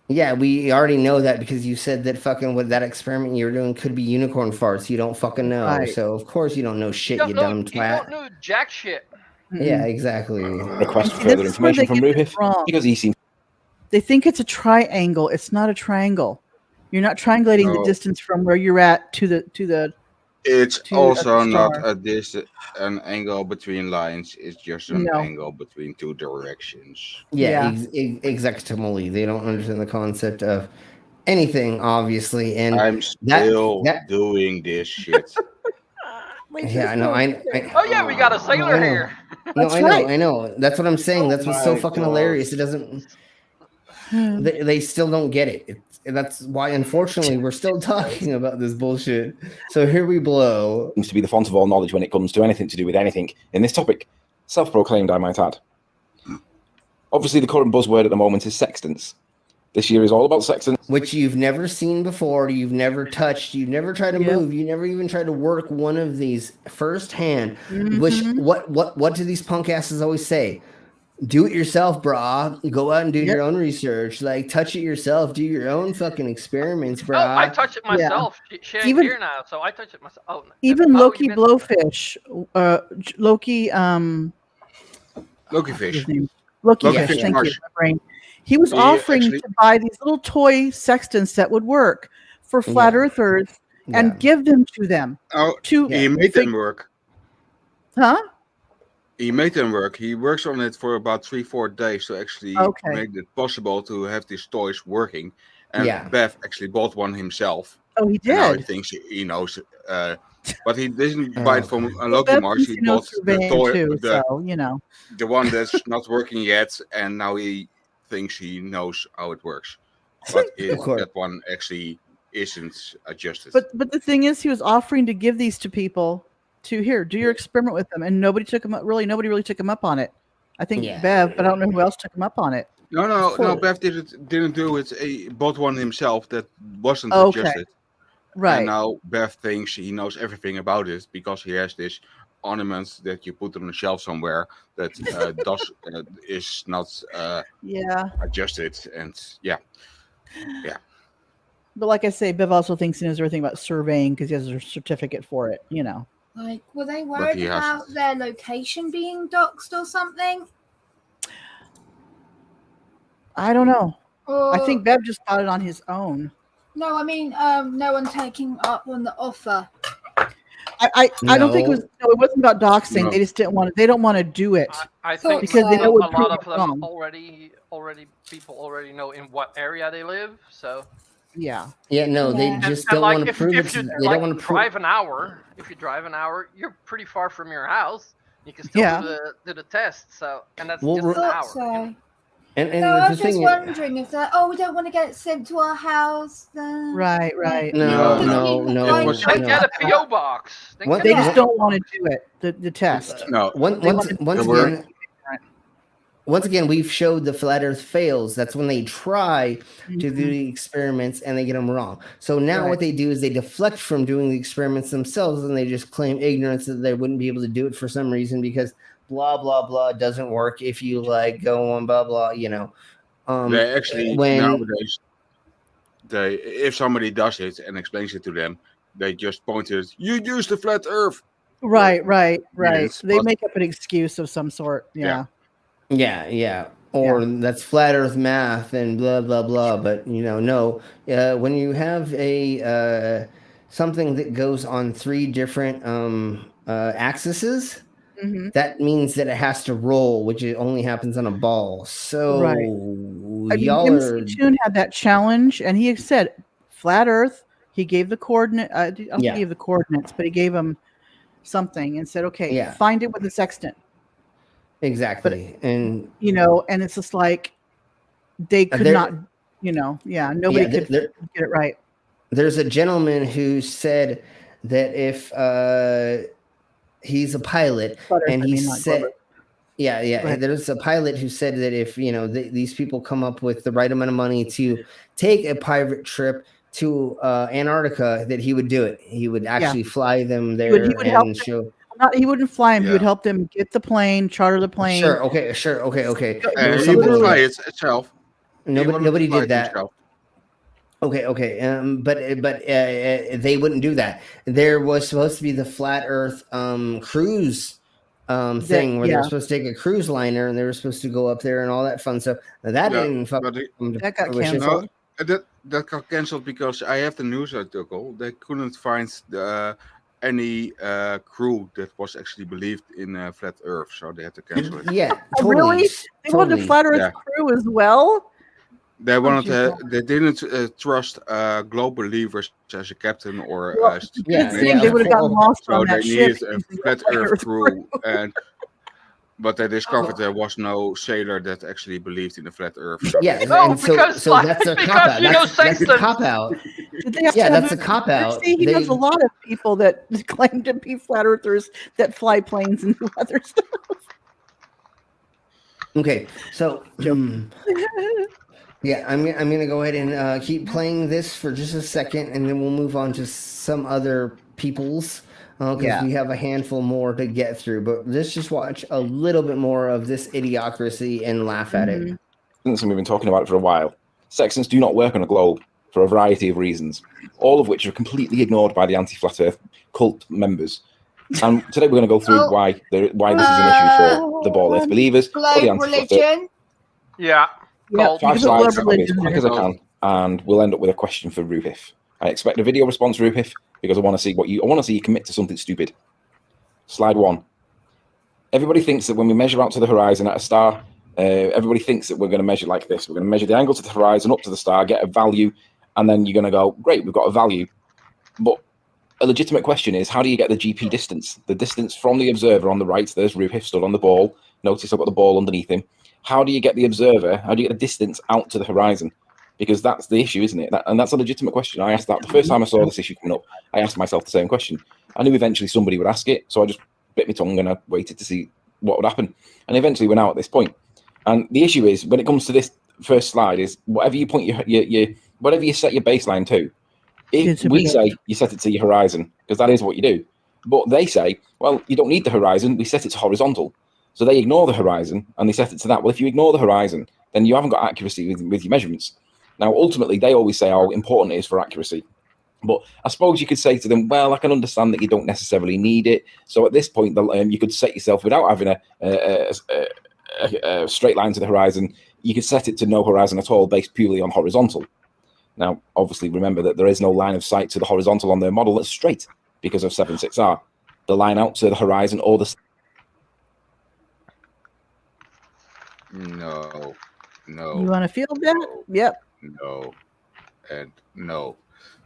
Yeah, we already know that because you said that fucking what that experiment you were doing could be unicorn farts. You don't fucking know. Right. So of course you don't know shit, you dumb twat. You don't know jack shit. Yeah, exactly. Request See, further this is where information from they get it Ruhif wrong. because he seems... They think it's a triangle. It's not a triangle. You're not triangulating the distance from where you're at to the. It's to also a not star. an angle between lines. It's just an No. angle between two directions. Yeah. Exactly. They don't understand the concept of anything, obviously. And I'm still doing this shit. Yeah, I know. Oh yeah, we got a sailor here. No, I know. That's what I'm saying. That's what's so fucking hilarious. It doesn't. They still don't get it. That's why, unfortunately, we're still talking about this bullshit. So here we blow. Seems to be the font of all knowledge when it comes to anything to do with anything in this topic. Self-proclaimed, I might add. Obviously, the current buzzword at the moment is sextants. This year is all about sextants. Which you've never seen before, you've never touched, you've never tried to move, you never even tried to work one of these firsthand. Which what do these punk asses always say? Do it yourself, brah. Go out and do your own research. Like, touch it yourself. Do your own fucking experiments, brah. Oh, I touch it myself. She ain't here now, so I touch it myself. Oh, even Loki Blowfish, Loki fish. Loki Fish. Thank you. My brain. He was offering to buy these little toy sextants that would work for flat earthers and give them to them. Oh, he made them work. Huh? He made them work. He works on it for about 3-4 days to actually make it possible to have these toys working. And Bev actually bought one himself. Oh, he did. And now he thinks he knows. But he didn't buy it from Loki Mars. He bought the toy, the one that's not working yet, and now he thinks he knows how it works. But that one actually isn't adjusted. But the thing is, he was offering to give these to people. To here, do your experiment with them, and nobody really took him up on it. I think Bev, but I don't know who else took him up on it. No. Bev didn't do it. He bought one himself that wasn't adjusted. Right. And now Bev thinks he knows everything about it because he has this ornament that you put on a shelf somewhere that is not adjusted, and yeah. But like I say, Bev also thinks he knows everything about surveying because he has a certificate for it. Like, were they worried about their location being doxed or something? I don't know. I think Bev just bought it on his own. No, I mean, no one taking up on the offer. I don't think it was. No, it wasn't about doxing. No. They just didn't want to. They don't want to do it. I think because they know a lot of them people already know in what area they live. So. Yeah. No, they just don't want to prove it. They don't want to drive an hour. If you drive an hour, you're pretty far from your house. You can still do the test. So, and that's just an hour. So. And I was just wondering if that. Oh, we don't want to get it sent to our house. Then. Right. No. They get a PO box. They just don't want to do it. The test. No. Once again, we've showed the flat Earth fails. That's when they try to do the experiments and they get them wrong. So now what they do is they deflect from doing the experiments themselves and they just claim ignorance that they wouldn't be able to do it for some reason because blah blah blah doesn't work if you like go on blah blah. They actually when nowadays, if somebody does it and explains it to them, they just point to it. You use the flat Earth. Right. Yes, They but- make up an excuse of some sort. Yeah. Or that's flat Earth math and blah blah blah. But no. When you have a something that goes on 3 different axes, Mhm. that means that it has to roll, which it only happens on a ball. So y'all are. Toon had that challenge, and he said flat Earth. He gave the coordinate. I don't think he gave the coordinates, but he gave him something and said, "Okay, find it with the sextant." Exactly, and and it's just like they could not. Nobody could get it right. There's a gentleman who said that if he's a pilot, and he said, there's a pilot who said that if these people come up with the right amount of money to take a private trip to Antarctica, that he would do it. He would actually fly them there He would help and them. show. He wouldn't fly him. He would help them get the plane, charter the plane. Sure. Okay. There's He would something fly like it itself. nobody did that. Himself. Okay. But they wouldn't do that. There was supposed to be the flat Earth cruise thing where they were supposed to take a cruise liner and they were supposed to go up there and all that fun stuff. That didn't. That got canceled. No, that got cancelled because I have the news article. They couldn't find any crew that was actually believed in flat Earth, so they had to cancel it. Yeah, totally, really? They wanted a flat Earth crew as well. They wanted. They didn't trust global believers as a captain or. They would have gotten lost on that ship. So they needed a flat Earth crew, but they discovered there was no sailor that actually believed in the flat Earth. Yeah, so that's a cop out. That's a cop out. That's a cop out. See, he knows a lot of people that claim to be flat earthers that fly planes and do other stuff. Okay, so I'm gonna go ahead and keep playing this for just a second, and then we'll move on to some other people's. Because we have a handful more to get through, but let's just watch a little bit more of this idiocracy and laugh at it. Since we've been talking about it for a while, sextants do not work on a globe for a variety of reasons, all of which are completely ignored by the anti-flat Earth cult members. And today we're going to go through why this is an issue for the ball Earth believers, or the anti-flat Earth. Yeah. 5 slides, I'll be as quick as I can, and we'll end up with a question for Ruhif. I expect a video response, Ruhif, because I want to see you commit to something stupid. Slide 1. Everybody thinks that when we measure out to the horizon at a star, everybody thinks that we're going to measure like this. We're going to measure the angle to the horizon up to the star, get a value, and then you're going to go, great, we've got a value. But a legitimate question is, how do you get the GP distance? The distance from the observer on the right, there's Ruhif stood on the ball. Notice I've got the ball underneath him. How do you get the observer, how do you get the distance out to the horizon? Because that's the issue, isn't it? And that's a legitimate question. I asked that the first time I saw this issue coming up. I asked myself the same question. I knew eventually somebody would ask it, so I just bit my tongue and I waited to see what would happen. And eventually we're now at this point. And the issue is, when it comes to this first slide, is whatever you point whatever you set your baseline to. If we say you set it to your horizon, because that is what you do. But they say, well, you don't need the horizon. We set it to horizontal. So they ignore the horizon and they set it to that. Well, if you ignore the horizon, then you haven't got accuracy with your measurements. Now, ultimately, they always say how important it is for accuracy. But I suppose you could say to them, well, I can understand that you don't necessarily need it. So at this point, you could set yourself, without having a straight line to the horizon, you could set it to no horizon at all based purely on horizontal. Now, obviously, remember that there is no line of sight to the horizontal on their model that's straight because of 7.6R. The line out to the horizon or the... No. You want to feel that? Yep. No, and no.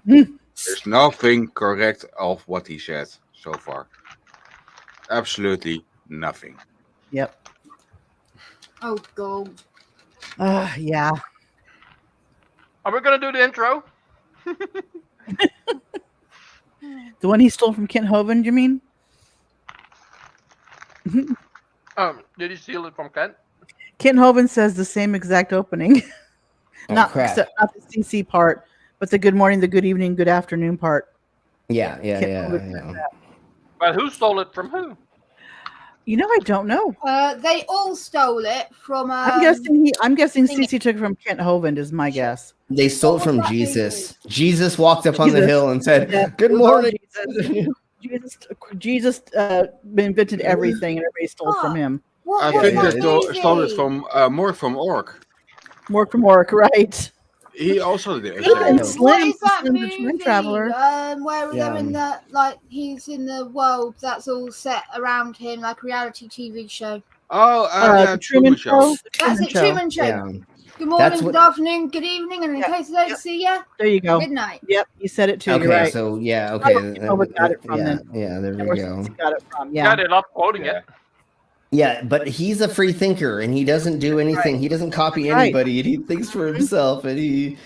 There's nothing correct of what he said so far. Absolutely nothing. Yep. Oh, God. Yeah. Are we going to do the intro? The one he stole from Kent Hovind, you mean? Did he steal it from Kent? Kent Hovind says the same exact opening. Not the CC part, but the good morning, the good evening, good afternoon part. Yeah. But who stole it from who? I don't know. They all stole it from. I'm guessing Cece took it from Kent Hovind is my guess. They stole it from Jesus. Jesus walked up on the hill and said, "Good morning." Jesus invented everything, and everybody stole from him. I think they stole it from more from Orc. More from Orc, right? He also did. Even Slim, What is that Slim the movie? Time Traveler. Where they're in the he's in the world that's all set around him, like a reality TV show. Yeah, Truman Show. That's it, Truman Show. Yeah. Good morning, good afternoon, good evening, and in case I don't see you, there you go. Good night. Yep, you said it too. Okay, You're right. so yeah, okay. Got it from then. Yeah, there we go. Got it from Got it up quoting it. Yeah, but he's a free thinker and he doesn't do anything. He doesn't copy anybody and he thinks for himself and he's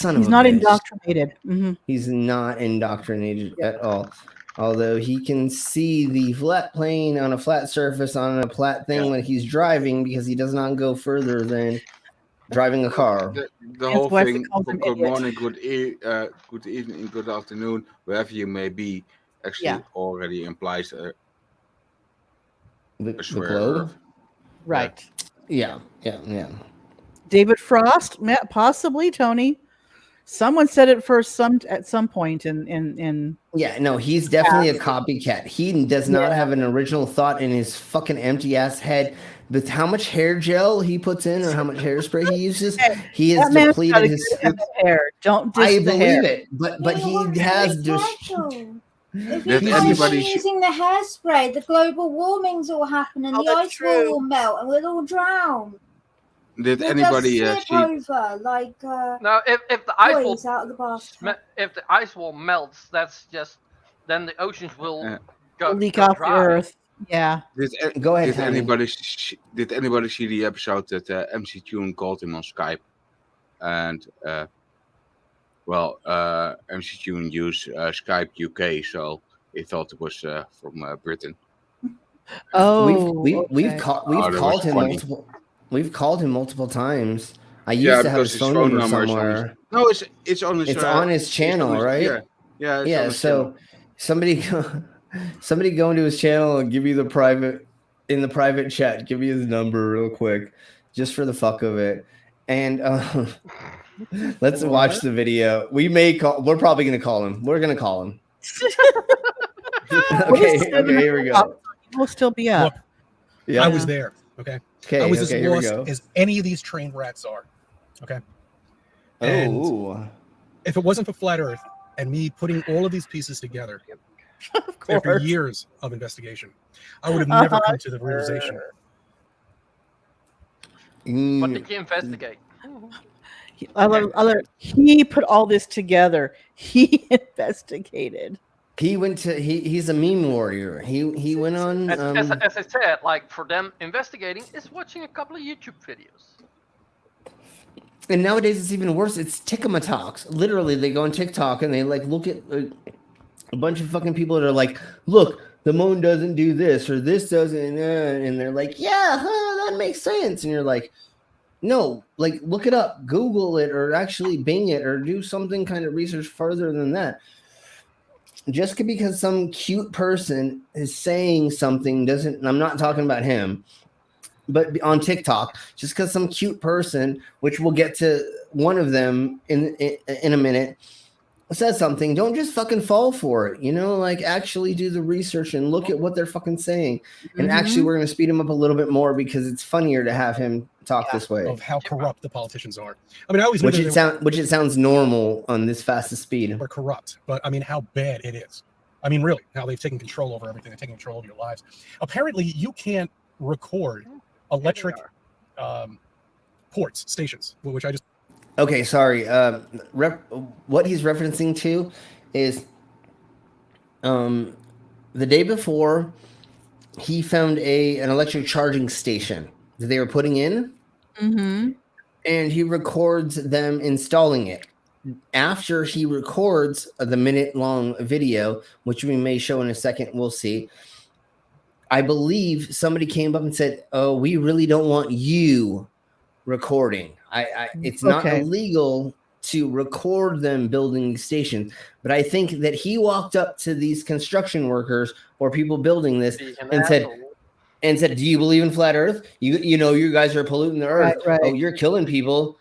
not indoctrinated. Mm-hmm. He's not indoctrinated at all. Although he can see the flat plane on a flat surface on a flat thing when he's driving because he does not go further than driving a car. The whole thing, good morning, good evening, good afternoon, wherever you may be, actually already implies the globe? Right. Yeah. David Frost, possibly Tony. Someone said it first at some point in Yeah, no, he's definitely a copycat. He does not have an original thought in his fucking empty ass head. With how much hair gel he puts in or how much hairspray he uses, he has depleted his hair. Don't diss I the believe hair. it, but he has If you keep using the hairspray, the global warming's all happening, the ice wall will melt, and we'll all drown. Did We'll anybody just slip over like Now, if the ice boys out of the basket. if the ice wall melts, that's just then the oceans will leak off the dry. earth. Yeah. Go ahead. Did anybody see the episode that MC Tune called him on Skype, and MC Tune used Skype UK, so he thought it was from Britain. Oh, we've called him multiple. We've called him multiple times. I used to have his phone number somewhere. No, it's on his. It's on his channel, right? Yeah. So somebody go into his channel and give you the private chat. Give me his number real quick, just for the fuck of it. And let's watch the video. We're probably gonna call him. We're gonna call him. Okay, here we go. We'll still be up. Look, Yeah. I was there. Okay. I was as lost as any of these train wrecks are. Okay. And if it wasn't for Flat Earth and me putting all of these pieces together after years of investigation, I would have never come to the realization. What did you investigate? He put all this together. He investigated. He went to he's a meme warrior. He went on As I said, like for them, investigating is watching a couple of YouTube videos. And nowadays it's even worse. It's Talks. Literally, they go on TikTok and they like look at a bunch of fucking people that are like, look, the moon doesn't do this or this doesn't, and they're like, yeah, that makes sense. And you're like, no, like look it up, Google it, or actually Bing it, or do something kind of research further than that. Just because some cute person is saying something doesn't, I'm not talking about him, but on TikTok, just because some cute person, which we'll get to one of them in a minute, says something, don't just fucking fall for it. Like actually do the research and look at what they're fucking saying. And actually, we're going to speed him up a little bit more because it's funnier to have him talk this way. Of how corrupt the politicians are. I mean, I always which it sounds normal on this fastest speed. We're corrupt, but I mean, how bad it is. I mean, really, how they've taken control over everything. They're taking control of your lives. Apparently, you can't record electric ports, stations, which I just. Okay, sorry. What he's referencing to is the day before he found an electric charging station that they were putting in, and he records them installing it. After he records the minute-long video, which we may show in a second, we'll see. I believe somebody came up and said, "Oh, we really don't want you recording. It's not illegal to record them building stations, but I think that he walked up to these construction workers or people building this and said, and said, "Do you believe in flat Earth? You know you guys are polluting the Earth. Right. Oh, you're killing people."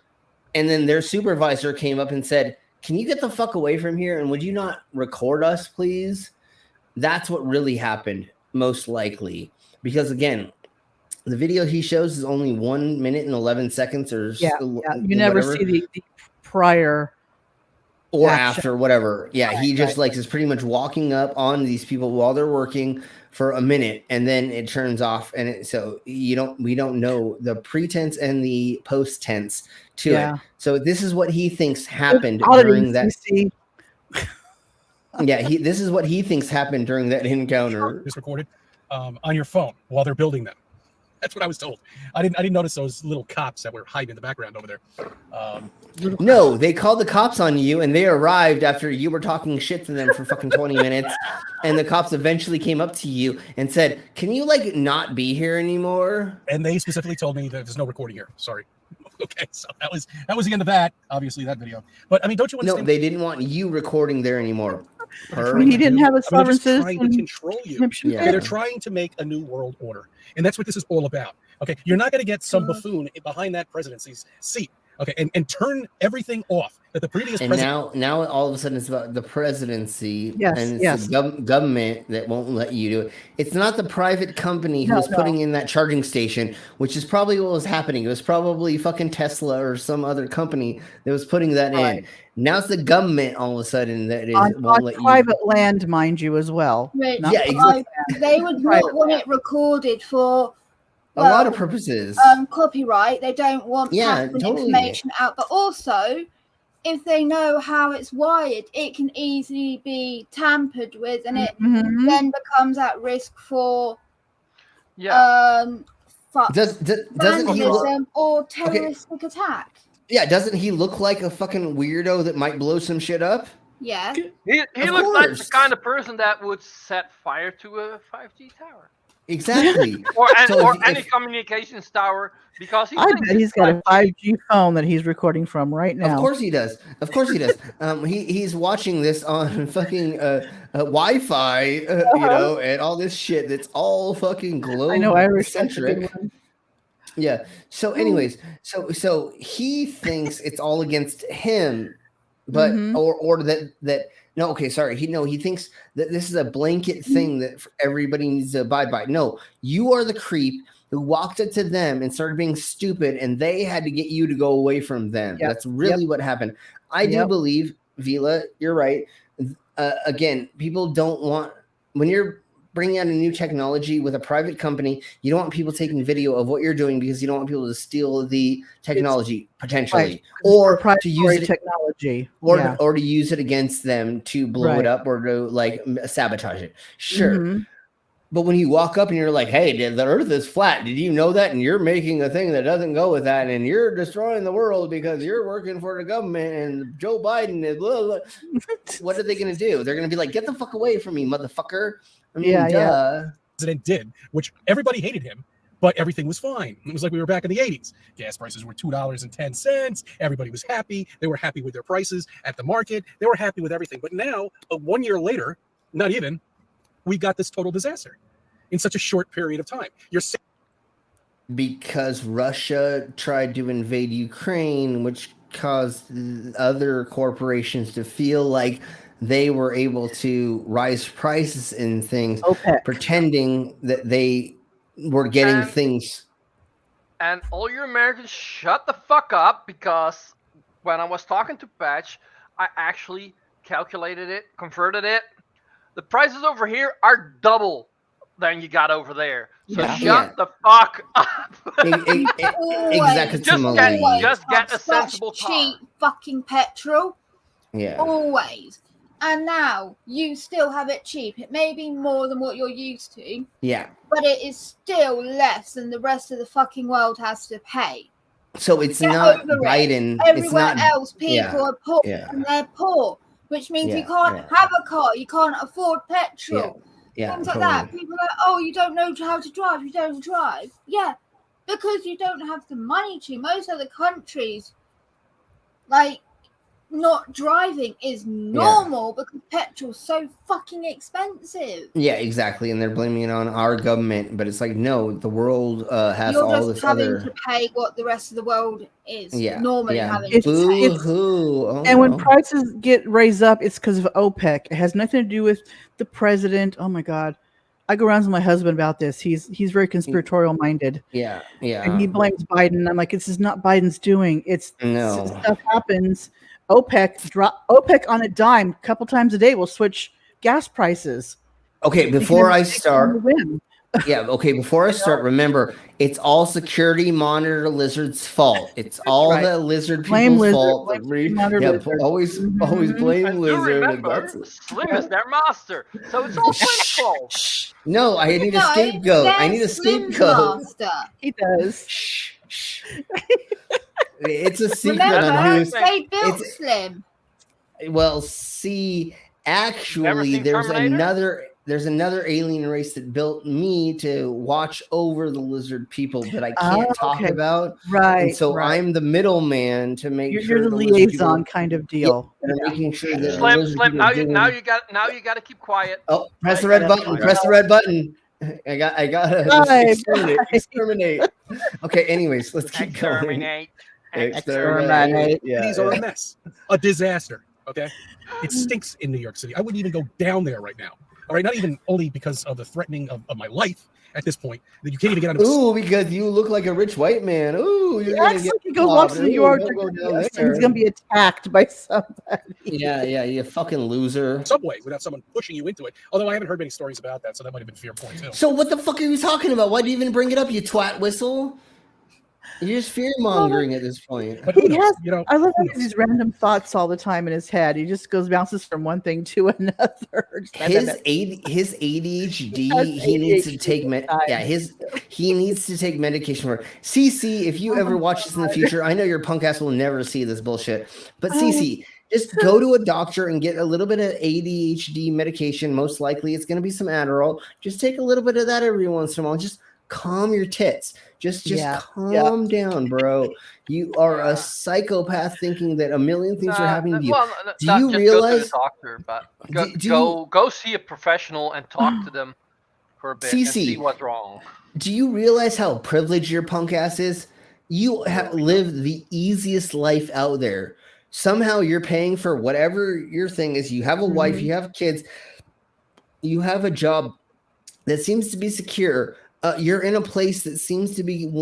And then their supervisor came up and said, "Can you get the fuck away from here? And would you not record us, please?" That's what really happened, most likely, because again, the video he shows is only 1 minute and 11 seconds, or you never see the prior or action. after, whatever. Yeah, he just like is pretty much walking up on these people while they're working for a minute, and then it turns off. And so we don't know the pretense and the post tense to it. So this is what he thinks happened during that. This is what he thinks happened during that encounter. It's recorded on your phone while they're building them. That's what I was told. I didn't notice those little cops that were hiding in the background over there. No, they called the cops on you, and they arrived after you were talking shit to them for fucking 20 minutes. And the cops eventually came up to you and said, "Can you like not be here anymore?" And they specifically told me that there's no recording here. Sorry. Okay, so that was the end of that. Obviously, that video. But I mean, don't you understand? No, they didn't want you recording there anymore. He didn't have a sovereign citizen. They're trying to control you. Okay, they're trying to make a new world order, and that's what this is all about. Okay, you're not going to get some buffoon behind that presidency's seat. Okay, and turn everything off that the previous president. Now all of a sudden it's about the presidency, and it's the government that won't let you do it. It's not the private company who's putting in that charging station, which is probably what was happening. It was probably fucking Tesla or some other company that was putting that in. Now it's the government all of a sudden that won't let you. Private land, mind you, as well. Right. Exactly. They would not want it recorded for a lot of purposes. Copyright. They don't want information out, but also if they know how it's wired, it can easily be tampered with, and it then becomes at risk for doesn't he vandalism or terroristic attack. Yeah, doesn't he look like a fucking weirdo that might blow some shit up? Yeah. He looks like the kind of person that would set fire to a 5G tower. Exactly. or any communications tower, because I bet he's got a 5G phone that he's recording from right now. Of course he does. He's watching this on fucking Wi-Fi, and all this shit that's all fucking globe-centric. Yeah. So, anyways, so he thinks it's all against him, but or that. No, okay, sorry. He thinks that this is a blanket thing that everybody needs to abide by. No, you are the creep who walked up to them and started being stupid, and they had to get you to go away from them. That's really what happened. I do believe, Vila, you're right. Again, people don't want, when you're bringing out a new technology with a private company, you don't want people taking video of what you're doing because you don't want people to steal the technology potentially, or to use it technology, or to use it against them to blow it up or to like sabotage it. Sure. But when you walk up and you're like, "Hey, the Earth is flat. Did you know that?" And you're making a thing that doesn't go with that, and you're destroying the world because you're working for the government and Joe Biden is blah, blah. What are they going to do? They're going to be like, "Get the fuck away from me, motherfucker." I mean, President did, which everybody hated him, but everything was fine. It was like we were back in the 80s. Gas prices were $2.10. Everybody was happy. They were happy with their prices at the market. They were happy with everything. But now, 1 year later, not even, we got this total disaster in such a short period of time. Because Russia tried to invade Ukraine, which caused other corporations to feel like they were able to rise prices in things, pretending that they were getting things. And all you Americans, shut the fuck up, because when I was talking to Patch, I actually calculated it, converted it. The prices over here are double than you got over there. So shut the fuck up. Exactly. Just get a sensible cheap fucking petrol. Yeah. Always. And now you still have it cheap. It may be more than what you're used to. Yeah. But it is still less than the rest of the fucking world has to pay. So it's not Biden. Everywhere else, people are poor and they're poor, which means you can't have a car. You can't afford petrol. Things like that. People are like, "Oh, you don't know how to drive. You don't drive." Yeah, because you don't have the money to. Most other countries, like, not driving is normal because petrol's so fucking expensive. Yeah, exactly. And they're blaming it on our government, but it's like, no, the world has You're all just this having other. to pay what the rest of the world is Yeah. having to pay. Boo-hoo. Oh, And when no. prices get raised up, it's because of OPEC. It has nothing to do with the president. Oh my God. I go around with my husband about this. He's very conspiratorial minded. Yeah. And he blames Biden. I'm like, this is not Biden's doing. It's No. stuff happens. OPEC on a dime, a couple times a day will switch gas prices. Okay, before I start, remember, it's all security monitor lizard's fault. It's all the lizard people's fault. Always blame lizard. Remember, Slim is their master, so it's all Slim's fault. No, I need a scapegoat. I need a scapegoat. He does. It's a secret Remember, on who's. they built Slim. Well, see, actually, there's another alien race that built me to watch over the lizard people that I can't talk about. Right. And so I'm the middleman to make sure you're the lizard liaison people, kind of deal. and I'm making sure that Slim, now you got to keep quiet. Oh, press the red button. Press the red button. I got to exterminate. Okay, anyways, let's keep going. Exterminate. Yeah, These are a mess, a disaster. Okay, it stinks in New York City. I wouldn't even go down there right now. All right, not even only because of the threatening of my life at this point that you can't even get on. Ooh, because you look like a rich white man. Ooh, you're gonna get. Go walk to New York. He's gonna be attacked by somebody. Yeah, you fucking loser. Subway without someone pushing you into it. Although I haven't heard many stories about that, so that might have been fear point too. So what the fuck are you talking about? Why do you even bring it up, you twat whistle? You're just fear mongering at this point. He has, I love these random thoughts all the time in his head. He just bounces from one thing to another. His ADHD, he needs to take he needs to take medication for. CC, if you ever watch this in the future, I know your punk ass will never see this bullshit. But CC, just go to a doctor and get a little bit of ADHD medication. Most likely it's going to be some Adderall. Just take a little bit of that every once in a while. Just calm your tits. Just calm down, bro. You are a psychopath thinking that a million things are happening to you. Well, do you realize? Go to the doctor, but go see a professional and talk to them for a bit and see what's wrong. Do you realize how privileged your punk ass is? You have lived the easiest life out there. Somehow you're paying for whatever your thing is. You have a wife, you have kids, you have a job that seems to be secure. You're in a place that seems to be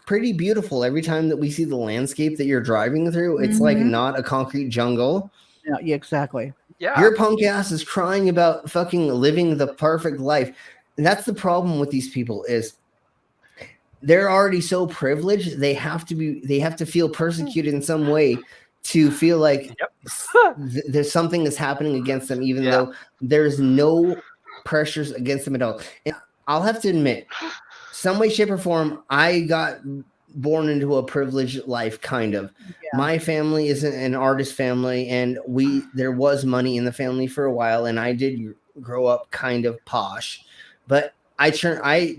pretty beautiful. Every time that we see the landscape that you're driving through, it's like not a concrete jungle. Yeah, exactly. Yeah. Your punk ass is crying about fucking living the perfect life. And that's the problem with these people is they're already so privileged. They have to feel persecuted in some way to feel like there's something that's happening against them, even though there's no pressures against them at all. And I'll have to admit, some way, shape, or form, I got born into a privileged life, kind of. Yeah. My family isn't an artist family, and there was money in the family for a while, and I did grow up kind of posh. But I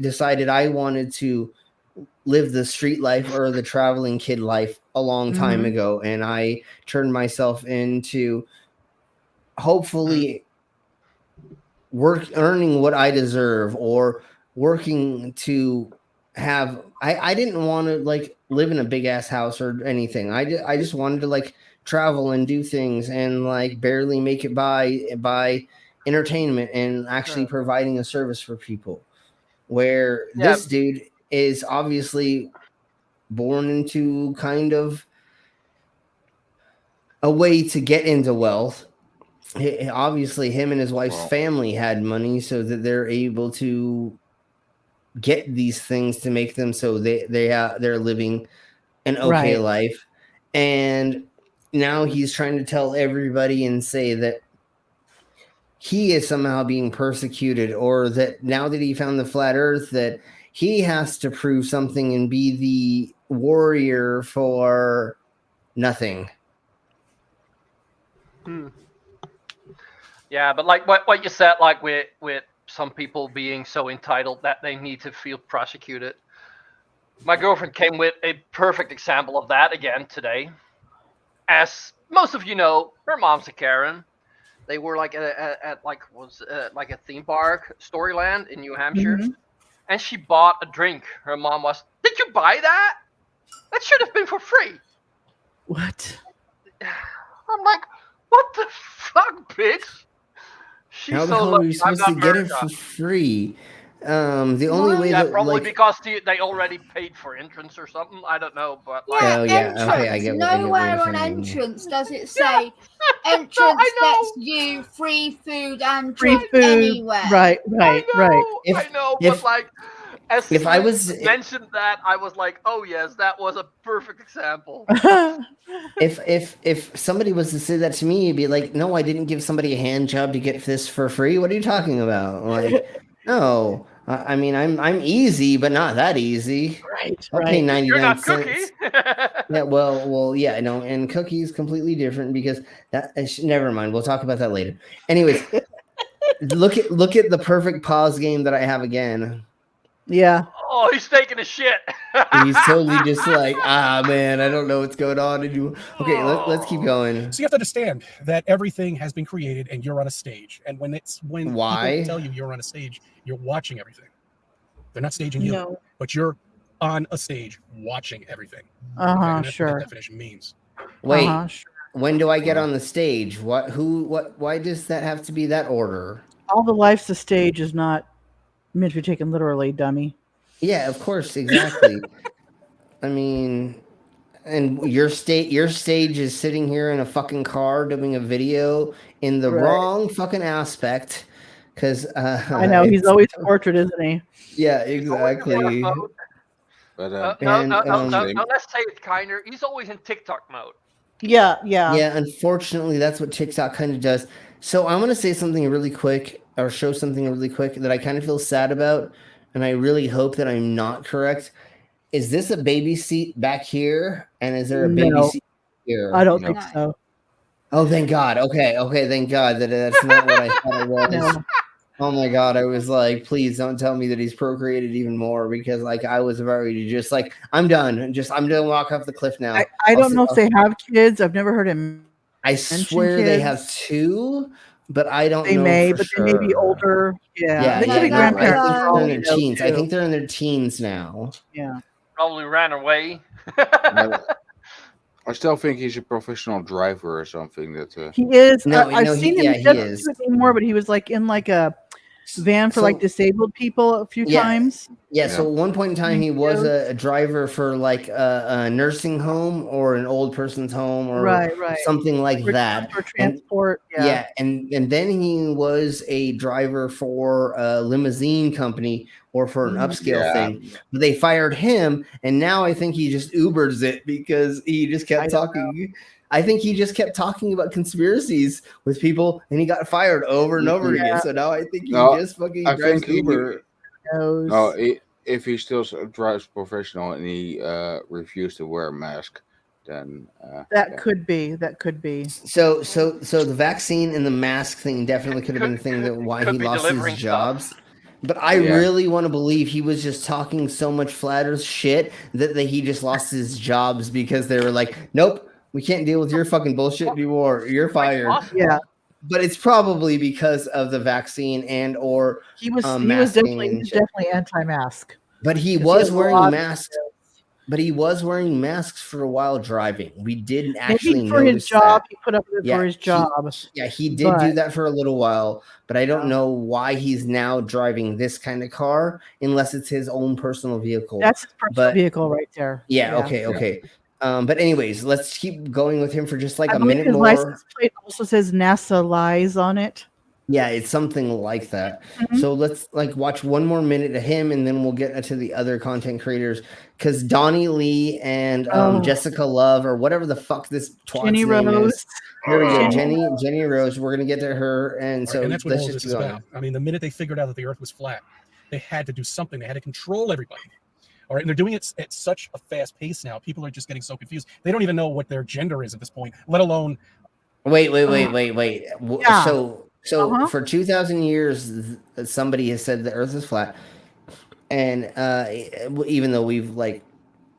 decided I wanted to live the street life or the traveling kid life a long time ago, and I turned myself into hopefully earning what I deserve, or working to have. I didn't want to like live in a big ass house or anything. I just wanted to like travel and do things and like barely make it by entertainment and actually providing a service for people. Where this dude is obviously born into kind of a way to get into wealth. Obviously him and his wife's family had money so that they're able to get these things to make them so they're living an okay life. And now he's trying to tell everybody and say that he is somehow being persecuted, or that now that he found the flat earth that he has to prove something and be the warrior for nothing. Yeah, but like what you said, like with some people being so entitled that they need to feel prosecuted. My girlfriend came with a perfect example of that again today. As most of you know her mom's a Karen. They were like at like a theme park, Storyland in New Hampshire, and she bought a drink. Her mom was, "Did you buy that? That should have been for free." What? I'm like, what the fuck, bitch? She's How the so hell are lucky you I'm supposed to not get it America. for free? The only way Yeah, that probably like because they already paid for entrance or something. I don't know, but like, Oh, yeah, entrance. okay, I get what you're Nowhere on saying. entrance does it say entrance gets you free food and drink food. anywhere. Right. I know, but like, as if soon I as was- you mentioned that, I was like, oh yes, that was a perfect example. if somebody was to say that to me, you'd be like, no, I didn't give somebody a hand job to get this for free. What are you talking about? Like, no. I mean, I'm easy, but not that easy. I'll pay 99 You're not cents. Cookie. Yeah, well, yeah, no, and Cookie's completely different because that. Never mind. We'll talk about that later. Anyways, look at the perfect pause game that I have again. Yeah. Oh, he's taking a shit. He's totally just like, man, I don't know what's going on. And you, okay, let's keep going. So you have to understand that everything has been created, and you're on a stage. And when Why? people tell you you're on a stage, you're watching everything. They're not staging you, No. but you're on a stage watching everything. Uh-huh, That's sure. what that definition means. Wait, Sure. when do I get on the stage? What? Why does that have to be that order? All the life's a stage is not meant to be taken literally, dummy. Yeah, of course, exactly. I mean, and your stage is sitting here in a fucking car doing a video in the wrong fucking aspect. Because I know he's always portrait, isn't he? Yeah, exactly. But no, let's say it kinder. He's always in TikTok mode. Yeah. Yeah, unfortunately, that's what TikTok kind of does. So I'm gonna say something really quick, or show something really quick that I kind of feel sad about, and I really hope that I'm not correct. Is this a baby seat back here? And is there a baby seat here? I don't think so. Oh, thank God. Okay, thank God that's not what I thought it was. No. Oh my God, I was like, please don't tell me that he's procreated even more, because like I was about ready to just like, I'm done. I'm gonna walk off the cliff now. I don't know if they have kids. I've never heard him. I swear they have two, but I don't know. They may, for but sure. they may be older. Yeah, they could be no, grandparents. I think for all they're in we their know, teens. I too. think they're in their teens now. Yeah. Probably ran away. I still think he's a professional driver or something. That He is. No, I've seen him. He doesn't do it anymore, but he was like in like a van for like disabled people a few times. Yeah, so at one point in time, he was a driver for like a nursing home or an old person's home or Right. something like that. For transport. And then he was a driver for a limousine company or for an upscale thing. But they fired him, and now I think he just Ubers it because he just kept talking. I think he just kept talking about conspiracies with people, and he got fired over and over again. So now I think he just fucking drives Uber. If he still drives professional and he refused to wear a mask, then that could be. So the vaccine and the mask thing definitely could have been the thing that why he lost his jobs. But I really want to believe he was just talking so much flat earth shit that he just lost his jobs because they were like, nope. We can't deal with your fucking bullshit anymore. You're fired. Yeah. But it's probably because of the vaccine and or he was definitely anti-mask. But he was wearing masks. But he was wearing masks for a while driving. We didn't actually for his job. He put up with it for his job. He did do that for a little while, but I don't know why he's now driving this kind of car unless it's his own personal vehicle. That's his personal vehicle right there. Yeah. Okay. But anyways, let's keep going with him for just like I a believe minute his more. license plate also says NASA lies on it. Yeah, it's something like that. So let's like watch one more minute of him, and then we'll get to the other content creators. Because Donnie Lee and Jessica Love, or whatever the fuck this twat's Jennie name Rose. is. Here we go, Jennie Rose. We're gonna get to her, and so and that's what let's all just this is go. about. I mean, the minute they figured out that the Earth was flat, they had to do something. They had to control everybody. All right, and they're doing it at such a fast pace now. People are just getting so confused. They don't even know what their gender is at this point, let alone. Wait. So for 2,000 years, somebody has said the Earth is flat, and even though we've like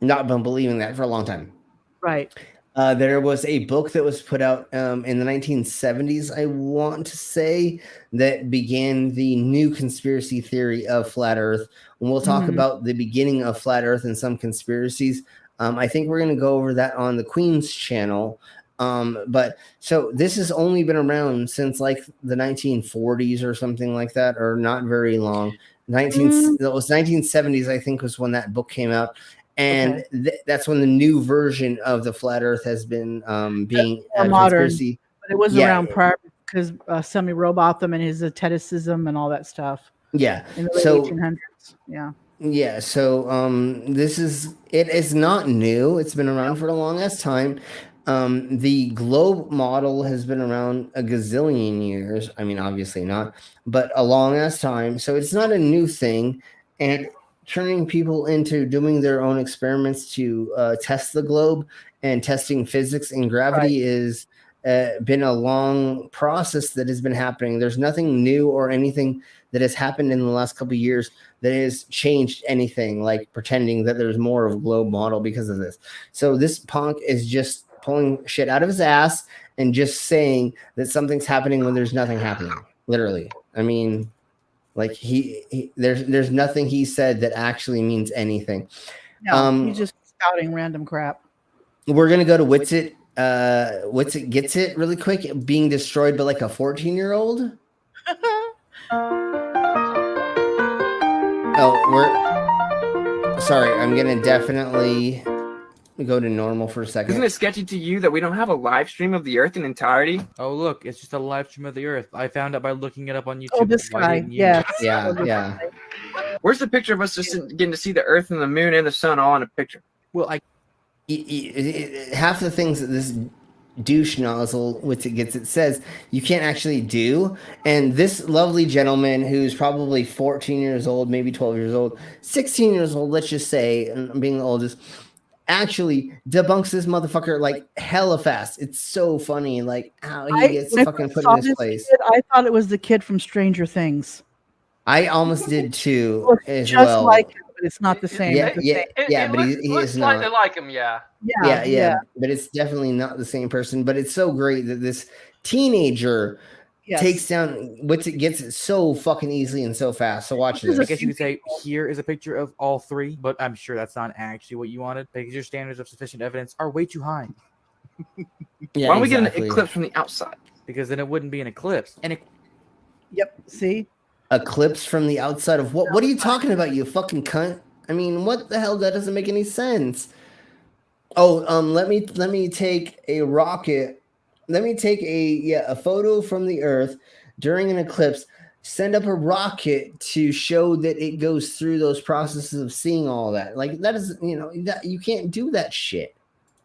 not been believing that for a long time, right? There was a book that was put out in the 1970s, I want to say, that began the new conspiracy theory of flat Earth. And we'll talk about the beginning of flat Earth and some conspiracies. I think we're going to go over that on the Queen's channel. But so this has only been around since like the 1940s or something like that, or not very long. It was 1970s, I think, was when that book came out. And that's when the new version of the flat Earth has been being modern. Conspiracy. But it was around prior because Semi Robotham and his aestheticism and all that stuff. Yeah. In the late 1800s. Yeah. Yeah. So it is not new. It's been around for the longest time. The globe model has been around a gazillion years. I mean, obviously not, but a long ass time. So it's not a new thing. And turning people into doing their own experiments to test the globe and testing physics and gravity is been a long process that has been happening. There's nothing new or anything that has happened in the last couple of years that has changed anything, like pretending that there's more of a globe model because of this. So this punk is just pulling shit out of his ass and just saying that something's happening when there's nothing happening. Literally. I mean, like there's nothing he said that actually means anything. No, he's just spouting random crap. We're gonna go to WitsIt. WitsIt gets it really quick. Being destroyed by like a 14-year-old. Sorry. I'm gonna definitely go to normal for a second. Isn't it sketchy to you that we don't have a live stream of the Earth in entirety? Oh, look, it's just a live stream of the Earth. I found out by looking it up on YouTube. Oh, this guy, yes. Yeah. Where's the picture of us just getting to see the Earth and the Moon and the Sun all in a picture? Well, half the things that this douche nozzle, which it gets, it says you can't actually do. And this lovely gentleman who's probably 14 years old, maybe 12 years old, 16 years old, let's just say, and being the oldest, actually debunks this motherfucker like hella fast. It's so funny, like how he gets fucking put in his place. I thought it was the kid from Stranger Things. I almost did too, as just well. Like him, but it's not the same. Yeah, but he is slightly not. like him, yeah. Yeah, but it's definitely not the same person. But it's so great that this teenager takes down WitsIt gets it so fucking easily and so fast. So watch this. I guess you could say here is a picture of all three, but I'm sure that's not actually what you wanted because your standards of sufficient evidence are way too high. Why don't we get an eclipse from the outside? Because then it wouldn't be an eclipse. Yep. See? Eclipse from the outside of what? What are you talking about, you fucking cunt? I mean, what the hell? That doesn't make any sense. Oh, let me take a rocket. Let me take a photo from the Earth during an eclipse. Send up a rocket to show that it goes through those processes of seeing all that. Like that is, that you can't do that shit.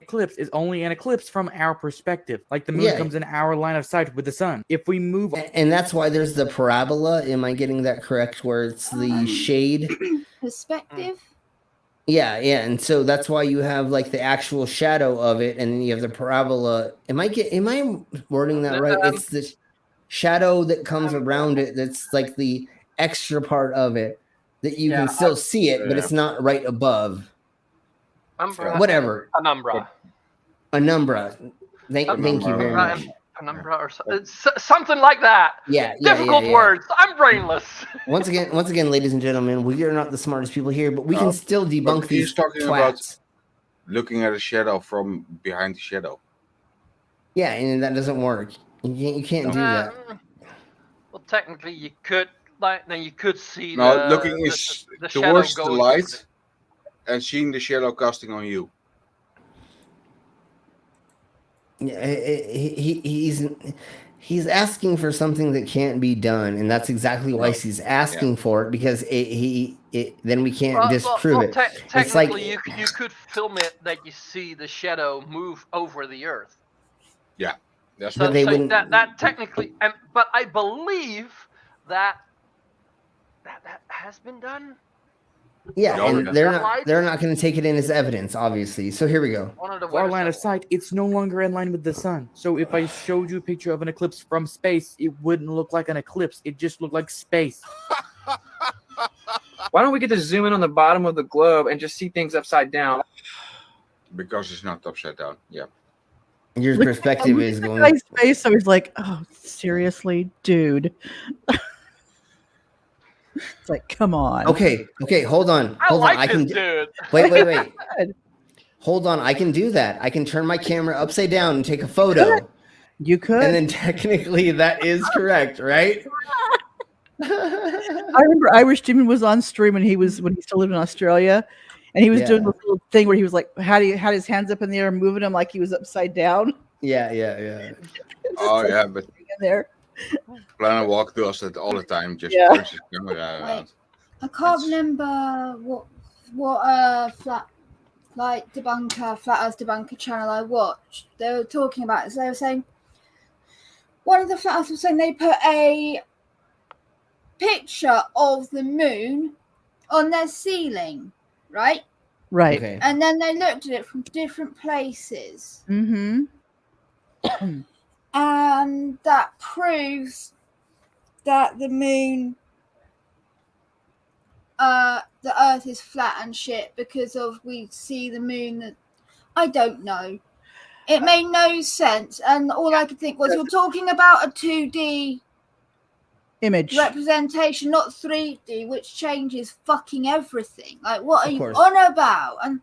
Eclipse is only an eclipse from our perspective. Like the moon comes in our line of sight with the sun. If we move, and that's why there's the parabola. Am I getting that correct? Where it's the shade perspective. Yeah, and so that's why you have like the actual shadow of it, and then you have the parabola. Am I wording that right? It's the shadow that comes around it. That's like the extra part of it that you can still see it, but it's not right above. Umbra. Whatever. Penumbra. Thank you very much. Penumbra or something like that. Difficult words. I'm brainless. Once again, ladies and gentlemen, we are not the smartest people here, but we can still debunk these. He's talking twats. about looking at a shadow from behind the shadow. Yeah, and that doesn't work. You can't do that. Well, technically, you could. Then you could see. Looking is the towards shadow the light and seeing the shadow casting on you. Yeah, he's asking for something that can't be done, and that's exactly why he's asking for it, because then we can't disprove it. It's like you could film it that you see the shadow move over the Earth. Yeah, that's so that technically, but I believe that has been done. Yeah, and they're not going to take it in as evidence, obviously. So here we go. Our line of sight, it's no longer in line with the sun. So if I showed you a picture of an eclipse from space, it wouldn't look like an eclipse. It just looked like space. Why don't we get to zoom in on the bottom of the globe and just see things upside down? Because it's not upside down. Yeah. Your perspective is going. Guy's face, so he's like, "Oh, seriously, dude." It's like, come on. Okay, hold on. I can dude. Wait. Hold on, I can do that. I can turn my camera upside down and take a photo. You could. And then technically that is correct, right? I remember Irish Jimmy was on stream when he still lived in Australia, and he was doing this little thing where he was like had his hands up in the air, moving them like he was upside down. Yeah. Oh yeah, but in there. Planet Walk does it all the time. Just Yeah. camera. I can't remember what flat earth debunker channel I watched. They were talking about it. So they were saying one of the flat earthers was saying they put a picture of the moon on their ceiling, right? Right. Okay. And then they looked at it from different places. Mm-hmm. And that proves that the moon, the earth is flat and shit because of we see the moon. I don't know. It made no sense. And all I could think was you're talking about a 2D image representation, not 3D, which changes fucking everything. Like, what are you course. on about? And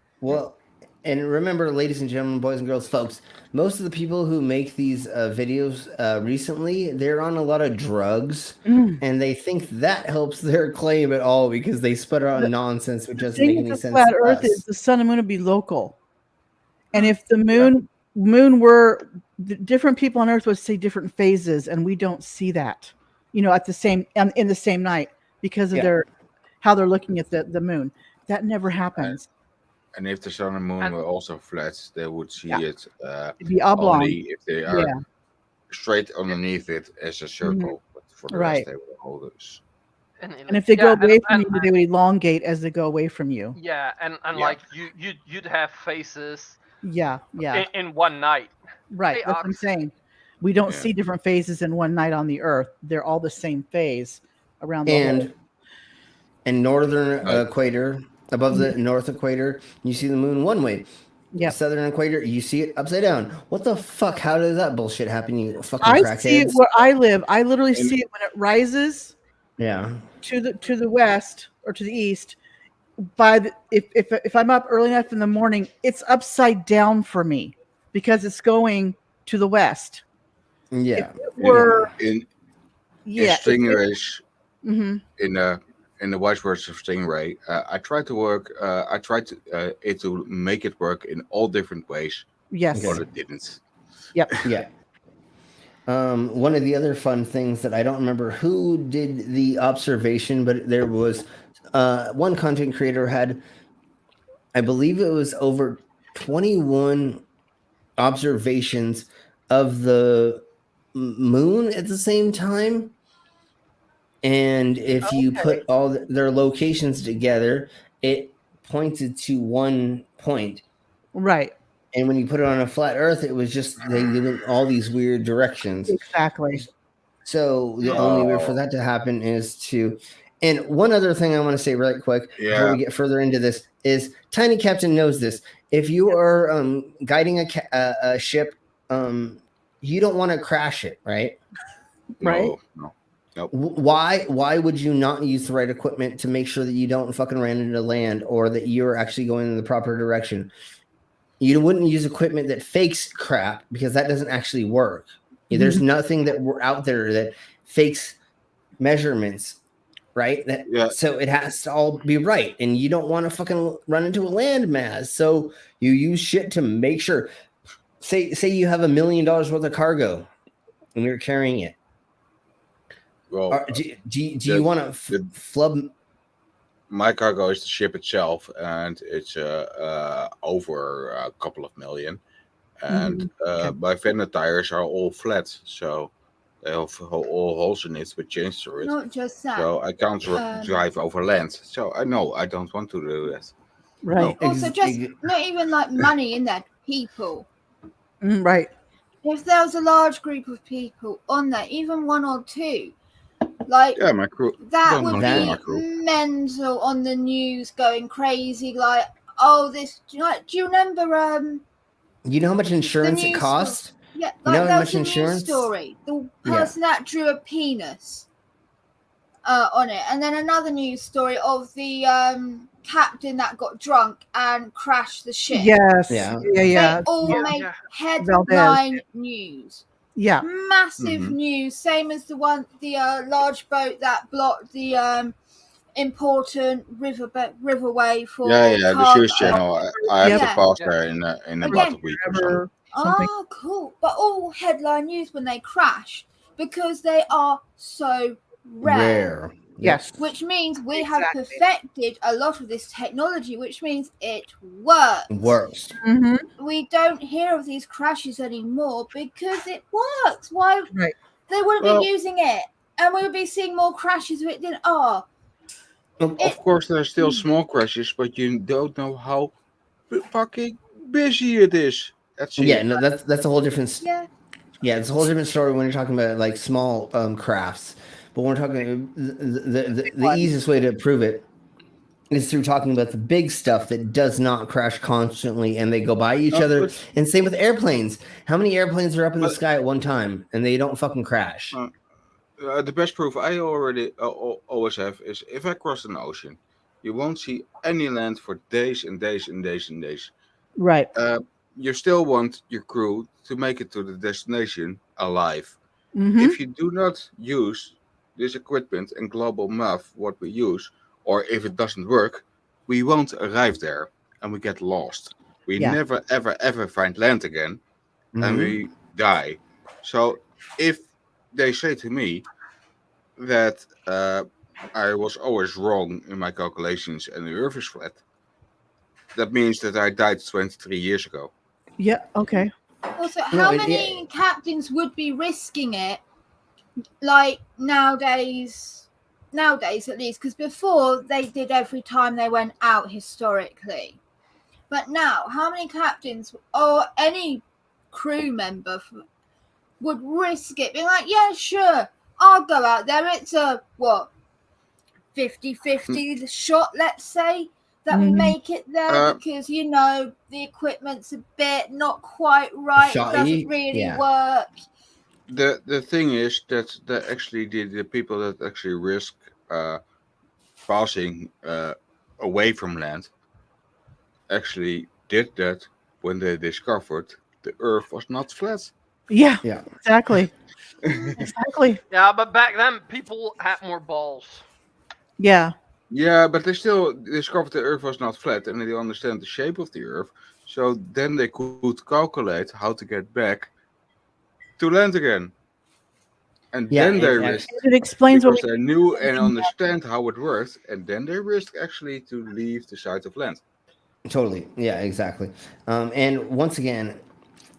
and remember, ladies and gentlemen, boys and girls, folks, most of the people who make these videos recently, they're on a lot of drugs, and they think that helps their claim at all because they sputter out nonsense which doesn't make any sense. Flat Earth is the sun and moon would be local, and if the moon were different, people on Earth would see different phases, and we don't see that, at the same in the same night because of how they're looking at the moon. That never happens. And if the sun and moon were also flat, they would see it It'd be oblong. only if they are straight underneath it as a circle. But for the rest, they will hold us. And if they go away from you, they would elongate as they go away from you. Yeah, and like you'd have phases. Yeah. In one night. Right. That's what I'm saying. We don't see different phases in one night on the Earth. They're all the same phase around the whole. And northern equator. Above the north equator, you see the moon one way. Yeah. Southern equator, you see it upside down. What the fuck? How does that bullshit happen? You fucking I crackheads. see it where I live. I literally see it when it rises. Yeah. To the west or to the east. If I'm up early enough in the morning, it's upside down for me because it's going to the west. Yeah. In stingrays, in the Wise Words of Stingray, I tried to make it work in all different ways. Yes. But it didn't. Yep. Yeah. One of the other fun things that I don't remember who did the observation, but there was one content creator had, I believe it was over 21 observations of the moon at the same time. And if you put all their locations together, it pointed to one point. Right. And when you put it on a flat Earth, it was just they went all these weird directions. Exactly. So the only way for that to happen is to. And one other thing I want to say right quick before we get further into this is Tiny Captain knows this. If you are guiding a ship, you don't want to crash it, right? Right. No. Nope. Why would you not use the right equipment to make sure that you don't fucking ran into land or that you're actually going in the proper direction? You wouldn't use equipment that fakes crap because that doesn't actually work. There's nothing that we're out there that fakes measurements, right? So it has to all be right. And you don't want to fucking run into a landmass. So you use shit to make sure. Say you have $1 million worth of cargo and you're carrying it. Well, do you want to flub? My cargo is the ship itself, and it's over a couple of million. And my fender tires are all flat, so they have all holes in it with chains through it. Not just that. So I can't drive over land. So I know I don't want to do that. Right. No. Also, just not even like money in there, people. Right. If there was a large group of people on there, even one or two, like my crew, that would be mental on the news, going crazy. Like, oh, this. Do you remember You know how much insurance it costs? Yeah, you know how that much was the news story. The person that drew a penis on it, and then another news story of the captain that got drunk and crashed the ship. Yes. Yeah. Yeah. They all made headline Valdez. news. Yeah. Massive news. Same as the large boat that blocked the important riverway for the Suez Channel. I have to pass there in about a week or so. Oh, cool. But all headline news when they crash because they are so rare. Yes. Which means we have perfected a lot of this technology, which means it works. Mm-hmm. We don't hear of these crashes anymore because it works. Why? Right. They wouldn't be using it, and we would be seeing more crashes if it didn't. Of course, there are still small crashes, but you don't know how fucking busy it is. That's a whole different. Yeah, it's a whole different story when you're talking about like small crafts. But when we're talking the easiest way to prove it is through talking about the big stuff that does not crash constantly and they go by each other. And same with airplanes. How many airplanes are up in the sky at one time and they don't fucking crash? The best proof I already always have is if I cross an ocean, you won't see any land for days and days and days and days. Right. You still want your crew to make it to the destination alive. Mm-hmm. If you do not use this equipment and global math, what we use, or if it doesn't work, we won't arrive there and we get lost. We never, ever, ever find land again and we die. So if they say to me that I was always wrong in my calculations and the Earth is flat, that means that I died 23 years ago. Yeah, okay. Also, how many captains would be risking it, like nowadays at least? Because before they did every time they went out historically. But now, how many captains or any crew member would risk it? Being like, yeah, sure, I'll go out there. It's a, 50-50 shot, let's say, that we make it there because, the equipment's a bit not quite right. It doesn't really work. The thing is that the people that actually risk passing away from land actually did that when they discovered the Earth was not flat. Yeah. Exactly. Exactly. Yeah, but back then people had more balls. Yeah. Yeah, but they still discovered the Earth was not flat and they understand the shape of the Earth. So then they could calculate how to get back to land again. And then they risk. It explains because they knew and understand how it works, and then they risk actually to leave the side of land. Totally. Yeah, exactly. And once again,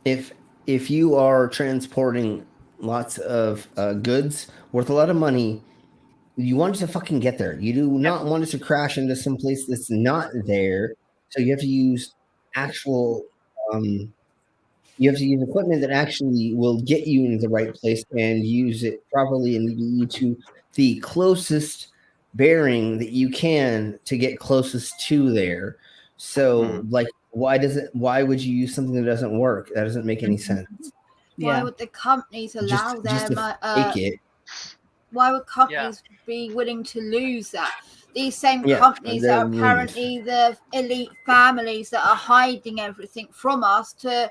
if you are transporting lots of goods worth a lot of money, you want it to fucking get there. You do not want it to crash into some place that's not there. So you have to use actual. You have to use equipment that actually will get you in the right place and use it properly and lead you to the closest bearing that you can to get closest to there. So, like, why would you use something that doesn't work? That doesn't make any sense. Why would the companies allow just them? to fake it. Why would companies be willing to lose that? These same companies are apparently the elite families that are hiding everything from us to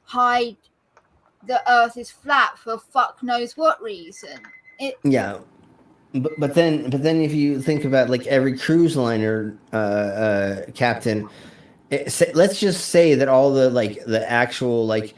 hide the Earth is flat for fuck knows what reason. But then if you think about like every cruise liner captain, let's just say that all the actual like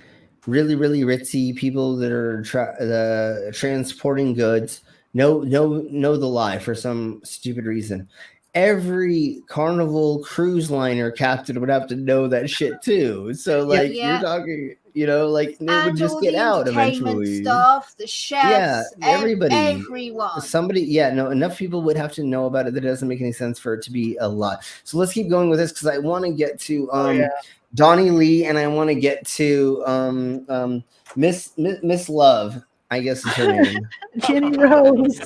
really ritzy people that are transporting goods know the lie for some stupid reason. Every Carnival cruise liner captain would have to know that shit too. So you're talking, they would just get out eventually. Staff, the chefs, everybody, everyone. Enough people would have to know about it. That doesn't make any sense for it to be a lot. So let's keep going with this because I want to get to Donnie Lee and I want to get to Miss Love. I guess is her name. Jennie Rose.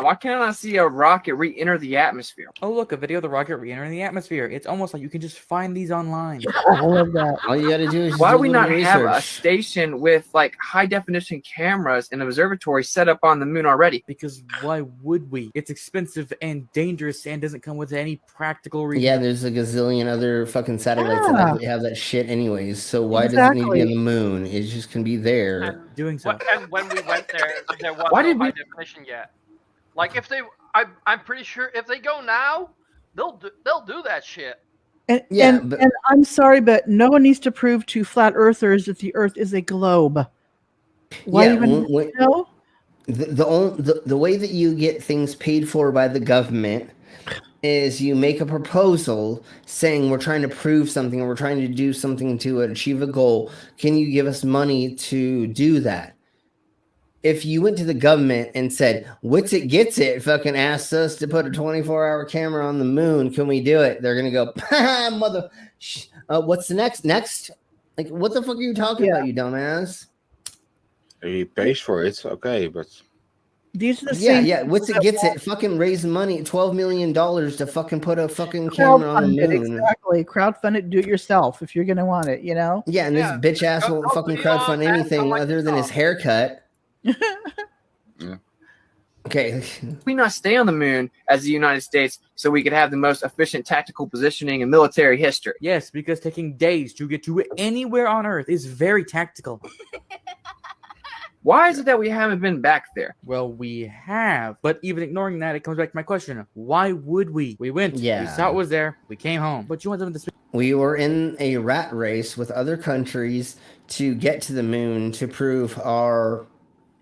Why can't I see a rocket re-enter the atmosphere? Oh, look, a video of the rocket re-entering the atmosphere. It's almost like you can just find these online. I love that. All you gotta do is Why do do we a little not have a research. station with like high definition cameras and observatory set up on the moon already? Because why would we? It's expensive and dangerous and doesn't come with any practical reason. Yeah, there's a gazillion other fucking satellites that actually have that shit anyways. So why does it need to be on the moon? It just can be there. Doing so. And when we went there wasn't Why no did we- high definition yet. Like if they, I'm pretty sure if they go now, they'll do that shit. And, Yeah, and, but- and I'm sorry, but no one needs to prove to flat earthers that the Earth is a globe. Why Yeah, even know? The way that you get things paid for by the government is you make a proposal saying we're trying to prove something or we're trying to do something to achieve a goal. Can you give us money to do that? If you went to the government and said, WitsIt gets it, fucking asked us to put a 24-hour camera on the moon, can we do it? They're going to go, mother, what's the next? Like, what the fuck are you talking about, you dumbass? He pays for it, okay, but... These are the same. Yeah, WitsIt gets it. Fucking raise money, $12 million to fucking put a fucking camera on the moon. Exactly. Crowdfund it, do it yourself if you're going to want it, you know? Yeah, and this bitch ass won't fucking crowdfund anything other than his haircut. Okay. We not stay on the moon as the United States so we could have the most efficient tactical positioning in military history. Yes, because taking days to get to anywhere on Earth is very tactical. Why is it that we haven't been back there? Well, we have, but even ignoring that, it comes back to my question: why would we? We went. Yeah. We saw it was there. We came home. But you want them to? We were in a rat race with other countries to get to the moon to prove our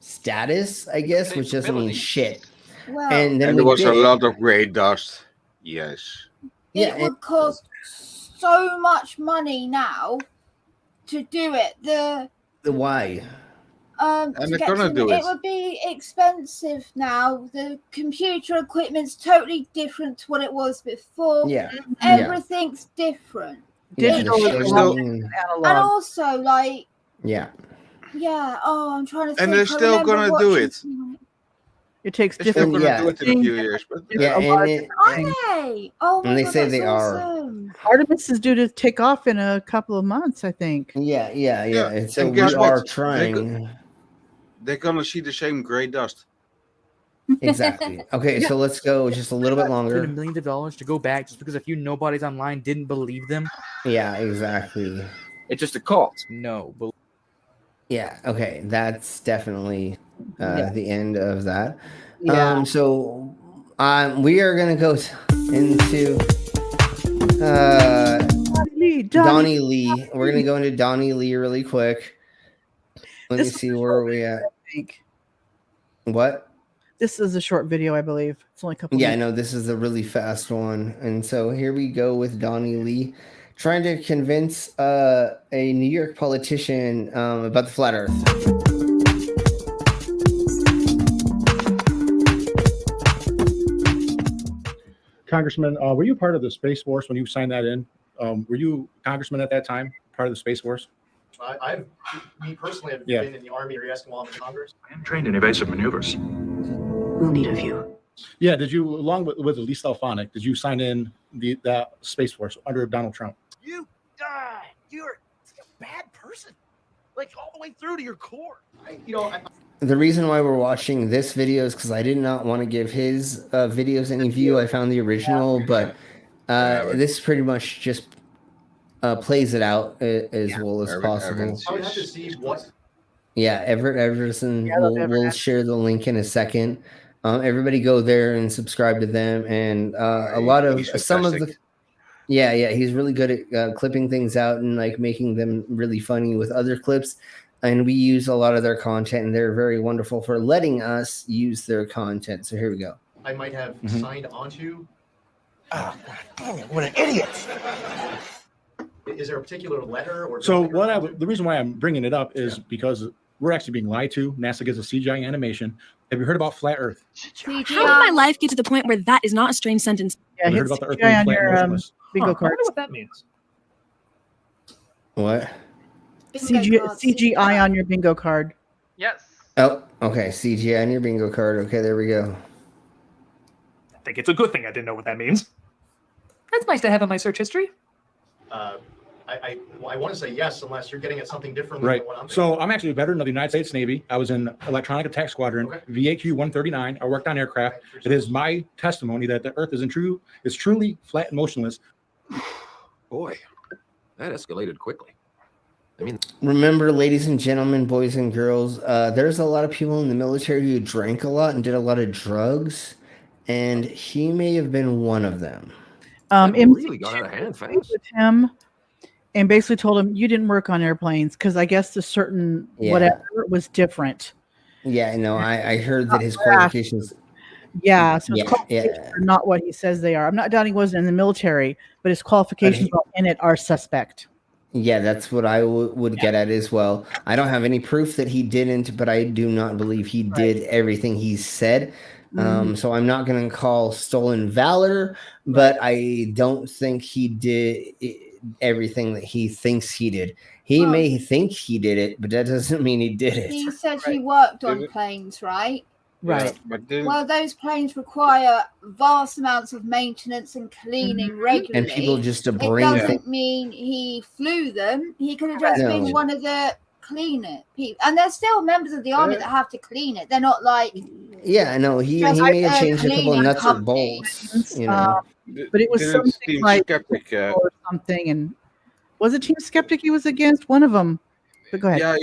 status, I guess, which doesn't mean shit. Well, and then there was did. a lot of gray dust. Yes. It would cost so much money now to do it. The why? And To they're get gonna to do it it. would be expensive now. The computer equipment's totally different to what it was before. Yeah. Everything's different. Digital Yeah, is they're analog. And also, like, Yeah. yeah. Oh, I'm trying to. And think. they're I still remember gonna do watching it. something. It takes They're still different. gonna do it in a few years, but Yeah, and Are they? Oh my And they God, say that's they are. awesome. Artemis is due to take off in a couple of months, I think. Yeah. And so and we guess are what? trying. They're gonna see the same gray dust. Exactly. Okay, so let's go just a little bit longer. Millions of dollars to go back just because a few nobodies online didn't believe them. Yeah, exactly. It's just a cult. No, but Yeah, okay, that's definitely the end of that. Yeah. So we are gonna go into Donnie Lee. We're gonna go into Donnie Lee really quick. Let me see where we at. What? This is a short video, I believe. It's only a couple. Yeah, I minutes. know this is a really fast one, and so here we go with Donnie Lee trying to convince a New York politician about the flat Earth. Congressman, were you part of the Space Force when you signed that in? Were you Congressman at that time, part of the Space Force? Me personally, have Yeah. been in the Army. Are you asking while I'm in Congress? I am trained in evasive maneuvers. We'll need of you. Yeah, did you, along with Elise Alphonic, did you sign in the Space Force under Donald Trump? You're a bad person, like all the way through to your core. The reason why we're watching this video is because I did not want to give his videos any view. I found the original, but this pretty much just plays it out as well as possible. I would have to see what. Yeah, Everett Everson. We'll share the link in a second. Everybody go there and subscribe to them. And a lot of some of the. Yeah, he's really good at clipping things out and like making them really funny with other clips. And we use a lot of their content, and they're very wonderful for letting us use their content. So here we go. I might have signed onto. Oh, God dang it! What an idiot! Is there a particular letter or? So the reason why I'm bringing it up is because we're actually being lied to. NASA gives a CGI animation. Have you heard about flat Earth? How did my life get to the point where that is not a strange sentence? Yeah, Have you hit heard about the Earth CGI being on flat and your motionless? bingo I card. wonder what that means. What? CGI on your bingo card. Yes. Oh, okay. CGI on your bingo card. Okay, there we go. I think it's a good thing I didn't know what that means. That's nice to have in my search history. I want to say yes, unless you're getting at something different than Right. what I'm So I'm actually a veteran of the United States Navy. I was in Electronic Attack Squadron, VAQ 139. I worked on aircraft. It is my testimony that the Earth is truly flat and motionless. Boy, that escalated quickly. I mean, remember, ladies and gentlemen, boys and girls, there's a lot of people in the military who drank a lot and did a lot of drugs, and he may have been one of them. really got out of hand fast. With him and basically told him you didn't work on airplanes because I guess the certain whatever was different. Yeah, no, I heard that his qualifications. Yeah, so his qualifications are not what he says they are. I'm not doubting he wasn't in the military, but his qualifications in it are suspect. Yeah, that's what I would get at as well. I don't have any proof that he didn't, but I do not believe he did everything he said. So I'm not going to call stolen valor, but I don't think he did everything that he thinks he did. He may think he did it, but that doesn't mean he did it. He said he worked on planes, right? Right. Well, those planes require vast amounts of maintenance and cleaning regularly. And people just to bring it doesn't mean he flew them. He could have just been one of the cleaner people. And there's still members of the army that have to clean it. They're not like... Yeah, no, he may have changed a couple of nuts or bolts, you know. But it was something like or something. And was it Team Skeptic he was against? One of them. But go ahead. Yeah,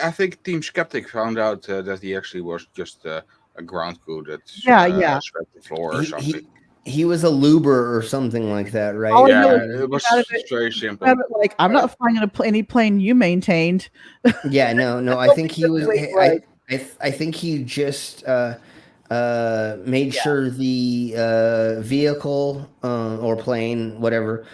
I think Team Skeptic found out that he actually was just a ground crew that swept the floor or something. He was a luber or something like that, right? Oh, Yeah, no, it was very simple. Like, I'm not flying on any plane you maintained. Yeah, no, I think he was. I think he just made sure the vehicle or plane, whatever,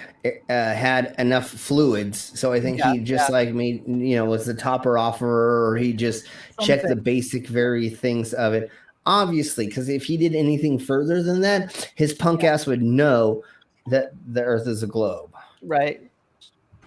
had enough fluids. So I think he just like made, was the topper offerer, or he just checked the basic very things of it. Obviously, because if he did anything further than that, his punk ass would know that the Earth is a globe. Right.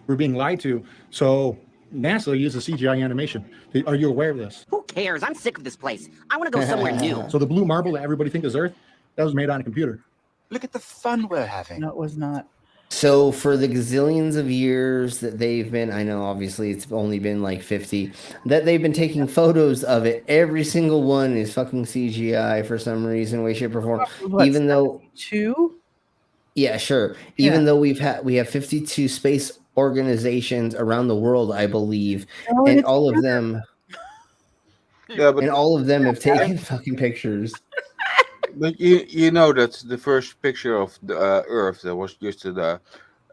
We're being lied to. So NASA uses CGI animation. Are you aware of this? Who cares? I'm sick of this place. I want to go somewhere new. So the blue marble that everybody thinks is Earth, that was made on a computer. Look at the fun we're having. No, it was not. So for the gazillions of years that they've been, I know obviously it's only been like 50, that they've been taking photos of it. Every single one is fucking CGI for some reason, way, shape, or form. Even though 2? Yeah, sure. Even though we have 52 space organizations around the world, I believe, and all of them, and all of them have taken fucking pictures. But you know that the first picture of the Earth that was just a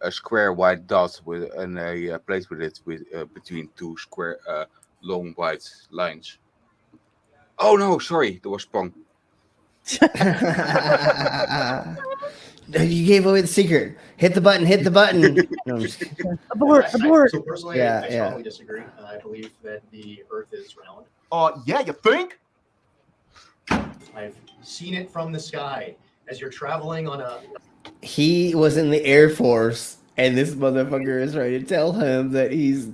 square white dot with a place with it between two square long white lines. Oh no, sorry, that was Pong. You gave away the secret. Hit the button. Hit the button. No, abort. So personally, I strongly disagree. I believe that the Earth is round. Yeah, you think? I've seen it from the sky as you're traveling on a... He was in the Air Force, and this motherfucker is trying to tell him that he's...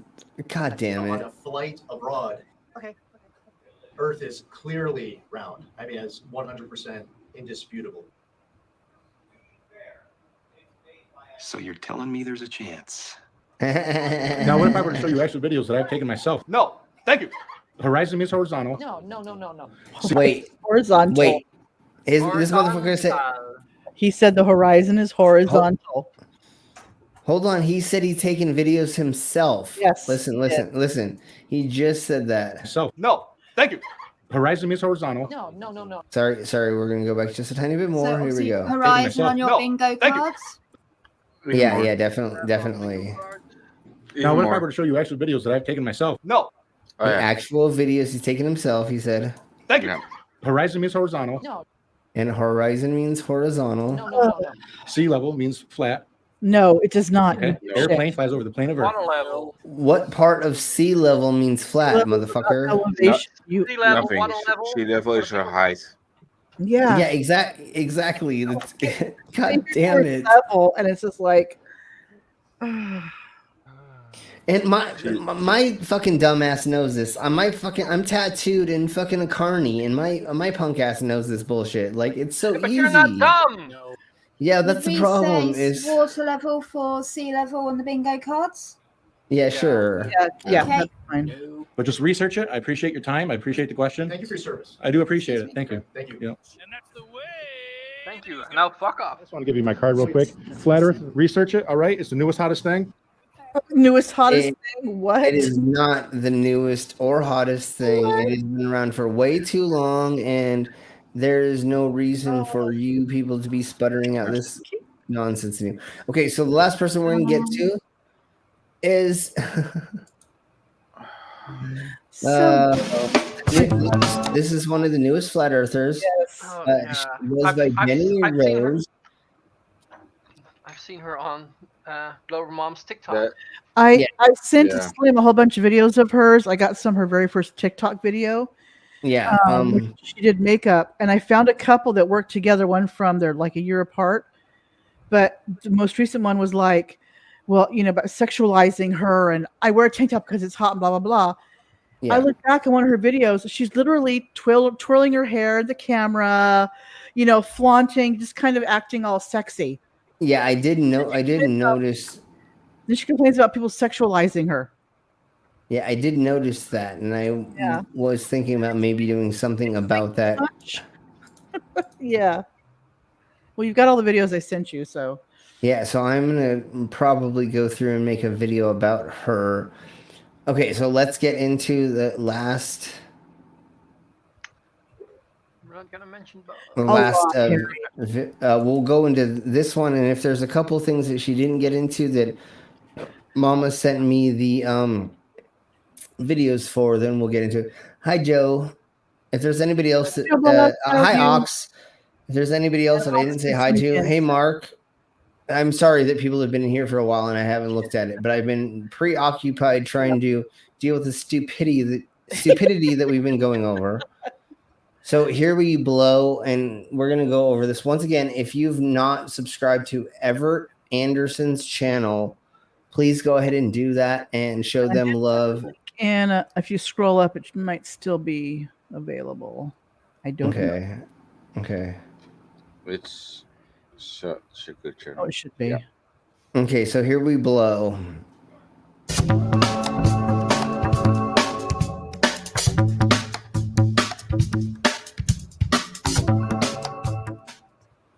God damn it. On a flight abroad. Okay. Earth is clearly round. I mean, it's 100% indisputable. So you're telling me there's a chance? Now, what if I were to show you actual videos that I've taken myself? No, thank you. Horizon means horizontal. No. Wait. Horizontal. Wait. This motherfucker said... He said the horizon is horizontal. Hold on. He said he's taking videos himself. Yes. Listen. He just said that. So no, thank you. Horizon means horizontal. No. Sorry. We're going to go back just a tiny bit more. Here we go. Horizon on your bingo cards? Yeah, definitely. Now, what if I were to show you actual videos that I've taken myself? No. Actual videos he's taken himself, he said. Thank you. Horizon means horizontal. No. And horizon means horizontal. No. Sea level means flat. No, it does not. Okay. Airplane flies over the plane of Earth. Water level. What part of sea level means flat, motherfucker? Elevation. Sea level, Nothing. water level. Sea level is her height. Yeah. Yeah, exactly. God damn it. Level, and it's just like... And my fucking dumbass knows this. I'm tattooed in fucking a carny, and my punk ass knows this bullshit. Like, it's so easy. But you're not dumb. Yeah, that's the problem. Is water level for sea level on the bingo cards? yeah, sure. Yeah, Okay. that's fine. But just research it. I appreciate your time. I appreciate the question. Thank you for your service. I do appreciate it. Thank you. Thank you. Yeah. Thank you. Now fuck off. I just want to give you my card real quick. Flat Earth, research it. All right, it's the newest hottest thing. Newest hottest thing? What? It is not the newest or hottest thing. It has been around for way too long, and there is no reason for you people to be sputtering out this nonsense anymore. Okay, so the last person we're gonna get to is this is one of the newest flat earthers. Yes. She goes by Jennie Rose. I've seen her on Glover Mom's TikTok. I sent Slim a whole bunch of videos of hers. I got some of her very first TikTok video. Yeah. She did makeup, and I found a couple that worked together. One from they're like a year apart, but the most recent one was like, well, about sexualizing her, and I wear a tank top because it's hot and blah blah blah. Yeah. I look back at one of her videos. She's literally twirling her hair, the camera, flaunting, just kind of acting all sexy. Yeah, I didn't notice. Then she complains about people sexualizing her. Yeah, I did notice that, and I was thinking about maybe doing something about that. Yeah. Well, you've got all the videos I sent you, so. Yeah, so I'm gonna probably go through and make a video about her. Okay, so let's get into the last. We're not gonna mention Bob. We'll go into this one, and if there's a couple things that she didn't get into that Mama sent me the videos for, then we'll get into it. Hi, Joe. If there's anybody else that hi, Ox. If there's anybody else that I didn't say hi to, hey, Mark. I'm sorry that people have been in here for a while and I haven't looked at it, but I've been preoccupied trying to deal with the stupidity that we've been going over. So here we blow, and we're going to go over this once again. If you've not subscribed to Everett Anderson's channel, please go ahead and do that and show them love. And if you scroll up, it might still be available. I don't know. Okay. It's such a good channel. Oh, it should be. Yeah. Okay, so here we blow.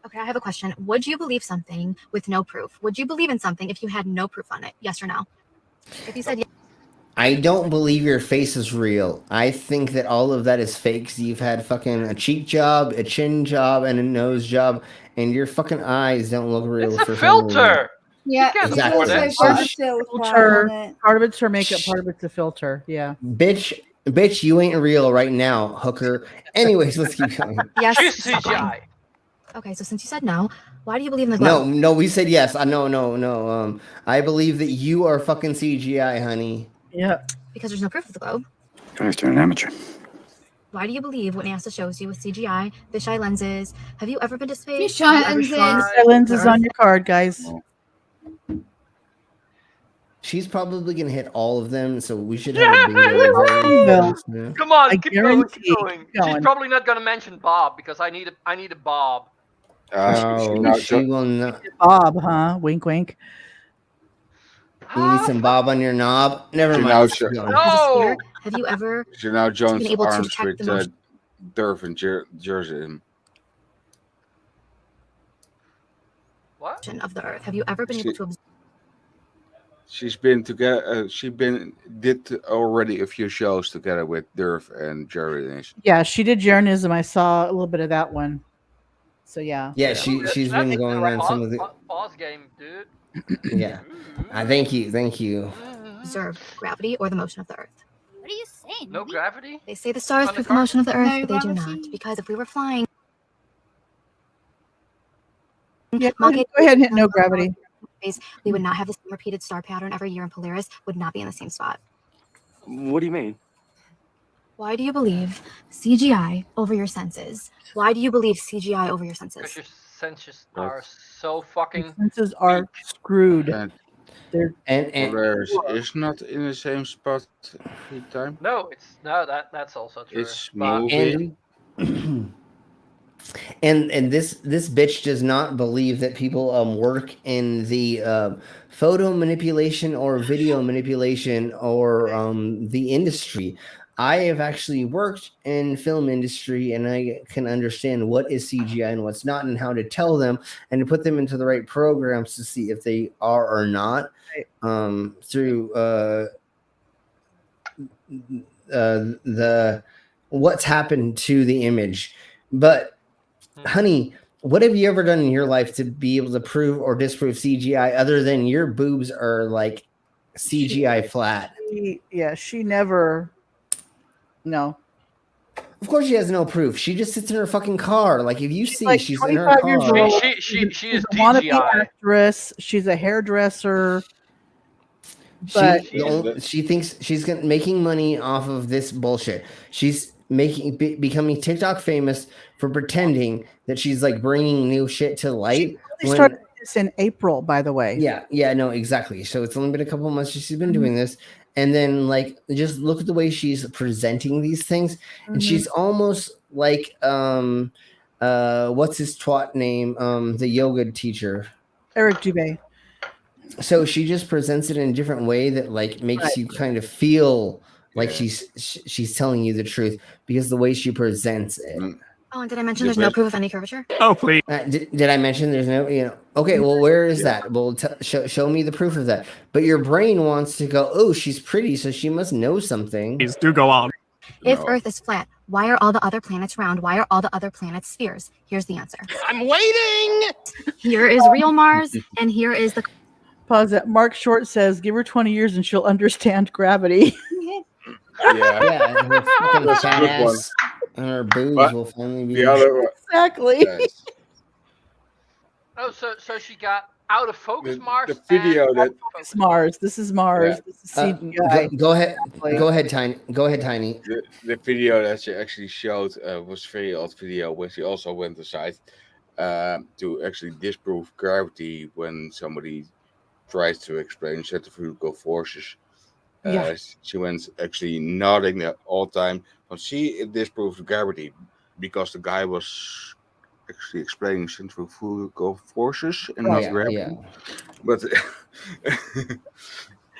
Okay, I have a question. Would you believe something with no proof? Would you believe in something if you had no proof on it? Yes or no? If you said yes. I don't believe your face is real. I think that all of that is fake. So you've had fucking a cheek job, a chin job, and a nose job, and your fucking eyes don't look real. It's a filter. Yeah, exactly. Part of it's her makeup, part of it's a filter. Yeah. Bitch, you ain't real right now, hooker. Anyways, let's keep going. Yes. She's CGI. Okay, so since you said no, why do you believe in the globe? No, we said yes. No. I believe that you are fucking CGI, honey. Yeah. Because there's no proof of the globe. Guys, turn an amateur. Why do you believe what NASA shows you with CGI, fisheye lenses? Have you ever been to space? Fisheye Have you ever lenses. tried- Lenses on your card, guys. She's probably gonna hit all of them, so we should have a bingo. Yeah. Come on, I keep going. Keep going. keep going. She's probably not gonna mention Bob because I need a Bob. She will not. Bob, huh? Wink, wink. You need some Bob on your knob. Never You mind. know, Keep going. No. Have you ever You know, Jones been able to arms detect with the motion Durf and Jersey. What? of the Earth? Have you ever been able to observe? She's been together. Did already a few shows together with Durf and Jerry. Yeah, she did Jeranism. I saw a little bit of that one. So yeah. Yeah, she's been going on some of the. Boss game, dude. Yeah. Thank you. Observe gravity or the motion of the Earth? What are you saying? No gravity? They say the stars On the prove the motion of the Earth, No but they do gravity? not. Because if we were flying, Yeah, go ahead and hit no gravity. we would not have the same repeated star pattern every year, and Polaris would not be in the same spot. What do you mean? Why do you believe CGI over your senses? Why do you believe CGI over your senses? Because your senses are so fucking. Senses are screwed. And it's not in the same spot every time. No, that's also true. It's moving. And this bitch does not believe that people work in the photo manipulation or video manipulation or the industry. I have actually worked in film industry, and I can understand what is CGI and what's not, and how to tell them and to put them into the right programs to see if they are or not through the what's happened to the image. But honey, what have you ever done in your life to be able to prove or disprove CGI other than your boobs are like CGI flat? She never. No. Of course she has no proof. She just sits in her fucking car. Like, if you see, like she's in her car. She is a wannabe DGI. actress. She's a hairdresser. But she thinks she's making money off of this bullshit. She's becoming TikTok famous for pretending that she's like bringing new shit to light. She started this in April, by the way. Yeah, no, exactly. So it's only been a couple of months she's been doing this. And then, like, just look at the way she's presenting these things. And she's almost like, what's his twat name? The yoga teacher. Eric Dubé. So she just presents it in a different way that, like, makes you kind of feel like she's telling you the truth because the way she presents it. Oh, and did I mention there's no proof of any curvature? Oh, please. Did I mention there's no, okay, well, where is that? Well, show me the proof of that. But your brain wants to go, oh, she's pretty, so she must know something. Please do go on. If Earth is flat, why are all the other planets round? Why are all the other planets spheres? Here's the answer. I'm waiting! Here is real Mars, and here is the... Pause that. Mark Short says, give her 20 years and she'll understand gravity. Yeah, and her fucking fat ass and her boobs will finally be... Exactly. Yes. Oh, so she got out of focus Mars. The video that It's Mars. This is Mars. Yeah. This is CGI. Go ahead, Tiny. Go ahead, Tiny. The video that she actually showed was a very old video where she also went aside to actually disprove gravity when somebody tries to explain centrifugal forces. She went actually nodding the all time. But she disproved gravity because the guy was actually explaining centrifugal forces and not gravity. Yeah. But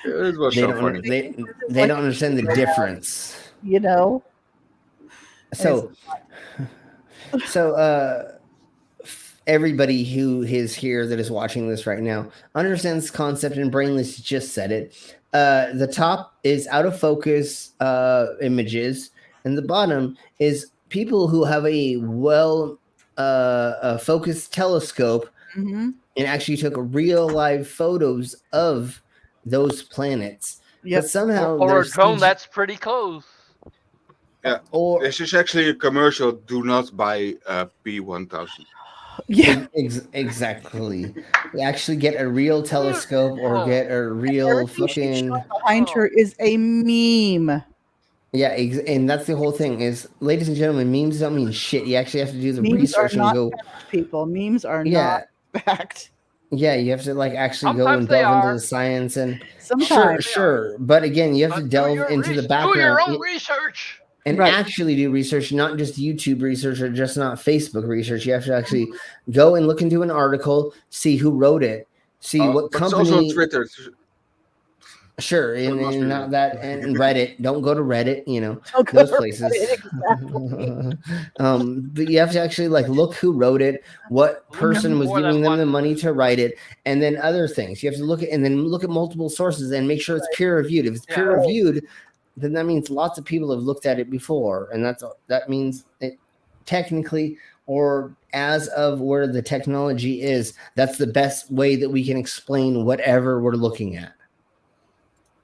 it was so funny. They don't understand the difference. So everybody who is here that is watching this right now understands this concept, and Brainless just said it. The top is out of focus images, and the bottom is people who have a focused telescope and actually took real live photos of those planets. But somehow or a drone that's pretty close. Yeah. This is actually a commercial. Do not buy a P1000. Yeah, exactly. You actually get a real telescope or get a real fucking. Behind her is a meme. Yeah, and that's the whole thing. Is, ladies and gentlemen, memes don't mean shit. You actually have to do the Memes research are not and go. fact, people, memes are not fact. Yeah, you have to like actually go Sometimes and they delve into are. the science and Sometimes. sure. But again, you have to delve into the background. Do your own research. And actually do research, not just YouTube research or just not Facebook research. You have to actually go and look into an article, see who wrote it, see what company. It's also Twitter. Sure, and not that, and Reddit. Don't go to Reddit. Don't go those to places. Reddit, exactly. But you have to actually like look who wrote it, what person was giving them the money to write it, and then other things. You have to look at and then look at multiple sources and make sure it's peer reviewed. If it's peer reviewed, then that means lots of people have looked at it before, and that means it technically, or as of where the technology is, that's the best way that we can explain whatever we're looking at.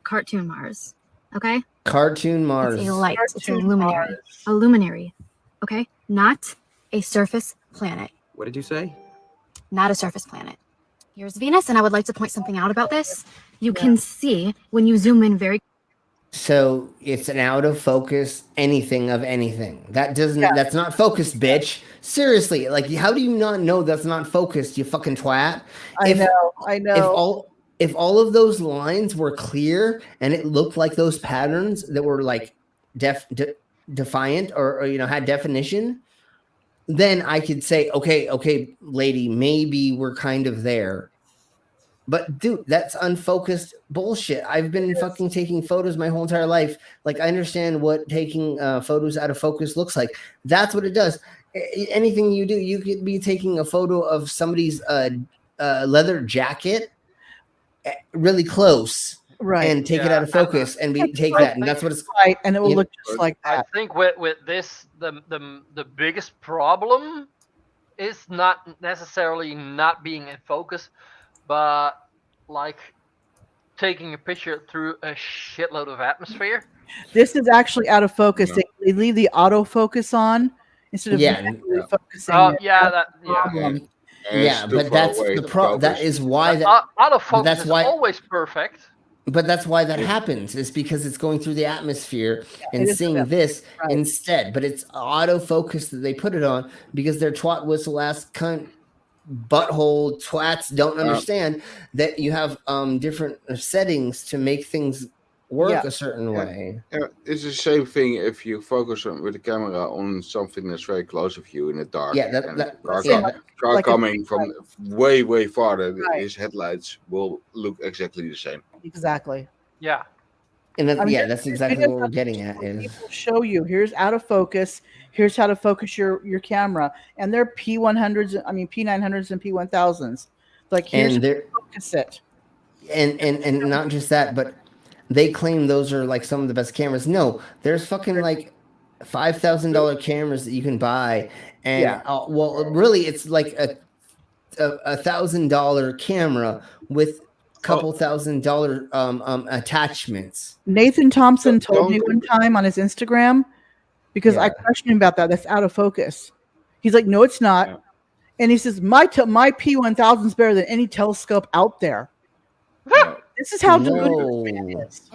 Cartoon Mars, okay? Cartoon Mars. It's a light. It's a Cartoon luminary. Mars. A luminary, okay? Not a surface planet. What did you say? Not a surface planet. Here's Venus, and I would like to point something out about this. You can see when you zoom in very. So it's an out of focus anything of anything. That doesn't. That's not focused, bitch. Seriously, like, how do you not know that's not focused? You fucking twat. I know. if all of those lines were clear and it looked like those patterns that were like defiant or had definition, then I could say, okay, lady, maybe we're kind of there. But dude, that's unfocused bullshit. I've been fucking taking photos my whole entire life. Like, I understand what taking photos out of focus looks like. That's what it does. Anything you do, you could be taking a photo of somebody's leather jacket really close, right, and take it out of focus and take that, and that's what it's right, and it will look just like that. I think with this, the biggest problem is not necessarily not being in focus, but like taking a picture through a shitload of atmosphere. This is actually out of focus. They leave the autofocus on instead of focusing. But that's the problem. That is why autofocus that's why is always perfect. But that's why that happens, is because it's going through the atmosphere and seeing this instead. But it's autofocus that they put it on because their twat whistle ass cunt butthole twats don't understand that you have different settings to make things work a certain way. It's the same thing if you focus with the camera on something that's very close of you in the dark. Car coming from way farther, his headlights will look exactly the same. Exactly. Yeah. And that's exactly what we're getting at. Is people show you here's out of focus, here's how to focus your camera, and they're P100s, P900s and P1000s. Like, here's how to focus it. And not just that, but they claim those are like some of the best cameras. No, there's fucking like $5,000 cameras that you can buy, and well, really, it's like a $1,000 camera with couple $1,000 attachments. Nathan Thompson told me one time on his Instagram, because I questioned him about that. That's out of focus. He's like, no, it's not. And he says, my P1000 is better than any telescope out there. This is how deluded this man is.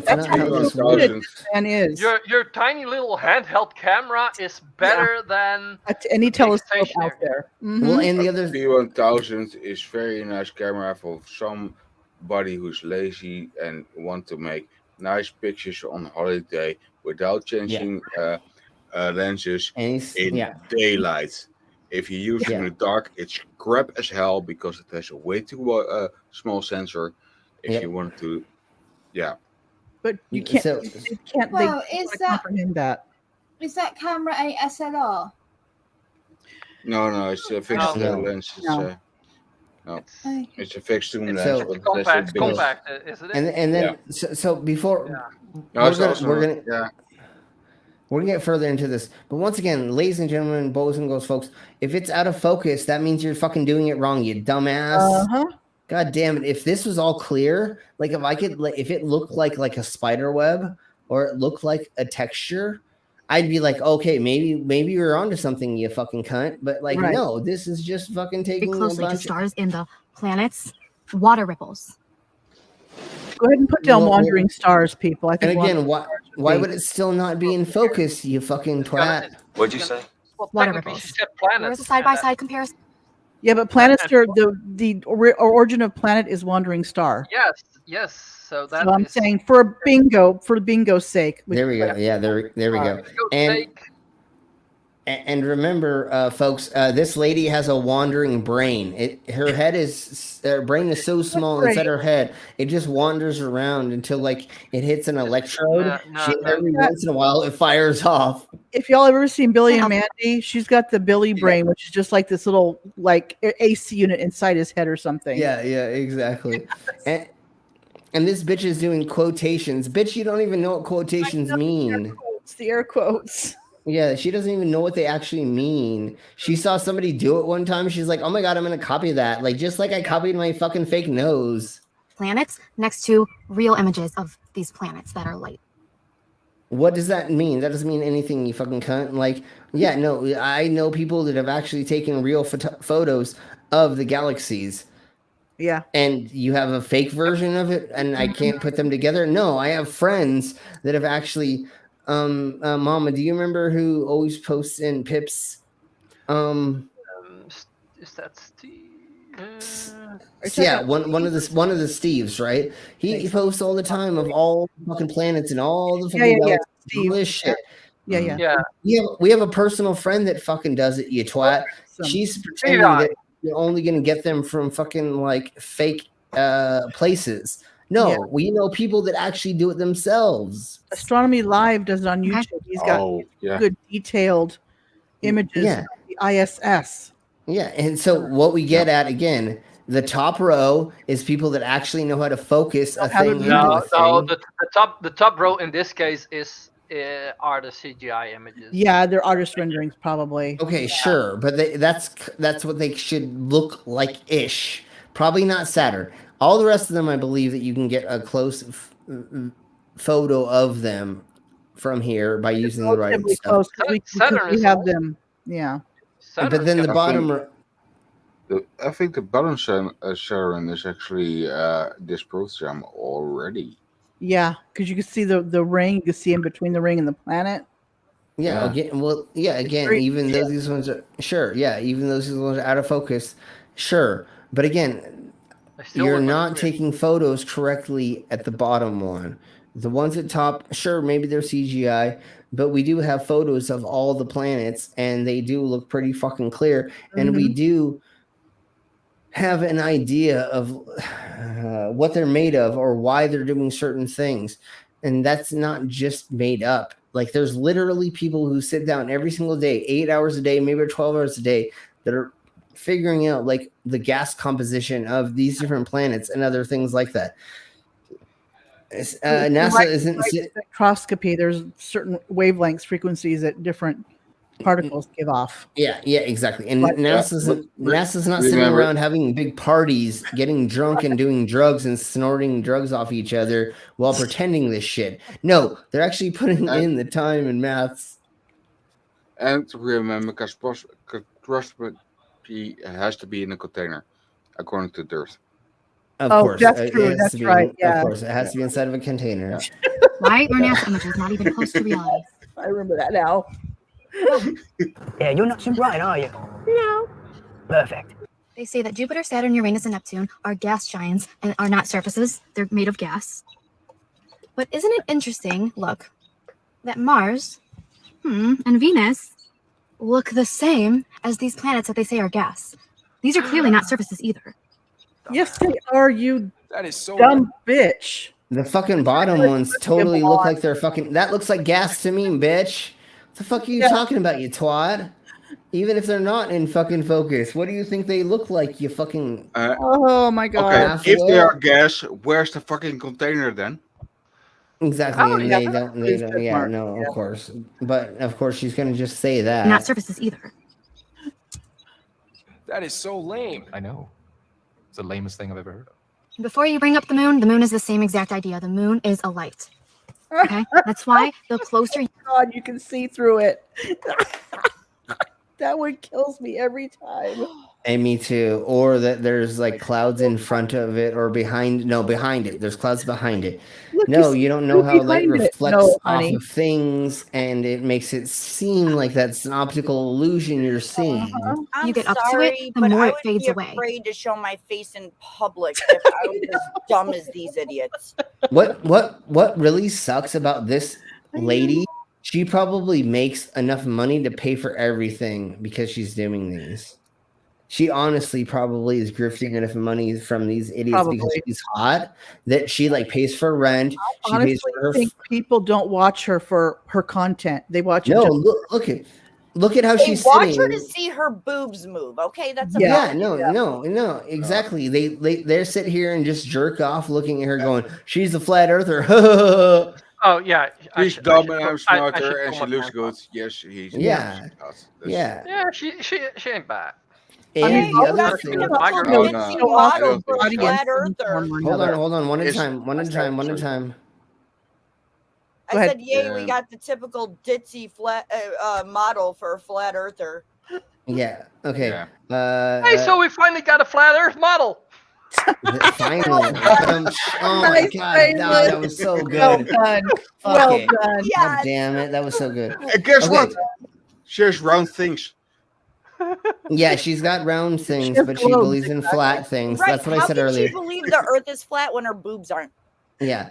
That's how deluded this man is. Your tiny little handheld camera is better than any telescope out there. Mm-hmm. Well, and the other P1000 is very nice camera for somebody who's lazy and want to make nice pictures on holiday without changing lenses in daylight. If you use it in the dark, it's crap as hell because it has a way too small sensor. If you want to, but you can't. You can't. Well, comprehend that. Is that camera a SLR? No, it's a fixed lens. It's a fixed zoom lens. Compact, isn't it? And then so before we're gonna get further into this, but once again, ladies and gentlemen, boys and girls, folks, if it's out of focus, that means you're fucking doing it wrong, you dumbass. God damn it! If this was all clear, like if it looked like a spider web or it looked like a texture, I'd be like, okay, maybe you're onto something, you fucking cunt. But no, this is just fucking taking closely to stars in the planets, water ripples. Go ahead and put down wandering stars, people. I think. And again, why would it still not be in focus, you fucking twat? What'd you say? Water ripples. Where's a side-by-side comparison? Yeah, but planets are the origin of planet is wandering star. Yes. So I'm saying for bingo's sake. There we go. Yeah, there we go. And remember, folks, this lady has a wandering brain. Her brain is so small inside her head, it just wanders around until it hits an electrode. Every once in a while, it fires off. If y'all ever seen Billy and Mandy, she's got the Billy brain, which is just like this little AC unit inside his head or something. Yeah, exactly. And this bitch is doing quotations. Bitch, you don't even know what quotations mean. The air quotes. Yeah, she doesn't even know what they actually mean. She saw somebody do it one time. She's like, oh my God, I'm going to copy that. Just like I copied my fucking fake nose. Planets next to real images of these planets that are light. What does that mean? That doesn't mean anything, you fucking cunt. I know people that have actually taken real photos of the galaxies. Yeah. And you have a fake version of it and I can't put them together. No, I have friends that have actually... Mama, do you remember who always posts in Pips? Is that Steve? Yeah, one of the Steves, right? He posts all the time of all the fucking planets and all the fucking galaxies, all this shit. Yeah. We have a personal friend that fucking does it, you twat. She's pretending that you're only gonna get them from fucking like fake places. No, we know people that actually do it themselves. Astronomy Live does it on YouTube. He's got good detailed images of the ISS. Yeah, and so what we get at again, the top row is people that actually know how to focus a thing into a thing. No, the top row in this case are the CGI images. Yeah, they're artist renderings probably. Okay, sure, but that's what they should look like ish. Probably not Saturn. All the rest of them, I believe that you can get a close photo of them from here by using the right stuff. We have them, yeah. But then the bottom. I think the bottom Sharon is actually disproved them already. Yeah, because you can see the ring. You can see in between the ring and the planet. Yeah. Again, even though these ones are even though these ones are out of focus, sure. But again, you're not taking photos correctly at the bottom one. The ones at top, sure, maybe they're CGI, but we do have photos of all the planets, and they do look pretty fucking clear. And we do have an idea of what they're made of or why they're doing certain things. And that's not just made up. Like, there's literally people who sit down every single day, 8 hours a day, maybe 12 hours a day, that are figuring out like the gas composition of these different planets and other things like that. NASA isn't spectroscopy. There's certain wavelengths, frequencies that different particles give off. Yeah, exactly. And NASA's not sitting around having big parties, getting drunk and doing drugs and snorting drugs off each other while pretending this shit. No, they're actually putting in the time and maths. And remember, spectroscopy has to be in a container, according to the Earth. Of course, that's true. That's right. Yeah, of course, it has to be inside of a container. Why are NASA images not even close to reality? I remember that now. Yeah, you're not some bright, are you? No. Perfect. They say that Jupiter, Saturn, Uranus, and Neptune are gas giants and are not surfaces. They're made of gas. But isn't it interesting, look, that Mars and Venus look the same as these planets that they say are gas? These are clearly not surfaces either. Yes, they are, you that is so dumb bitch. The fucking bottom ones totally look like they're fucking... That looks like gas to me, bitch. What the fuck are you talking about, you twat? Even if they're not in fucking focus, what do you think they look like, you fucking... oh my god. Okay, if they are gas, where's the fucking container then? Exactly, and they don't, yeah, no, of course. But, of course, she's going to just say that. Not surfaces either. That is so lame. I know. It's the lamest thing I've ever heard of. Before you bring up the moon is the same exact idea. The moon is a light. Okay? That's why the closer... God, you can see through it. That one kills me every time. And me too. Or that there's like clouds in front of it or behind it. There's clouds behind it. Look, no, you don't know how light reflects off honey. of things, and it makes it seem like that's an optical illusion you're seeing. I'm You get up to sorry, it, the but more I it would fades be away. afraid to show my face in public if I was as dumb as these idiots. What really sucks about this lady? She probably makes enough money to pay for everything because she's doing these. She honestly probably is grifting enough money from these idiots because she's hot that she like pays for rent. She Honestly, pays for her. I think people don't watch her for her content. They watch No, it. look at how They she's watch sitting. her to see her boobs move. Okay, that's No, exactly. They sit here and just jerk off, looking at her, going, "She's a flat earther." Oh yeah, She's dumb and I'm smarter, and she looks good. Yes, she's Yeah. She ain't bad. And the other thing. flat earther. Hold on. One at a time. I said, yay, we got the typical ditzy flat model for a flat earther. Yeah. Okay. Hey, so we finally got a flat Earth model. Finally. Oh my god, that was so good. Well done. God damn it, that was so good. And guess what? She's round things. Yeah, she's got round things, but she believes in flat things. Right. That's what I How said can earlier. she believe the Earth is flat when her boobs aren't? Yeah.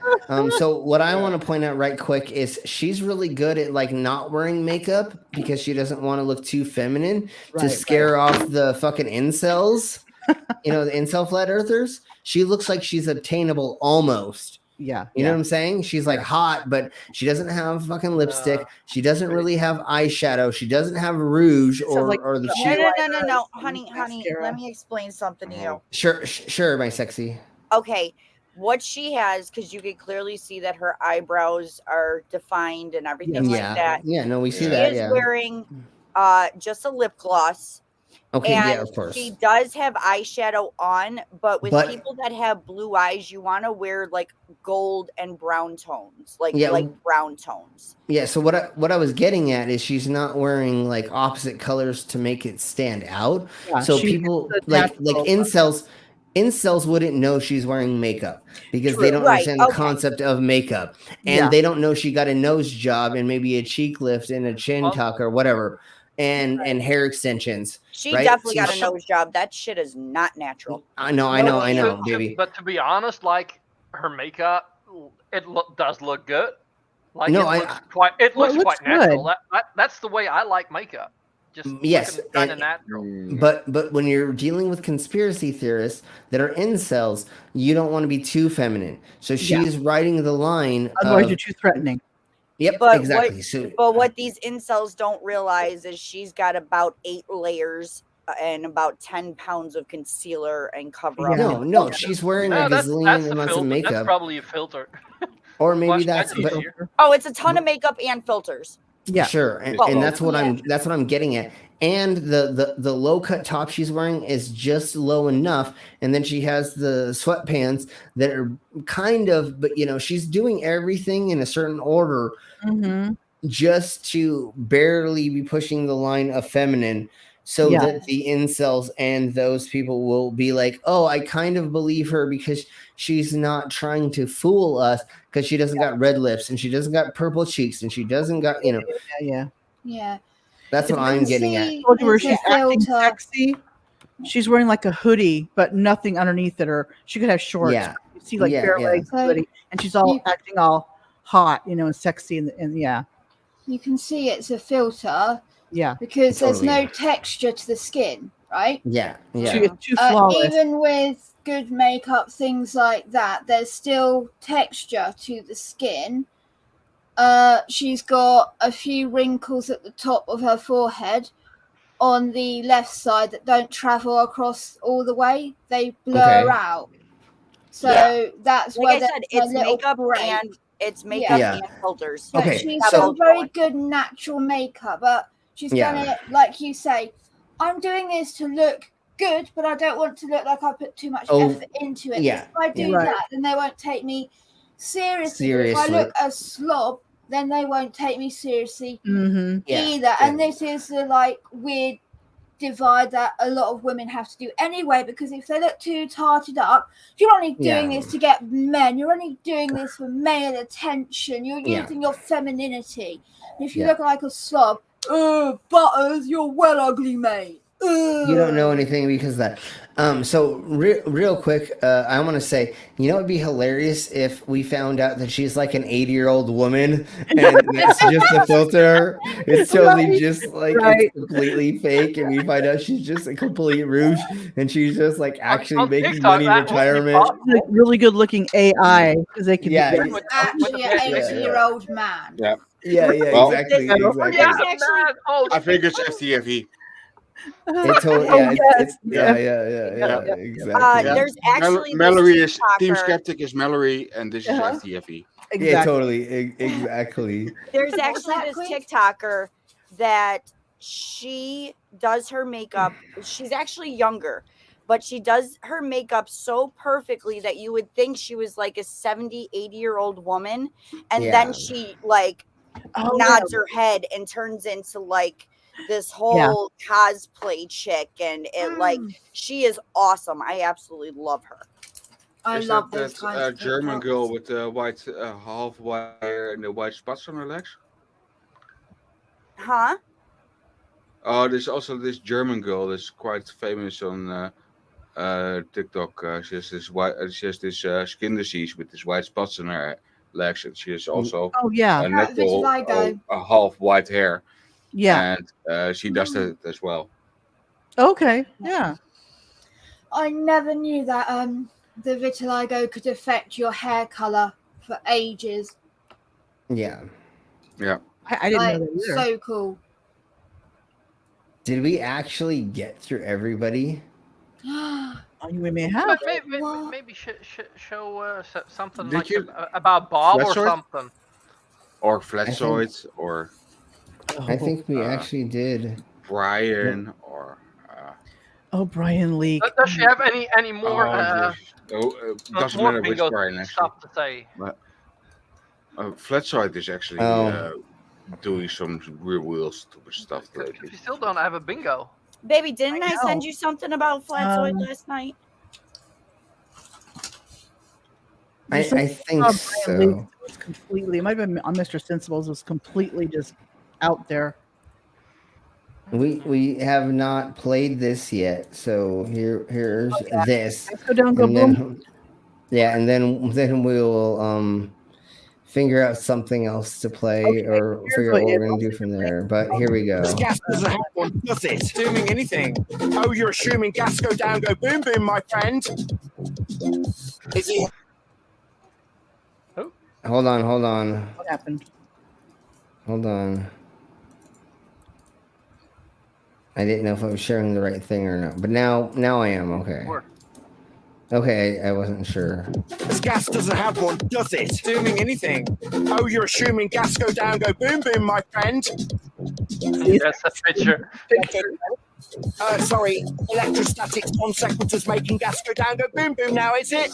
So what I want to point out right quick is she's really good at like not wearing makeup because she doesn't want to look too feminine to scare off the fucking incels. You know, the incel flat earthers. She looks like she's obtainable almost. Yeah. You know what I'm saying? She's like hot, but she doesn't have fucking lipstick. She doesn't really have eyeshadow. She doesn't have rouge or the cheek. No, honey. Let me explain something to you. Sure, my sexy. Okay. What she has, because you can clearly see that her eyebrows are defined and everything like that. Yeah, no, we see She that. is Yeah. wearing just a lip gloss. Okay, and yeah, of course. She does have eyeshadow on, but people that have blue eyes, you want to wear like gold and brown tones, like brown tones. Yeah, so what I was getting at is she's not wearing like opposite colors to make it stand out. Yeah, so people like incels wouldn't know she's wearing makeup because they don't understand the concept of makeup, and they don't know she got a nose job and maybe a cheek lift and a chin tuck or whatever, and hair extensions. She definitely got a nose job. That shit is not natural. I know, baby. But to be honest, like her makeup, it does look good. Like No, it looks quite natural. good. That's the way I like makeup. Just yes, kind of natural. But when you're dealing with conspiracy theorists that are incels, you don't want to be too feminine. So she's riding the line. Otherwise, you're too threatening. Yep, But exactly. what these incels don't realize is she's got about 8 layers and about 10 pounds of concealer and cover up. No, she's wearing a gazillion amounts of makeup. That's probably a filter. Or maybe that's. Oh, it's a ton of makeup and filters. Yeah, sure, and that's what I'm getting at. And the low cut top she's wearing is just low enough, and then she has the sweatpants that are kind of, but she's doing everything in a certain order, just to barely be pushing the line of feminine, so that the incels and those people will be like, oh, I kind of believe her because she's not trying to fool us because she doesn't got red lips and she doesn't got purple cheeks and she doesn't got Yeah. That's what I'm getting at. Where she's acting sexy. She's wearing like a hoodie, but nothing underneath it, or she could have shorts. Yeah. You see like bare legs, hoodie, and she's all acting all hot, and sexy, and yeah. You can see it's a filter. Yeah. Because there's no texture to the skin, right? Yeah. Too flawless. Even with good makeup, things like that, there's still texture to the skin. She's got a few wrinkles at the top of her forehead on the left side that don't travel across all the way. They blur out. So that's like where I said, it's makeup and filters. But she's got very good natural makeup, but she's gonna, like you say, I'm doing this to look good, but I don't want to look like I put too much effort into it. Yeah. If I do that, then they won't take me seriously. If I look a slob, then they won't take me seriously either. And this is the weird divide that a lot of women have to do anyway, because if they look too tarted up, you're only doing this to get men. You're only doing this for male attention. You're using your femininity. And if you look like a slob, Butters, you're well ugly, mate. You don't know anything because of that. So real quick, I want to say, it'd be hilarious if we found out that she's like an 80-year-old woman and that's just a filter. It's totally just like it's completely fake, and we find out she's just a complete rouge and she's just like actually making money in retirement. Like really good looking AI because they can actually an 80-year-old man. Yeah. Well, Exactly. I think it's FTFE. Exactly. There's actually Mallory is Team Skeptic is Mallory, and this is FTFE. Exactly. Yeah, totally. Exactly. There's actually this TikToker that she does her makeup. She's actually younger, but she does her makeup so perfectly that you would think she was like a 70, 80-year-old woman. And then she nods her head and turns into this whole cosplay chick, and it she is awesome. I absolutely love her. I love this kind of German girl with the white half white hair and the white spots on her legs. Huh? Oh, there's also this German girl that's quite famous on TikTok. She has this skin disease with these white spots on her legs, and she has also Oh yeah. a natural a half white hair. Yeah. And she does that as well. Okay. Yeah. I never knew that the vitiligo could affect your hair color for ages. Yeah. Yeah. I didn't know that either. So cool. Did we actually get through everybody? We may have. Maybe show something Did like you- about Bob or Flatsword? something. Or Flatzoid, or I think we actually did. Brian, or Oh, Brian Lee. Does she have any more doesn't more matter which bingo Brian actually. stuff to say? But Flatzoid is actually doing some real stupid stuff lately. If you still don't have a bingo. Baby, didn't I send you something about Flatzoid last night? I think so. Was completely. It might have been on Mr. Sensibles. Was completely just out there. We have not played this yet, so here's this. Let's go down, go and boom. then, yeah, and then we'll figure out something else to play or figure out what we're gonna do from there. But here we go. Gas doesn't have one, does it? Assuming anything. Oh, you're assuming gas go down, go boom boom, my friend. Is he? Hold on. What happened? Hold on. I didn't know if I was sharing the right thing or not, but now I am. Okay. Okay, I wasn't sure. Gas doesn't have one, does it? Assuming anything. Oh, you're assuming gas go down, go boom boom, my friend. That's a picture. Sorry, electrostatic non sequiturs making gas go down, go boom boom now, is it?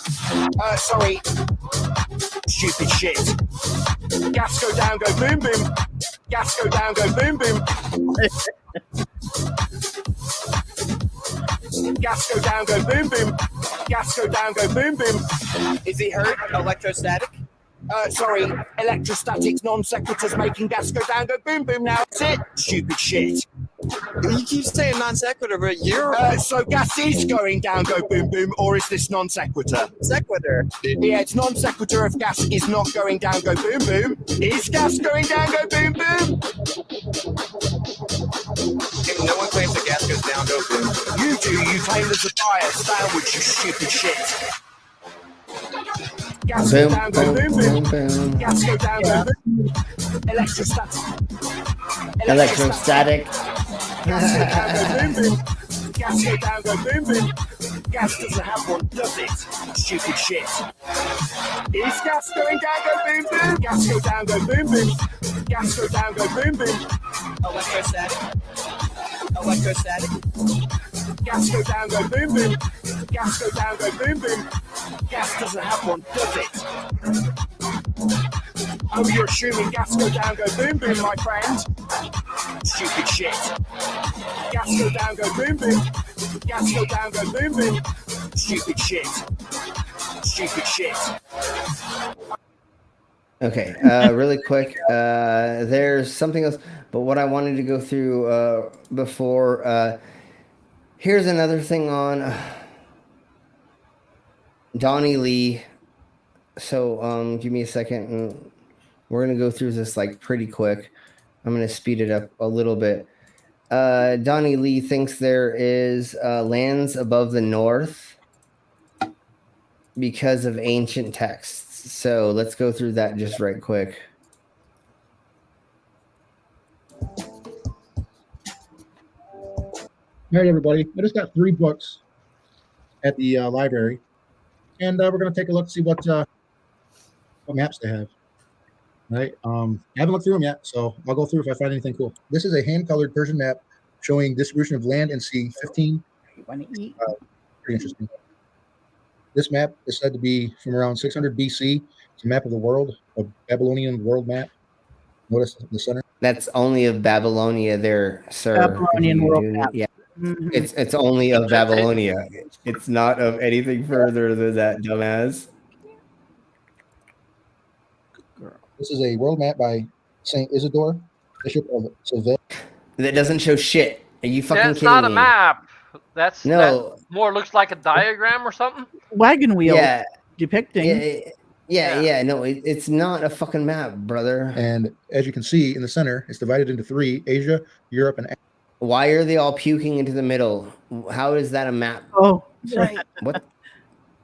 Sorry. Stupid shit. Gas go down, go boom boom. Gas go down, go boom boom. Gas go down, go boom boom. Gas go down, go boom boom. Is he hurt? Electrostatic? Sorry, electrostatic non sequiturs making gas go down, go boom boom now. That's it. Stupid shit. You keep saying non sequitur, but you're. So gas is going down, go boom boom, or is this non sequitur? Sequitur. Yeah, it's non sequitur if gas is not going down, go boom boom. Is gas going down, go boom boom? If no one claims that gas goes down, go boom. You do. You claim there's a bias downwards, you stupid shit. Gas go down, go boom boom. Gas go down, go boom. Electrostatic. Gas go down, go boom boom. Gas go down, go boom boom. Gas doesn't have one, does it? Stupid shit. Is gas going down, go boom boom? Gas go down, go boom boom. Gas go down, go boom boom. Electrostatic. Electrostatic. Gas go down, go boom boom. Gas go down, go boom boom. Gas doesn't have one, does it? Oh, you're assuming gas go down, go boom boom, my friend. Stupid shit. Gas go down, go boom boom. Gas go down, go boom boom. Stupid shit. Stupid shit. Okay, really quick. There's something else, but what I wanted to go through before. Here's another thing on Donnie Lee. So give me a second, and we're gonna go through this like pretty quick. I'm gonna speed it up a little bit. Donnie Lee thinks there is lands above the north because of ancient texts. So let's go through that just right quick. All right, everybody. I just got 3 books at the library, and we're going to take a look to see what maps they have. All right. I haven't looked through them yet, so I'll go through if I find anything cool. This is a hand-colored Persian map showing distribution of land and sea. 15. Pretty interesting. This map is said to be from around 600 BC. It's a map of the world, a Babylonian world map. Notice the center. That's only of Babylonia there, sir. Babylonian world map. Yeah. It's only of Babylonia. It's not of anything further than that, dumbass. This is a world map by Saint Isidore, Bishop of Seville. that doesn't show shit. Are you fucking That's kidding not a me? map. That No. more looks like a diagram or something. Wagon wheel Yeah. depicting. Yeah. No, it's not a fucking map, brother. And as you can see in the center, it's divided into 3: Asia, Europe, and. Why are they all puking into the middle? How is that a map? Oh, right. What?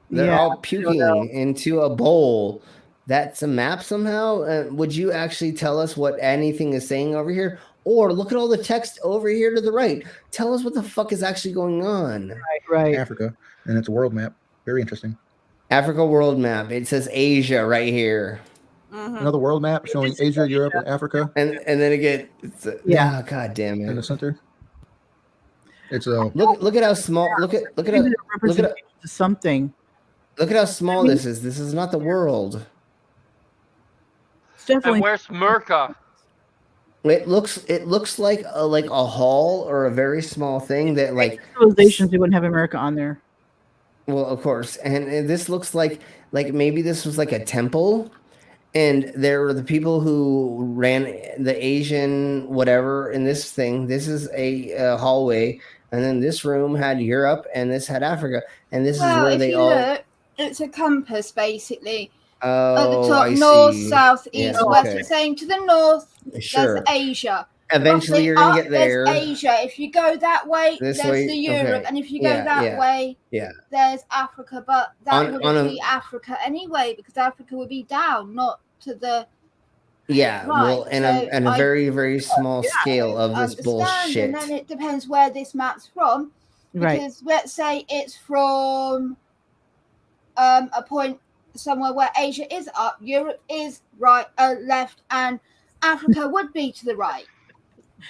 They're all puking into a bowl. That's a map somehow? Would you actually tell us what anything is saying over here? Or look at all the text over here to the right. Tell us what the fuck is actually going on. Right. Africa, and it's a world map. Very interesting. Africa world map. It says Asia right here. Another world map showing Asia, Europe, and Africa. And then again, it's Yeah. Oh, god damn it. In the center. It's a look at how small. Look at something. Look at how small this is. This is not the world. It's definitely. And where's Merca? It looks like a hall or a very small thing that like civilizations. They wouldn't have America on there. Well, of course, and this looks like maybe this was like a temple, and there were the people who ran the Asian whatever in this thing. This is a hallway, and then this room had Europe, and this had Africa, and this is where they all. Look, it's a compass basically. Oh, at the top, I north, see. south, east, Yeah, west. okay. It's saying to the north, Sure. there's Asia. Eventually, you're gonna get there. There's Asia. If you go that way, This there's way, the Europe, okay. and if you go Yeah, that yeah, way, yeah. there's Africa. But that On wouldn't a- be Africa anyway, because Africa would be down, not to the. Yeah, Right, well, and a so very, very small scale of this understand, bullshit. And then it depends where this map's from. Right. Because let's say it's from a point somewhere where Asia is up, Europe is right, left, and Africa would be to the right.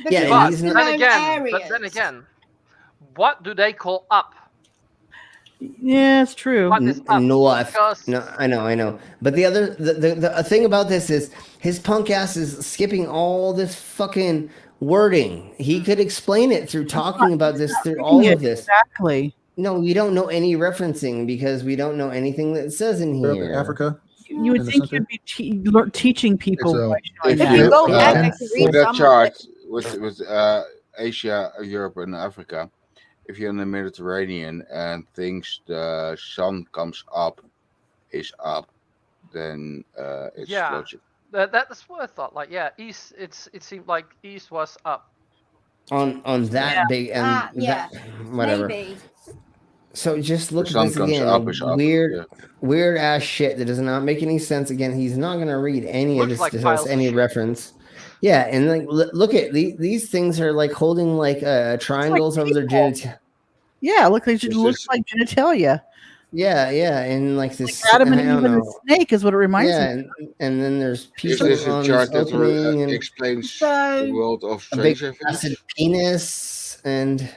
Yeah, Because and it's he's their not- own But then areas. again, what do they call up? Yeah, it's true. What is up? North. Because- No, I know. But the thing about this is his punk ass is skipping all this fucking wording. He could explain it through talking about this through all of this. Exactly. No, we don't know any referencing because we don't know anything that it says in Europe here. and Africa. You would in the think center. you'd be teaching people. It's a- by showing If that. you you go back, I can read with that some of chart it. with Asia, Europe, and Africa, if you're in the Mediterranean and thinks the sun comes up, is up, then it's Yeah. logic. That's what I thought. Like, yeah, east. It seemed like east was up. on that Yeah. big and Yeah, that, whatever. maybe. So just look The at sun this comes again. up, is up. Weird ass shit that does not make any sense. Again, he's not gonna read any of Looks this like to piles us of any shit. reference. Yeah, and like look at these things are like holding like triangles over their people. genitalia. Yeah, look, it This looks is- like genitalia. Yeah, and like this. Adam and I Eve don't and the know. snake is what it reminds Yeah, me. and then there's Is people this a on chart this that opening and explains So- the world of a big Stranger acid Things? penis and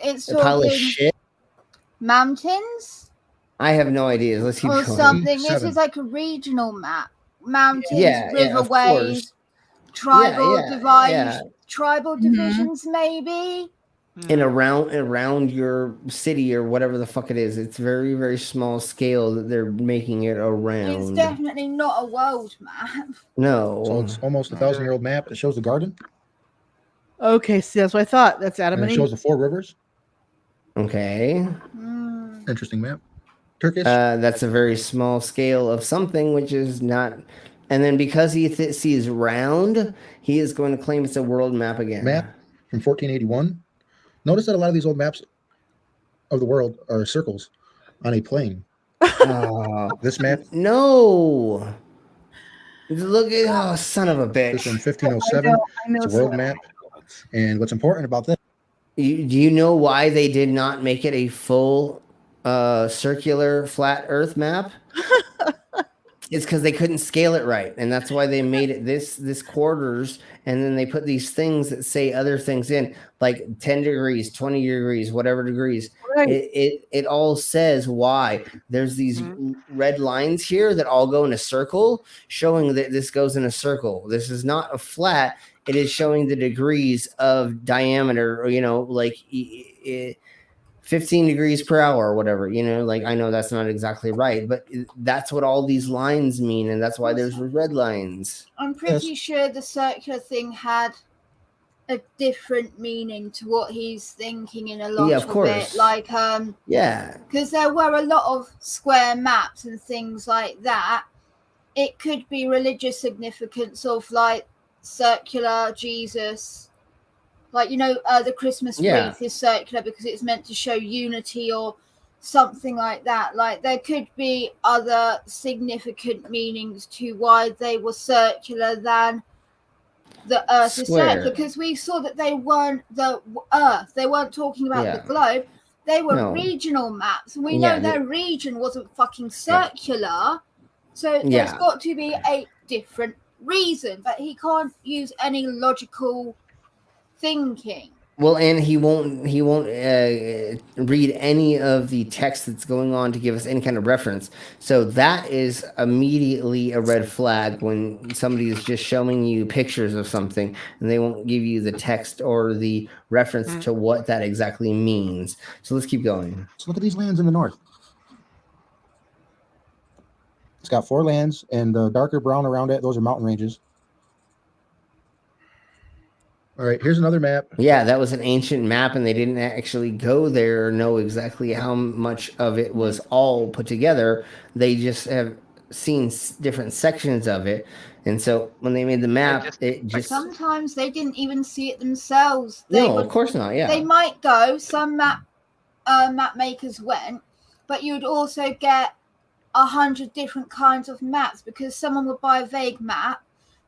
It's a pile of talking shit. mountains I have no idea. Let's keep or going. something. This Seven. is like a regional map. Mountains, Yeah, of riverways, course. tribal yeah, divides, yeah. tribal Mhm. divisions, maybe. And around your city or whatever the fuck it is. It's very, very small scale that they're making it It's around. definitely not a world map. No. So it's almost a 1,000-year-old map. It shows the garden, Okay, see, that's what I thought. That's Adam and and it Eve. shows the 4 rivers. Okay. Interesting map. Turkish. That's a very small scale of something, which is not. And then because he sees round, he is going to claim it's a world map again. Map from 1481. Notice that a lot of these old maps of the world are circles on a plane. This map No. Look at son of a bitch. is from 1507. I know It's a world so. map. And what's important about this? Do you know why they did not make it a full circular flat Earth map? It's because they couldn't scale it right, and that's why they made it this quarters, and then they put these things that say other things in, like 10 degrees, 20 degrees, whatever degrees. Right. It all says why. There's these red lines here that all go in a circle, showing that this goes in a circle. This is not a flat. It is showing the degrees of diameter, or, like 15 degrees per hour or whatever, like I know that's not exactly right, but that's what all these lines mean. And that's why there's red lines. I'm pretty sure the circular thing had a different meaning to what he's thinking in a lot Yeah, of of course. it. Like, Yeah. because there were a lot of square maps and things like that. It could be religious significance of like circular Jesus. Like, the Christmas wreath is circular because it's meant to show unity or something like that. Like, there could be other significant meanings to why they were circular than the Earth is circular, because we saw that they weren't the Earth. They weren't talking about the globe. They were regional maps. And we know their region wasn't fucking circular. So there's got to be a different reason. But he can't use any logical thinking. Well, and he won't read any of the text that's going on to give us any kind of reference. So that is immediately a red flag when somebody is just showing you pictures of something and they won't give you the text or the reference to what that exactly means. So let's keep going. So look at these lands in the north. It's got 4 lands, and the darker brown around it, those are mountain ranges. All right, here's another map. Yeah, that was an ancient map, and they didn't actually go there or know exactly how much of it was all put together. They just have seen different sections of it. And so when they made the map, it just... Sometimes they didn't even see it themselves. Of course not, yeah. They might go, some map makers went, but you'd also get 100 different kinds of maps because someone would buy a vague map.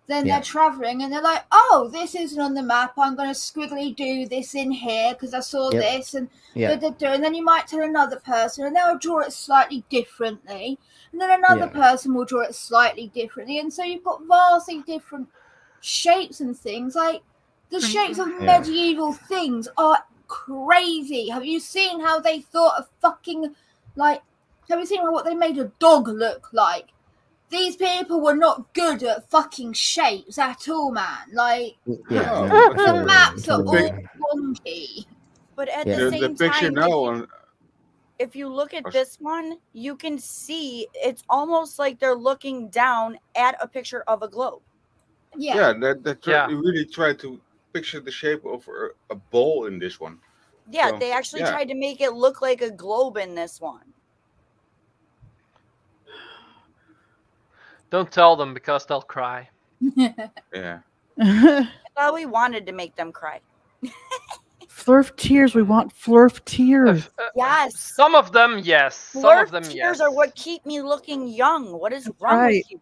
Then they're traveling and they're like, oh, this isn't on the map. I'm going to squiggly do this in here because I saw this. And and then you might tell another person and they'll draw it slightly differently. And then another person will draw it slightly differently. And so you've got vastly different shapes and things. Like, the shapes of medieval things are crazy. Have you seen how they thought of fucking, like, have you seen what they made a dog look like? These people were not good at fucking shapes at all, man. Like, the maps are all wonky. But at the same time, if you look at this one, you can see it's almost like they're looking down at a picture of a globe. Yeah, you really try to picture the shape of a bowl in this one. Yeah, so, they actually tried to make it look like a globe in this one. Don't tell them because they'll cry. Yeah. I thought we wanted to make them cry. Flurf tears. We want Flurf tears. Yes. Some of them, yes. Some of them, tears are what keep me looking young. What is wrong with you?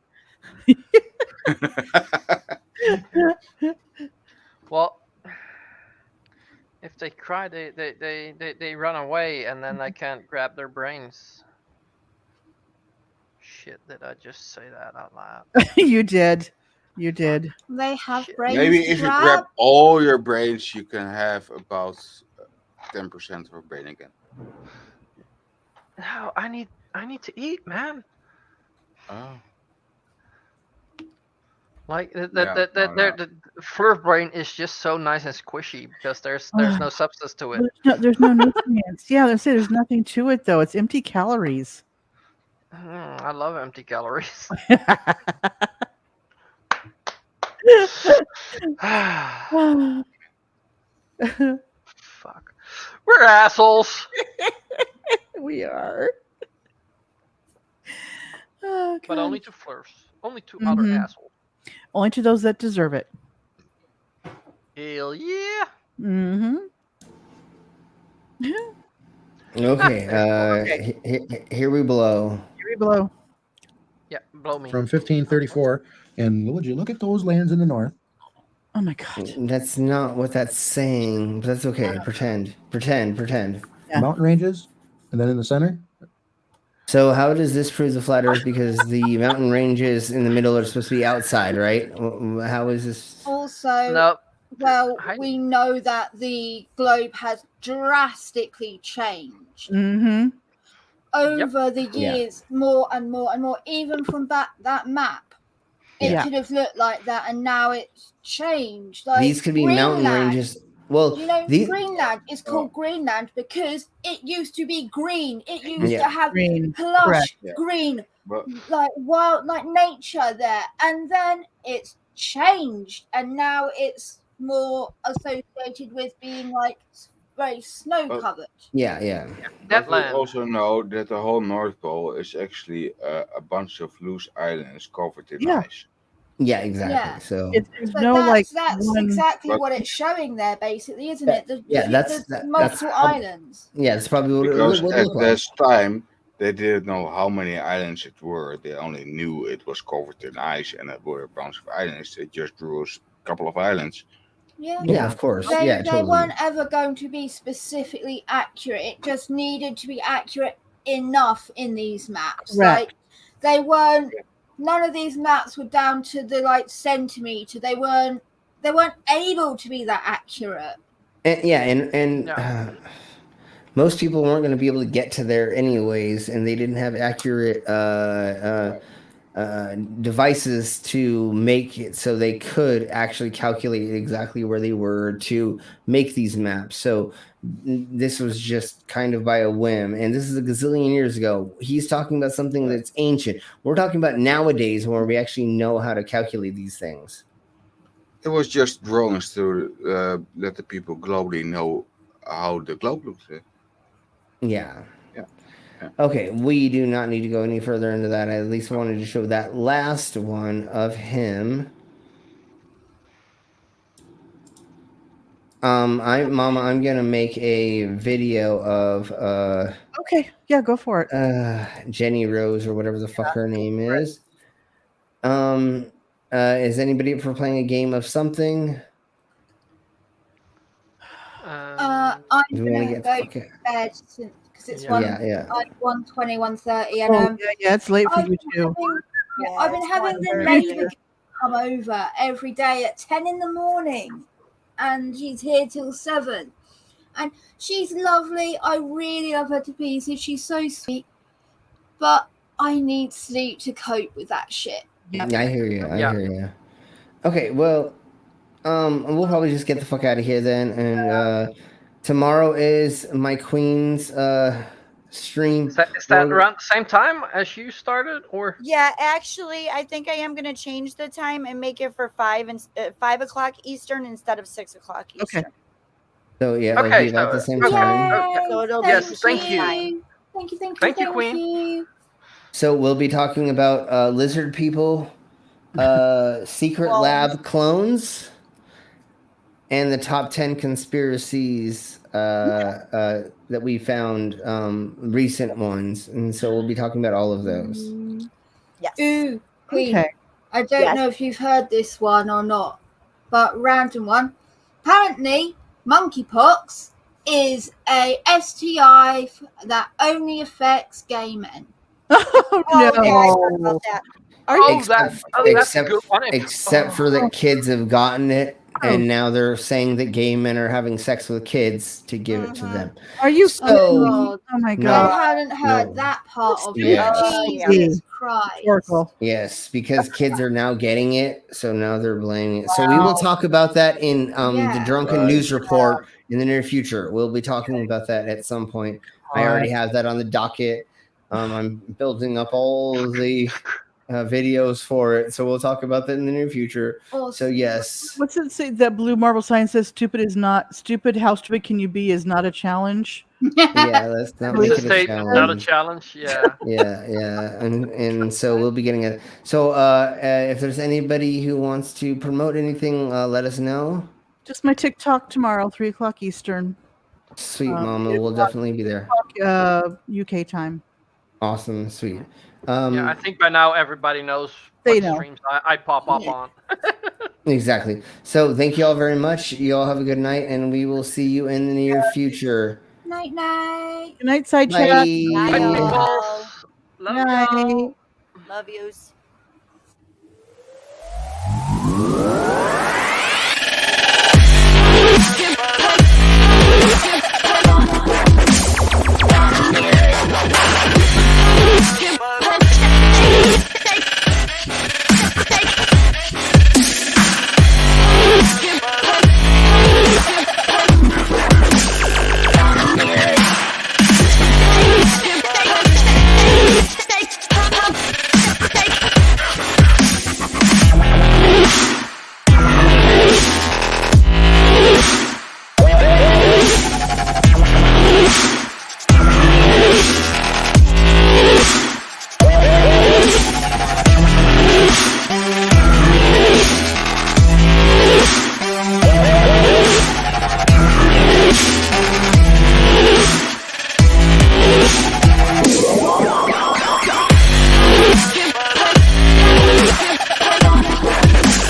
Well, if they cry, they run away, and then I can't grab their brains. Shit, did I just say that out loud? You did. You did. They have brains. Maybe if you grab all your brains, you can have about 10% of a brain again. No, I need to eat, man. Oh. Like the Flurf brain is just so nice and squishy because there's no substance to it. There's no nutrients. Yeah, there's nothing to it though. It's empty calories. I love empty calories. Fuck. We're assholes. We are. Oh, but only to Flurfs. Only to other assholes. Only to those that deserve it. Hell yeah. Mm-hmm. Okay. Here we blow. Here we blow. Yeah, blow me. From 1534. And would you look at those lands in the north? Oh my god. That's not what that's saying, but that's okay. Pretend. Yeah. Mountain ranges, and then in the center. So how does this prove the flat Earth? Because the mountain ranges in the middle are supposed to be outside, right? How is this? Also, well, we know that the globe has drastically changed over the years, more and more and more. Even from that map, it could have looked like that, and now it's changed. Like, these could be mountain ranges. Well, Greenland is called Greenland because it used to be green. It used to have plush green, like wild, like nature there, and then it's changed, and now it's more associated with being like very snow covered. Yeah, yeah. But we also know that the whole North Pole is actually a bunch of loose islands covered in ice. Yeah, exactly. Yeah. So That's exactly what it's showing there, basically, isn't it? The multiple islands. Yeah, that's probably what Because it would at look like. this time they didn't know how many islands it were. They only knew it was covered in ice and it were a bunch of islands. They just drew a couple of islands. Yeah, of course. They Totally. weren't ever going to be specifically accurate. It just needed to be accurate enough in these maps. Right. Like they weren't. None of these maps were down to the centimeter. They weren't able to be that accurate. And most people weren't going to be able to get to there anyways, and they didn't have accurate devices to make it so they could actually calculate exactly where they were to make these maps. So this was just kind of by a whim, and this is a gazillion years ago. He's talking about something that's ancient. We're talking about nowadays where we actually know how to calculate these things. It was just drawings to let the people globally know how the globe looks. Yeah. Okay, we do not need to go any further into that. I at least wanted to show that last one of him. I'm gonna make a video of Okay, yeah, go for it. Jennie Rose or whatever the fuck her name is. Is anybody up for playing a game of something? I'm Do we wanna gonna get go the to bed because it's Yeah. like 1:20, 1:30, and yeah, it's late for you too. I've been having the neighbour come over every day at 10 in the morning, and she's here till 7. And she's lovely. I really love her to pieces. She's so sweet. But I need sleep to cope with that shit. I hear you. I hear you. Okay, well, we'll probably just get the fuck out of here then. And tomorrow is my queen's stream. Is that around the same time as you started, or? Yeah, actually, I think I am going to change the time and make it for 5 o'clock Eastern instead of 6 o'clock Eastern. Okay. So yeah, it'll be about the same time. So it'll Yes, thank you. Thank you, Queen. So we'll be talking about lizard people, secret lab clones, and the top 10 conspiracies that we found, recent ones. And so we'll be talking about all of those. Yes. Ooh, Queen. Okay. I don't know if you've heard this one or not, but random one. Apparently, monkeypox is a STI that only affects gay men. Oh, yeah, I heard about that. Except for that kids have gotten it, and now they're saying that gay men are having sex with kids to give it to them. Are you so? Oh my god! I hadn't heard that part of it. Yes. Jesus Christ. Yes, because kids are now getting it, so now they're blaming it. So we will talk about that in the Drunken News Report in the near future. We'll be talking about that at some point. I already have that on the docket. I'm building up all the videos for it, so we'll talk about that in the near future. So yes, what's it say that Blue Marble sign says? Stupid is not stupid. How stupid can you be? Is not a challenge. Yeah, let's not make it a challenge. Not a challenge. Yeah. yeah, and so we'll be getting it. So if there's anybody who wants to promote anything, let us know. Just my TikTok tomorrow, 3 o'clock Eastern. Sweet, Mama, we'll definitely be there. UK time. Awesome, sweet. Yeah, I think by now everybody knows what streams I pop up on. Exactly. So thank you all very much. You all have a good night, and we will see you in the near future. Night, night. Good night, side Bye. chat. Bye. Love you. Love yous.